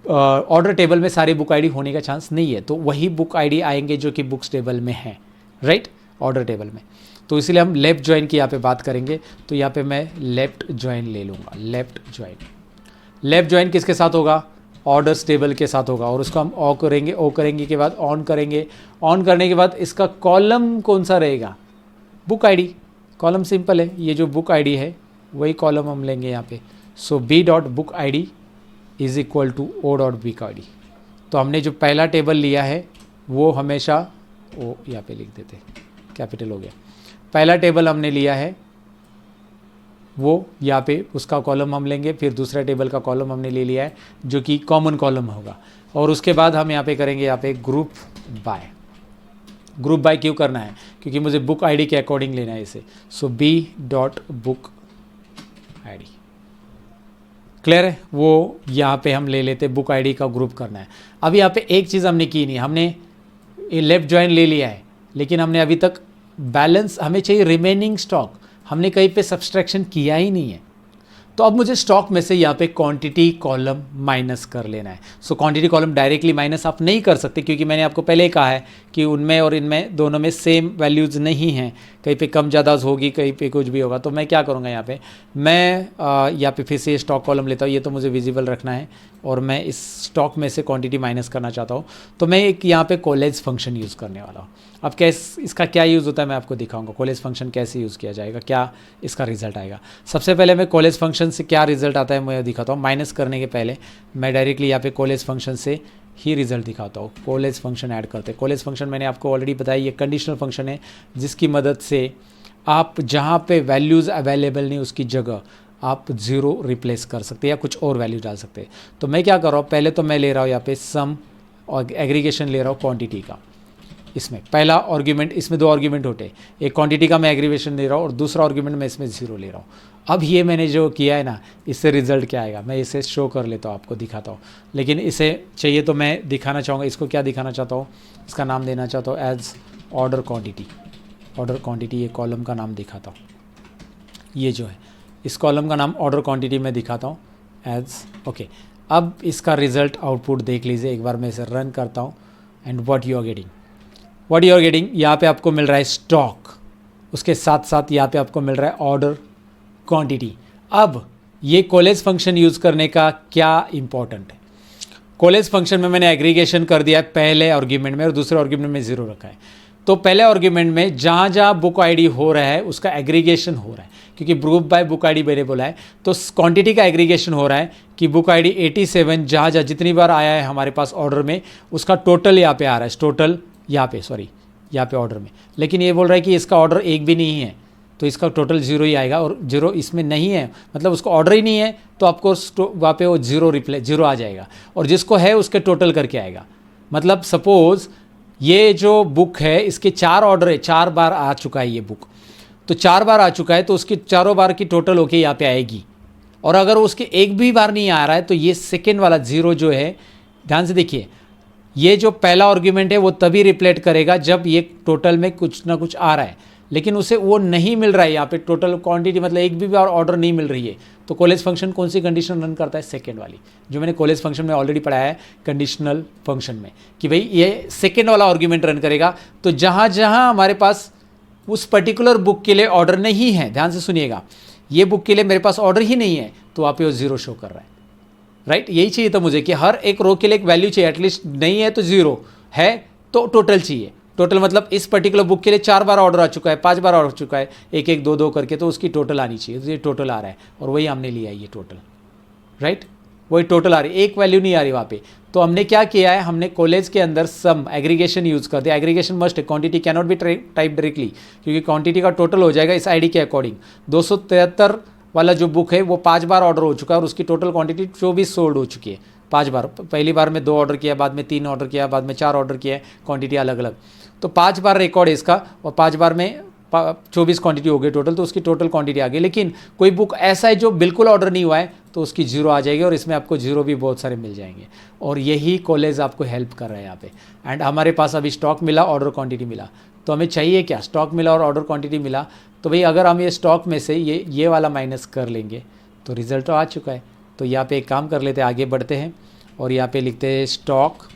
ऑर्डर टेबल में सारी बुक आईडी होने का चांस नहीं है। तो वही बुक आईडी आएंगे जो कि बुक्स टेबल में है, राइट, ऑर्डर टेबल में। तो इसलिए हम लेफ्ट ज्वाइन की यहाँ पे बात करेंगे। तो यहाँ पे मैं लेफ्ट ज्वाइन ले लूँगा, लेफ्ट ज्वाइन किसके साथ होगा, ऑर्डर्स टेबल के साथ होगा। और उसको हम ओ करेंगे के बाद ऑन करेंगे। ऑन करने के बाद इसका कॉलम कौन सा रहेगा, बुक आईडी। कॉलम सिंपल है, ये जो बुक आईडी है वही कॉलम हम लेंगे यहाँ पे। So B dot book I D is equal to O dot book I D. तो हमने जो पहला टेबल लिया है वो हमेशा, ओ यहाँ पे लिख देते, कैपिटल हो गया। पहला टेबल हमने लिया है वो यहाँ पे उसका कॉलम हम लेंगे, फिर दूसरा टेबल का कॉलम हमने ले लिया है जो कि कॉमन कॉलम होगा। और उसके बाद हम यहाँ पे करेंगे यहाँ पे ग्रुप बाय क्यों करना है, क्योंकि मुझे बुक आईडी के अकॉर्डिंग लेना है इसे। So B dot book ID, clear है, वो यहाँ पे हम ले लेते, बुक आईडी का ग्रुप करना है। अब यहाँ पे एक चीज़ हमने की नहीं, हमने लेफ्ट ज्वाइन ले लिया है, लेकिन हमने अभी तक बैलेंस, हमें चाहिए रिमेनिंग स्टॉक, हमने कहीं पे सब्सट्रैक्शन किया ही नहीं है। तो अब मुझे स्टॉक में से यहाँ पे क्वांटिटी कॉलम माइनस कर लेना है। So quantity column directly minus आप नहीं कर सकते, क्योंकि मैंने आपको पहले ही कहा है कि उनमें और इनमें दोनों में सेम वैल्यूज़ नहीं हैं, कहीं पे कम ज़्यादा होगी, कहीं पे कुछ भी होगा। तो मैं क्या करूँगा, यहाँ पे मैं यहाँ पे फिर से स्टॉक कॉलम लेता हूँ, ये तो मुझे विजिबल रखना है, और मैं इस स्टॉक में से क्वांटिटी माइनस करना चाहता हूँ। तो मैं एक यहाँ पे कॉलेज फंक्शन यूज़ करने वाला हूँ। अब इसका क्या यूज़ होता है मैं आपको दिखाऊंगा, कॉलेज फंक्शन कैसे यूज़ किया जाएगा, क्या इसका रिजल्ट आएगा। सबसे पहले मैं कॉलेज फंक्शन से क्या रिजल्ट आता है मैं दिखाता हूँ। माइनस करने के पहले मैं डायरेक्टली यहाँ पे कॉलेज फंक्शन से ही रिजल्ट दिखाता हूँ। कॉलेज फंक्शन ऐड करते हैं। कॉलेज फंक्शन मैंने आपको ऑलरेडी बताया, ये कंडीशनल फंक्शन है जिसकी मदद से आप जहाँ पे वैल्यूज़ अवेलेबल नहीं उसकी जगह आप 0 रिप्लेस कर सकते हैं या कुछ और वैल्यू डाल सकते हैं। तो मैं क्या कर रहा हूँ, पहले तो मैं ले रहा हूँ यहाँ पे सम और एग्रीगेशन ले रहा हूँ क्वांटिटी का। इसमें पहला आर्ग्यूमेंट, इसमें 2 आर्ग्यूमेंट होते हैं, एक क्वांटिटी का मैं एग्रीगेशन ले रहा हूँ और दूसरा आर्ग्यूमेंट मैं इसमें 0 ले रहा हूँ। अब ये मैंने जो किया है ना, इससे रिजल्ट क्या आएगा मैं इसे शो कर लेता हूँ, आपको दिखाता हूँ। लेकिन इसे चाहिए तो मैं दिखाना चाहूँगा, इसको क्या दिखाना चाहता हूँ, इसका नाम देना चाहता हूँ एज ऑर्डर क्वांटिटी। ये कॉलम का नाम दिखाता हूँ, ये जो है इस कॉलम का नाम ऑर्डर क्वांटिटी में दिखाता हूँ एज ओके। अब इसका रिजल्ट आउटपुट देख लीजिए एक बार, मैं इसे रन करता हूँ and what you are getting यहाँ पे आपको मिल रहा है स्टॉक, उसके साथ साथ यहाँ पे आपको मिल रहा है ऑर्डर क्वांटिटी। अब ये कॉलेज फंक्शन यूज़ करने का क्या इंपॉर्टेंट है, कॉलेज फंक्शन में मैंने एग्रीगेशन कर दिया है पहले आर्ग्यूमेंट में और दूसरे आर्ग्यूमेंट में 0 रखा है। तो पहले आर्ग्यूमेंट में जहाँ जहाँ बुक आईडी हो रहा है उसका एग्रीगेशन हो रहा है, क्योंकि ग्रुप बाय बुक आईडी मैंने बोला है। तो क्वांटिटी का एग्रीगेशन हो रहा है कि बुक आईडी 87 जहाँ जहाँ जितनी बार आया है हमारे पास ऑर्डर में उसका टोटल यहाँ पे आ रहा है, टोटल यहाँ पे ऑर्डर में। लेकिन ये बोल रहा है कि इसका ऑर्डर एक भी नहीं है, तो इसका टोटल 0 ही आएगा, और 0 इसमें नहीं है मतलब उसका ऑर्डर ही नहीं है, तो आपको वहाँ पे वो 0 आ जाएगा, और जिसको है उसके टोटल करके आएगा। मतलब सपोज़ ये जो बुक है इसके 4 ऑर्डर है, 4 बार आ चुका है ये बुक, तो 4 बार आ चुका है तो उसकी चारों बार की टोटल होके यहाँ पे आएगी। और अगर उसके एक भी बार नहीं आ रहा है तो ये सेकेंड वाला 0 जो है, ध्यान से देखिए, ये जो पहला आर्ग्यूमेंट है वो तभी रिप्लेट करेगा जब ये टोटल में कुछ ना कुछ आ रहा है, लेकिन उसे वो नहीं मिल रहा है यहाँ पे टोटल क्वांटिटी, मतलब एक भी बार ऑर्डर नहीं मिल रही है। तो कॉलेज फंक्शन कौन सी कंडीशन रन करता है, सेकेंड वाली, जो मैंने कॉलेज फंक्शन में ऑलरेडी पढ़ाया है कंडीशनल फंक्शन में, कि भाई ये सेकेंड वाला आर्ग्यूमेंट रन करेगा। तो जहाँ जहाँ हमारे पास उस पर्टिकुलर बुक के लिए ऑर्डर नहीं है, ध्यान से सुनिएगा, ये बुक के लिए मेरे पास ऑर्डर ही नहीं है, तो वहाँ पे वो 0 शो कर रहा है, राइट। यही चाहिए था मुझे कि हर एक रो के लिए एक वैल्यू चाहिए, एटलीस्ट नहीं है तो 0 है तो टोटल चाहिए, टोटल मतलब इस पर्टिकुलर बुक के लिए 4 बार ऑर्डर आ चुका है, 5 बार ऑर्डर आ चुका है, एक एक दो दो करके, तो उसकी टोटल आनी चाहिए। तो ये टोटल आ रहा है और वही हमने लिया है ये टोटल, राइट, वही टोटल आ रही है, एक वैल्यू नहीं आ रही वहाँ पे। तो हमने क्या किया है, हमने कॉलेज के अंदर सम एग्रीगेशन यूज़ कर दिया। एग्रीगेशन मस्ट है, quantity cannot be type directly, क्योंकि क्वांटिटी का टोटल हो जाएगा इस आईडी के अकॉर्डिंग। 273 वाला जो बुक है वो 5 बार ऑर्डर हो चुका है और उसकी टोटल क्वांटिटी 24 सोल्ड हो चुकी है 5 बार। पहली बार में 2 ऑर्डर किया, बाद में 3 ऑर्डर किया, बाद में 4 ऑर्डर किया है, क्वांटिटी अलग अलग। तो 5 बार रिकॉर्ड है इसका और 5 बार में 24 क्वांटिटी हो गई टोटल, तो उसकी टोटल क्वांटिटी आ गई। लेकिन कोई बुक ऐसा है जो बिल्कुल ऑर्डर नहीं हुआ है तो उसकी 0 आ जाएगी और इसमें आपको 0 भी बहुत सारे मिल जाएंगे। और यही कॉलेज आपको हेल्प कर रहा है यहाँ पे। एंड हमारे पास अभी स्टॉक मिला, ऑर्डर क्वांटिटी मिला, तो हमें चाहिए क्या, स्टॉक मिला और ऑर्डर क्वांटिटी मिला। तो भाई अगर हम ये स्टॉक में से ये वाला माइनस कर लेंगे तो रिजल्ट तो आ चुका है। तो यहाँ पे एक काम कर लेते हैं, आगे बढ़ते हैं और यहाँ पे लिखते हैं स्टॉक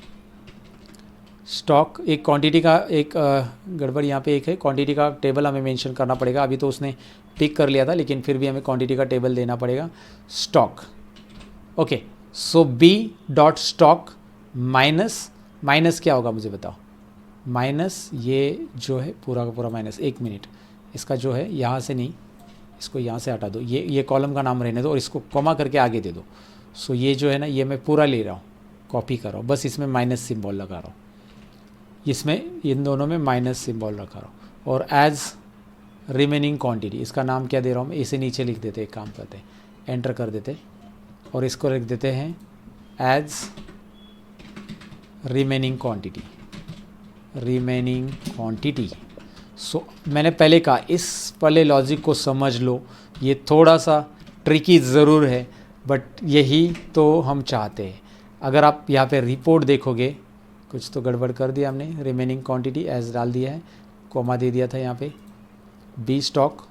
एक क्वांटिटी का एक गड़बड़ यहाँ पे एक है, क्वांटिटी का टेबल हमें मेंशन करना पड़ेगा। अभी तो उसने पिक कर लिया था लेकिन फिर भी हमें क्वांटिटी का टेबल देना पड़ेगा। स्टॉक, ओके, सो बी डॉट स्टॉक माइनस क्या होगा मुझे बताओ, माइनस ये जो है पूरा का पूरा माइनस, 1 मिनट, इसका जो है यहाँ से नहीं, इसको यहाँ से हटा दो, ये कॉलम का नाम रहने दो और इसको कॉमा करके आगे दे दो। सो ये जो है ना, ये मैं पूरा ले रहा हूँ, कॉपी कर रहा हूँ, बस इसमें माइनस सिंबल लगा रहा हूँ, इसमें इन दोनों में माइनस सिंबल रखा रहा हूँ। और एज रिमेनिंग क्वांटिटी, इसका नाम क्या दे रहा हूँ मैं, इसे नीचे लिख देते, एक काम करते हैं, एंटर कर देते और इसको लिख देते हैं एज रिमेनिंग क्वांटिटी। सो मैंने पहले कहा इस पहले लॉजिक को समझ लो, ये थोड़ा सा ट्रिकी ज़रूर है बट यही तो हम चाहते हैं। अगर आप यहाँ पे रिपोर्ट देखोगे, कुछ तो गड़बड़ कर दिया हमने, रिमेनिंग क्वांटिटी एज डाल दिया है, कोमा दे दिया था यहाँ पे, B stock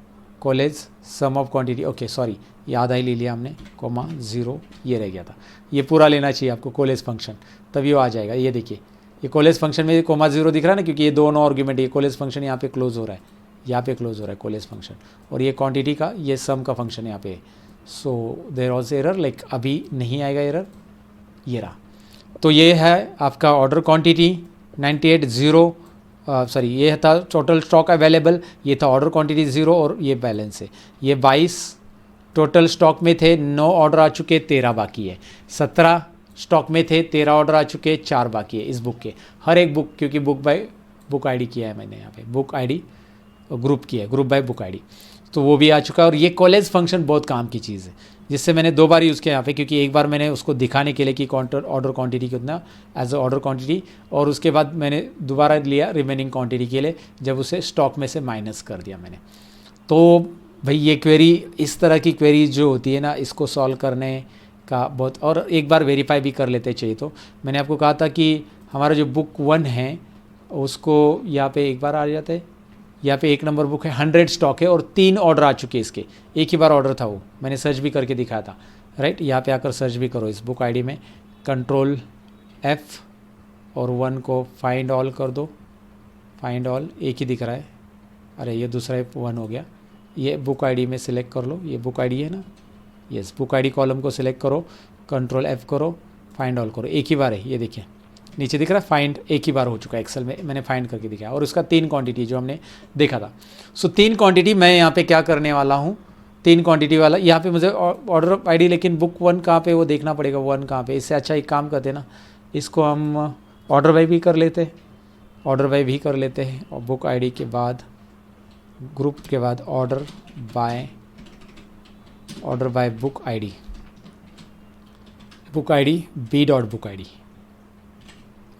college sum of quantity, okay sorry ये आधा ही ले लिया हमने, कोमा 0 ये रह गया था। ये पूरा लेना चाहिए आपको कॉलेज फंक्शन, तभी वो आ जाएगा। ये देखिए ये कॉलेज फंक्शन में कोमा 0 दिख रहा है ना, क्योंकि ये दोनों आर्ग्यूमेंट, ये कॉलेज फंक्शन यहाँ पे क्लोज हो रहा है, यहाँ पे क्लोज हो रहा है कॉलेज फंक्शन, और ये क्वांटिटी का ये सम का फंक्शन यहाँ पे। So there was error, like अभी नहीं आएगा एरर, ये रहा। तो ये है आपका ऑर्डर क्वांटिटी 98 सॉरी ये था टोटल स्टॉक अवेलेबल, ये था ऑर्डर क्वांटिटी 0 और ये बैलेंस है। ये 22 टोटल स्टॉक में थे, 9 ऑर्डर आ चुके, 13 बाकी है। 17 स्टॉक में थे, 13 ऑर्डर आ चुके, 4 बाकी है इस बुक के। हर एक बुक, क्योंकि बुक बाय बुक आईडी किया है मैंने यहाँ पे, बुक आईडी ग्रुप किया है, ग्रुप बाय बुक आईडी, तो वो भी आ चुका है। और ये कॉलेज फंक्शन बहुत काम की चीज़ है, जिससे मैंने 2 बार यूज़ किया यहाँ पे, क्योंकि एक बार मैंने उसको दिखाने के लिए कि ऑर्डर क्वांटिटी कितना एज अ ऑर्डर क्वांटिटी, और उसके बाद मैंने दोबारा लिया रिमेनिंग क्वांटिटी के लिए, जब उसे स्टॉक में से माइनस कर दिया मैंने। तो भाई ये क्वेरी, इस तरह की क्वेरी जो होती है ना, इसको सॉल्व करने का बहुत, और एक बार वेरीफाई भी कर लेते चाहिए। तो मैंने आपको कहा था कि हमारा जो बुक 1 है उसको यहाँ पे एक बार आ जाता है, यहाँ पे 1 नंबर बुक है, 100 स्टॉक है और 3 ऑर्डर आ चुके हैं इसके, एक ही बार ऑर्डर था वो, मैंने सर्च भी करके दिखाया था, राइट। यहाँ पे आकर सर्च भी करो इस बुक आईडी में, कंट्रोल F और 1 को फाइंड ऑल कर दो, फाइंड ऑल एक ही दिख रहा है, अरे ये दूसरा 1 हो गया। ये बुक आईडी में सिलेक्ट कर लो, ये बुक आईडी है ना, यस, बुक आईडी कॉलम को सिलेक्ट करो, कंट्रोल F करो, फाइंड ऑल करो, एक ही बार है, ये देखिए नीचे दिख रहा है फाइंड, एक ही बार हो चुका है एक्सेल में, मैंने फाइंड करके दिखाया, और उसका 3 क्वांटिटी जो हमने देखा था। सो 3 क्वांटिटी मैं यहाँ पे क्या करने वाला हूँ, 3 क्वांटिटी वाला यहाँ पे मुझे ऑर्डर आईडी, लेकिन बुक 1 कहाँ पे वो देखना पड़ेगा, 1 कहाँ पे। इससे अच्छा एक काम करते ना, इसको हम ऑर्डर बाय भी कर लेते हैं, ऑर्डर बाय भी कर लेते हैं, और बुक आईडी के बाद ग्रुप के बाद order by book ID B dot book ID,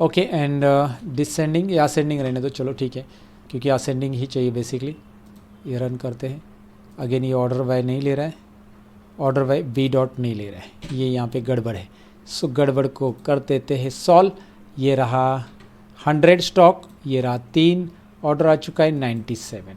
okay. And descending या असेंडिंग रहने दो, चलो ठीक है, क्योंकि असेंडिंग ही चाहिए बेसिकली। ये रन करते हैं, अगेन ये ऑर्डर बाय नहीं ले रहा है, ऑर्डर बाय बी डॉट नहीं ले रहा है, ये यहाँ पे गड़बड़ है। सो गड़बड़ को कर देते हैं सॉल्व। ये रहा 100 स्टॉक, ये रहा 3 ऑर्डर आ चुका है 97,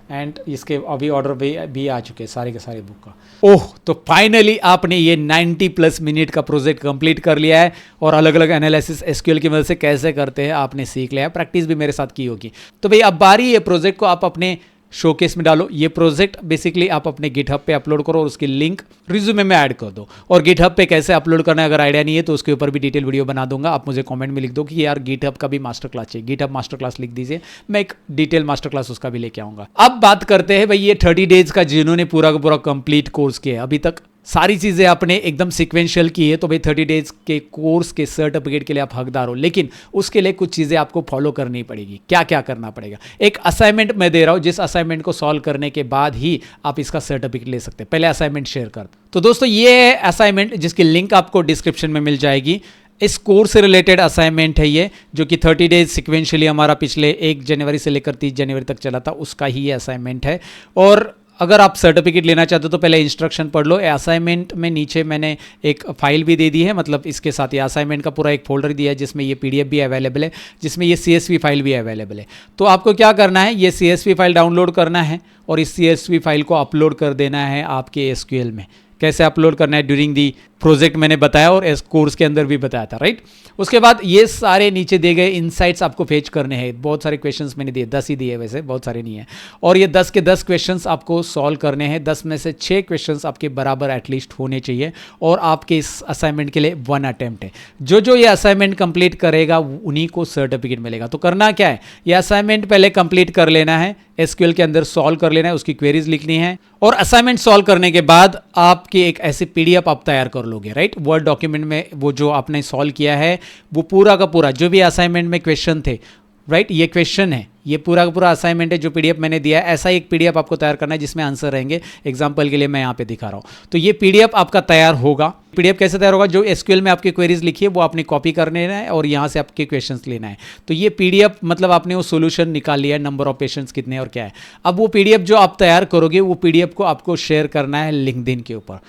एंड इसके अभी ऑर्डर भी आ चुके हैं सारे के सारे बुक का। ओह, तो फाइनली आपने ये 90+ मिनट का प्रोजेक्ट कंप्लीट कर लिया है, और अलग अलग एनालिसिस एसक्यूएल की मदद से कैसे करते हैं आपने सीख लिया है, प्रैक्टिस भी मेरे साथ की होगी। तो भाई अब बारी है प्रोजेक्ट को आप अपने शोकेस में डालो। ये प्रोजेक्ट बेसिकली आप अपने गिटहब पे अपलोड करो और उसकी लिंक रिज्यूमे में ऐड कर दो। और गिटहब पे कैसे अपलोड करना है अगर आइडिया नहीं है तो उसके ऊपर भी डिटेल वीडियो बना दूंगा। आप मुझे कमेंट में लिख दो कि यार गिटहब का भी मास्टर क्लास चाहिए, गिटहब मास्टर क्लास लिख दीजिए, मैं एक डिटेल मास्टर क्लास उसका भी लेके आऊंगा। अब बात करते हैं भाई ये 30 डेज का जिन्होंने पूरा का पूरा कंप्लीट कोर्स किया है, अभी तक सारी चीज़ें आपने एकदम सिक्वेंशियल की है, तो भाई 30 डेज के कोर्स के सर्टिफिकेट के लिए आप हकदार हो। लेकिन उसके लिए कुछ चीज़ें आपको फॉलो करनी पड़ेगी। क्या क्या करना पड़ेगा? एक असाइनमेंट मैं दे रहा हूँ, जिस असाइनमेंट को सॉल्व करने के बाद ही आप इसका सर्टिफिकेट ले सकते हैं। पहले असाइनमेंट शेयर कर। तो दोस्तों ये है असाइनमेंट जिसकी लिंक आपको डिस्क्रिप्शन में मिल जाएगी। इस कोर्स से रिलेटेड असाइनमेंट है ये, जो कि 30 डेज सिक्वेंशियली हमारा पिछले 1 जनवरी से लेकर 30 जनवरी तक चला था, उसका ही ये असाइनमेंट है। और अगर आप सर्टिफिकेट लेना चाहते हो तो पहले इंस्ट्रक्शन पढ़ लो। असाइनमेंट में नीचे मैंने एक फाइल भी दे दी है, मतलब इसके साथ ये असाइनमेंट का पूरा एक फोल्डर दिया है जिसमें ये पीडीएफ भी अवेलेबल है, जिसमें ये सीएसवी फाइल भी अवेलेबल है। तो आपको क्या करना है, ये सीएसवी फाइल डाउनलोड करना है और इस सीएसवी फाइल को अपलोड कर देना है आपके एसक्यूएल में। कैसे अपलोड करना है ड्यूरिंग दी प्रोजेक्ट मैंने बताया और इस कोर्स के अंदर भी बताया था, राइट। उसके बाद ये सारे नीचे दिए गए इनसाइट्स आपको फेच करने हैं। बहुत सारे क्वेश्चंस मैंने दिए, 10 ही दिए, वैसे बहुत सारे नहीं है। और ये 10 के 10 क्वेश्चंस आपको सॉल्व करने हैं। 10 में से 6 क्वेश्चंस आपके बराबर एटलीस्ट होने चाहिए और आपके इस असाइनमेंट के लिए 1 अटेम्प्ट है। जो ये असाइनमेंट कंप्लीट करेगा उन्हीं को सर्टिफिकेट मिलेगा। तो करना क्या है, ये असाइनमेंट पहले कंप्लीट कर लेना है, एसक्यूएल के अंदर सॉल्व कर लेना है, उसकी क्वेरीज लिखनी है और असाइनमेंट सॉल्व करने के बाद आपकी एक ऐसी पीडीएफ आप तैयार कर लोगे, राइट। वर्ड डॉक्यूमेंट में वो जो आपने सॉल्व किया है वो पूरा का पूरा जो भी असाइनमेंट में क्वेश्चन थे, राइट, ये क्वेश्चन है, ये पूरा का पूरा असाइनमेंट है जो पीडीएफ मैंने दिया है। ऐसा एक पीडीएफ आपको तैयार करना है जिसमें आंसर रहेंगे। एग्जांपल के लिए मैं यहाँ पे दिखा रहा हूँ, तो ये पीडीएफ आपका तैयार होगा। पीडीएफ कैसे तैयार होगा, जो एसक्यूएल में आपकी क्वेरीज लिखी है वो आपने कॉपी करने है और यहाँ से आपके क्वेश्चंस लेना है। तो ये पीडीएफ मतलब आपने वो सोल्यूशन निकाल लिया है, नंबर ऑफ पेशेंट्स कितने और क्या है। अब वो पीडीएफ जो आप तैयार करोगे वो पीडीएफ को आपको शेयर करना है लिंक्डइन के ऊपर।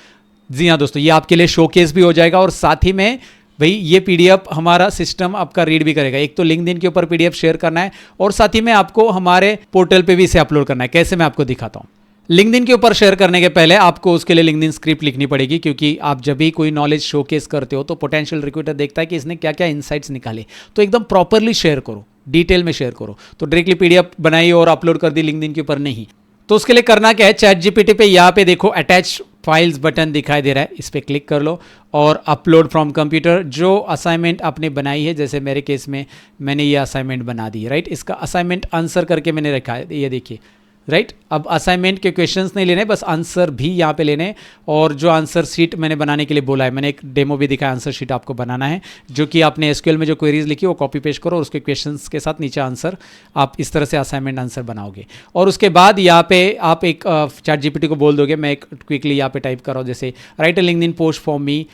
जी हाँ दोस्तों, ये आपके लिए शोकेस भी हो जाएगा और साथ ही में भाई ये पीडीएफ हमारा सिस्टम आपका रीड भी करेगा। एक तो लिंक्डइन के ऊपर पीडीएफ शेयर करना है और साथ ही में आपको हमारे पोर्टल पे भी इसे अपलोड करना है। कैसे, मैं आपको दिखाता हूँ। लिंक्डइन के ऊपर शेयर करने के पहले आपको उसके लिए लिंक्डइन स्क्रिप्ट लिखनी पड़ेगी, क्योंकि आप जब भी कोई नॉलेज शोकेस करते हो तो पोटेंशियल रिक्रूटर देखता है कि इसने क्या क्या इनसाइट्स निकाले। तो एकदम प्रॉपरली शेयर करो, डिटेल में शेयर करो। तो डायरेक्टली पीडीएफ बनाई और अपलोड कर दी लिंक्डइन के ऊपर नहीं। तो उसके लिए करना क्या है, चैट जीपीटी पे यहाँ पे देखो अटैच फाइल्स बटन दिखाई दे रहा है, इस पर क्लिक कर लो और अपलोड फ्रॉम कंप्यूटर जो असाइनमेंट आपने बनाई है, जैसे मेरे केस में मैंने ये असाइनमेंट बना दी है, राइट। इसका असाइनमेंट आंसर करके मैंने रखा है, ये देखिए, राइट। अब असाइनमेंट के क्वेश्चंस नहीं लेने, बस आंसर भी यहाँ पे लेने। और जो आंसर शीट मैंने बनाने के लिए बोला है, मैंने एक डेमो भी दिखाया, आंसर शीट आपको बनाना है, जो कि आपने एसक्यूएल में जो क्वेरीज लिखी वो कॉपी पेस्ट करो और उसके क्वेश्चंस के साथ नीचे आंसर, आप इस तरह से असाइनमेंट आंसर बनाओगे। और उसके बाद यहाँ पे आप एक चैट जीपीटी को बोल दोगे, मैं एक क्विकली यहाँ पे टाइप कर रहा हूँ, जैसे write a LinkedIn post for me,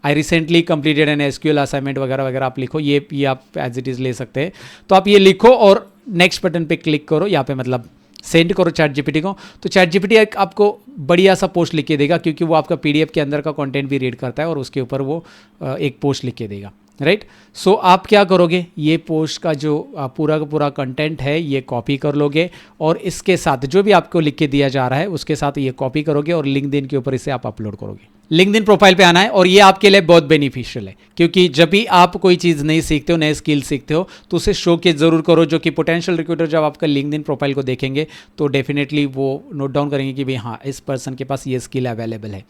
I recently completed an SQL assignment वगैरह वगैरह आप लिखो। ये आप एज इट इज़ ले सकते हैं। तो आप ये लिखो और नेक्स्ट बटन पे क्लिक करो, यहाँ पे मतलब सेंड करो चैट जीपीटी को। तो चैट जीपीटी आपको बढ़िया सा पोस्ट लिख के देगा, क्योंकि वो आपका पीडीएफ के अंदर का कंटेंट भी रीड करता है और उसके ऊपर वो एक पोस्ट लिख के देगा, राइट। सो आप क्या करोगे, ये पोस्ट का जो पूरा का पूरा कंटेंट है ये कॉपी कर लोगे और इसके साथ जो भी आपको लिख के दिया जा रहा है उसके साथ ये कॉपी करोगे और लिंक्डइन के ऊपर इसे आप अपलोड करोगे। लिंक्डइन प्रोफाइल पे आना है और ये आपके लिए बहुत बेनिफिशियल है, क्योंकि जब भी आप कोई चीज़ नहीं सीखते हो, नए स्किल सीखते हो, तो उसे शो के ज़रूर करो, जो कि पोटेंशियल रिक्रूटर जब आपका लिंक्डइन प्रोफाइल को देखेंगे तो डेफिनेटली वो नोट डाउन करेंगे कि भाई हाँ, इस पर्सन के पास ये स्किल अवेलेबल है।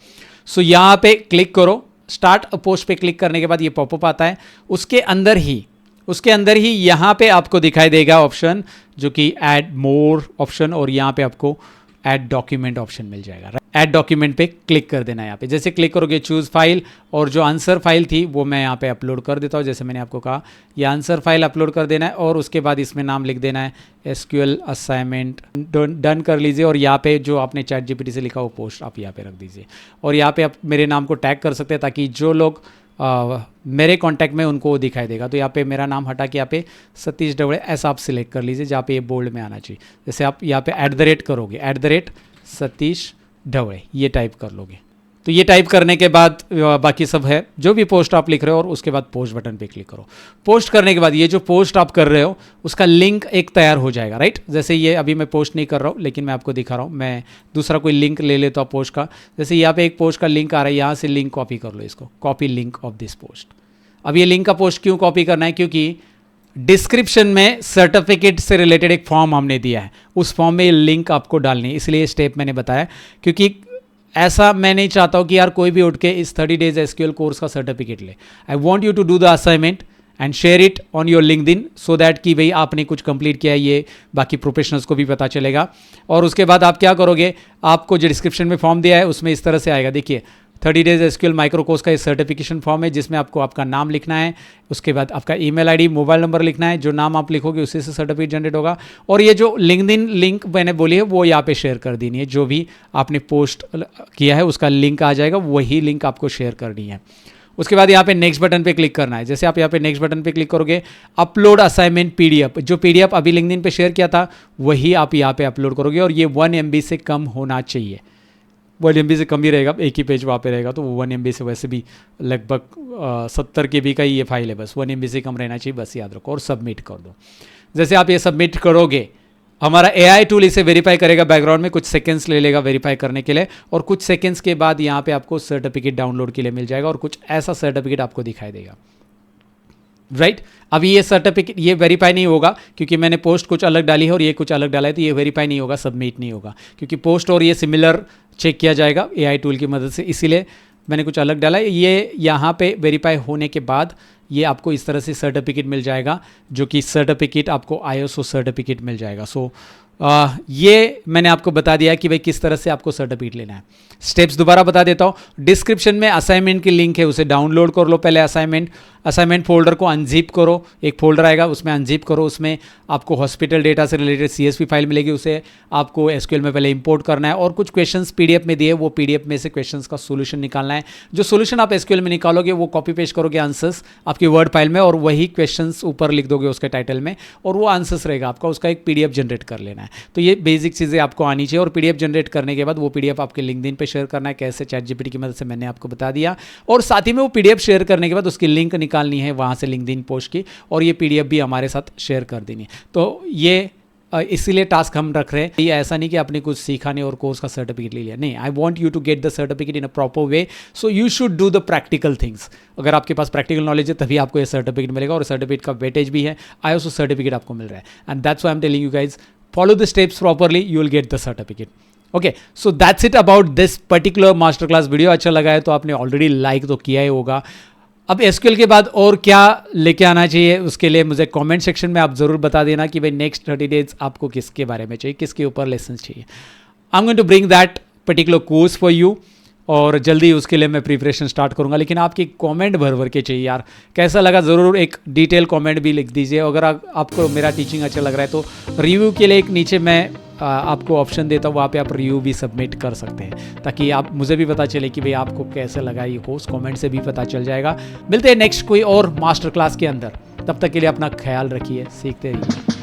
सो यहाँ पे क्लिक करो, स्टार्ट अ पोस्ट पे क्लिक करने के बाद ये पॉपअप आता है। उसके अंदर ही यहाँ पे आपको दिखाई देगा ऑप्शन, जो कि ऐड मोर ऑप्शन, और यहाँ पे आपको ऐड डॉक्यूमेंट ऑप्शन मिल जाएगा। ऐड डॉक्यूमेंट पे क्लिक कर देना है। यहाँ पे जैसे क्लिक करोगे चूज़ फाइल, और जो आंसर फाइल थी वो मैं यहाँ पे अपलोड कर देता हूँ। जैसे मैंने आपको कहा, ये आंसर फाइल अपलोड कर देना है और उसके बाद इसमें नाम लिख देना है एसक्यूएल असाइनमेंट, डन कर लीजिए। और यहाँ पे जो आपने चैट जीपीटी से लिखा वो पोस्ट आप यहाँ पे रख दीजिए और यहाँ पे आप मेरे नाम को टैग कर सकते हैं, ताकि जो लोग मेरे कांटेक्ट में उनको दिखाई देगा। तो यहाँ पे मेरा नाम हटा के यहाँ पे सतीश ढवड़े ऐसा आप सिलेक्ट कर लीजिए, जहाँ पे ये बोल्ड में आना चाहिए। जैसे आप यहाँ पे @ करोगे, @सतीश ढवड़े ये टाइप कर लोगे। तो ये टाइप करने के बाद बाकी सब है, जो भी पोस्ट आप लिख रहे हो, और उसके बाद पोस्ट बटन पे क्लिक करो। पोस्ट करने के बाद ये जो पोस्ट आप कर रहे हो उसका लिंक एक तैयार हो जाएगा, राइट। जैसे ये अभी मैं पोस्ट नहीं कर रहा हूँ, लेकिन मैं आपको दिखा रहा हूँ, मैं दूसरा कोई लिंक ले लेता हूँ पोस्ट का। जैसे यहाँ पे एक पोस्ट का लिंक आ रहा है, यहाँ से लिंक कॉपी कर लो, इसको copy link of this post. अब ये लिंक का पोस्ट क्यों कॉपी करना है, क्योंकि डिस्क्रिप्शन में सर्टिफिकेट से रिलेटेड एक फॉर्म हमने दिया है, उस फॉर्म में लिंक आपको डालनी है, इसलिए स्टेप मैंने बताया, क्योंकि ऐसा मैं नहीं चाहता हूँ कि यार कोई भी उठ के इस 30 डेज एसक्यूएल कोर्स का सर्टिफिकेट ले। I want you to do the assignment and share it on your LinkedIn so that कि भाई आपने कुछ कंप्लीट किया है, ये बाकी प्रोफेशनल्स को भी पता चलेगा। और उसके बाद आप क्या करोगे, आपको जो डिस्क्रिप्शन में फॉर्म दिया है उसमें इस तरह से आएगा, देखिए 30 डेज एसक्यूएल माइक्रो कोर्स का ये सर्टिफिकेशन फॉर्म है, जिसमें आपको आपका नाम लिखना है, उसके बाद आपका ईमेल आईडी, मोबाइल नंबर लिखना है, जो नाम आप लिखोगे उसी से सर्टिफिकेट जनरेट होगा। और ये जो लिंक्डइन लिंक मैंने बोली है वो यहाँ पे शेयर कर देनी है, जो भी आपने पोस्ट किया है उसका लिंक आ जाएगा, वही लिंक आपको शेयर करनी है। उसके बाद यहाँ पे नेक्स्ट बटन पे क्लिक करना है। जैसे आप यहाँ पे नेक्स्ट बटन पे क्लिक करोगे, अपलोड असाइनमेंट पीडीएफ, जो पीडीएफ अभी लिंक्डइन पे शेयर किया था वही आप यहाँ पे अपलोड करोगे, और ये 1 MB से कम होना चाहिए। 1 MB से कम ही रहेगा, एक ही पेज वहाँ पे रहेगा, तो 1 MB से वैसे भी लगभग 70 KB का ही ये फाइल है, बस 1 MB से कम रहना चाहिए, बस याद रखो, और सबमिट कर दो। जैसे आप ये सबमिट करोगे, हमारा AI टूल इसे वेरीफाई करेगा, बैकग्राउंड में कुछ सेकंड्स ले लेगा वेरीफाई करने के लिए, और कुछ सेकंड्स के बाद यहाँ पे आपको सर्टिफिकेट डाउनलोड के लिए मिल जाएगा, और कुछ ऐसा सर्टिफिकेट आपको दिखाई देगा, राइट। अभी ये सर्टिफिकेट ये वेरीफाई नहीं होगा, क्योंकि मैंने पोस्ट कुछ अलग डाली है और ये कुछ अलग डाला है, तो ये वेरीफाई नहीं होगा, सबमिट नहीं होगा, क्योंकि पोस्ट और ये सिमिलर चेक किया जाएगा AI टूल की मदद से, इसीलिए मैंने कुछ अलग डाला है। ये यहाँ पे वेरीफाई होने के बाद ये आपको इस तरह से सर्टिफिकेट मिल जाएगा, जो कि सर्टिफिकेट आपको ISO सर्टिफिकेट मिल जाएगा। सो ये मैंने आपको बता दिया कि भाई किस तरह से आपको सर्टिफिकेट लेना है। स्टेप्स दोबारा बता देता हूँ, डिस्क्रिप्शन में असाइनमेंट की लिंक है, उसे डाउनलोड कर लो पहले। असाइनमेंट फोल्डर को अनजिप करो, एक फोल्डर आएगा उसमें अनजिप करो, उसमें आपको हॉस्पिटल डेटा से रिलेटेड CSV फाइल मिलेगी, उसे आपको SQL में पहले इंपोर्ट करना है, और कुछ क्वेश्चंस PDF में दिए, वो PDF में से क्वेश्चंस का सोल्यूशन निकालना है। जो सोल्यूशन आप SQL में निकालोगे वो कॉपी पेस्ट करोगे आंसर्स आपकी वर्ड फाइल में, और वही क्वेश्चंस ऊपर लिख दोगे उसके टाइटल में, और वो आंसर्स रहेगा आपका, उसका एक PDF जनरेट कर लेना है। तो ये बेसिक चीज़ें आपको आनी चाहिए, और PDF जनरेट करने के बाद वो PDF आपके लिंक्डइन पे शेयर करना है, कैसे ChatGPT की मदद से मैंने आपको बता दिया, और साथ ही में वो PDF शेयर करने के बाद उसकी लिंक निकालनी है वहाँ से लिंक्डइन पोस्ट की, और ये PDF भी हमारे साथ शेयर कर देनी है। तो ये इसीलिए टास्क हम रख रहे हैं, ये ऐसा नहीं कि आपने कुछ सीखा नहीं और कोर्स का सर्टिफिकेट ले लिया, नहीं। I want you to get the certificate in a proper way, so you should do the practical things. अगर आपके पास प्रैक्टिकल नॉलेज है तभी आपको ये सर्टिफिकेट मिलेगा, और सर्टिफिकेट का वेटेज भी है, ISO सर्टिफिकेट आपको मिल रहा है, and that's why I am telling you guys, follow the steps properly, you will get the certificate. Okay, so that's it about this particular masterclass video. अच्छा लगा है तो आपने ऑलरेडी लाइक तो किया ही होगा। अब SQL के बाद और क्या लेके आना चाहिए, उसके लिए मुझे कमेंट सेक्शन में आप ज़रूर बता देना कि भाई नेक्स्ट 30 डेज आपको किसके बारे में चाहिए, किसके ऊपर लेसन चाहिए। I am going to bring that particular course for you, और जल्दी उसके लिए मैं प्रिपरेशन स्टार्ट करूंगा। लेकिन आपकी कमेंट भर भर के चाहिए यार, कैसा लगा ज़रूर एक डिटेल कमेंट भी लिख दीजिए। अगर आपको मेरा टीचिंग अच्छा लग रहा है तो रिव्यू के लिए एक नीचे मैं आपको ऑप्शन देता हूँ, वहाँ पे आप रिव्यू भी सबमिट कर सकते हैं, ताकि आप मुझे भी पता चले कि भाई आपको कैसे लगा ये कोर्स, कमेंट से भी पता चल जाएगा। मिलते हैं नेक्स्ट कोई और मास्टर क्लास के अंदर, तब तक के लिए अपना ख्याल रखिए, सीखते रहिए।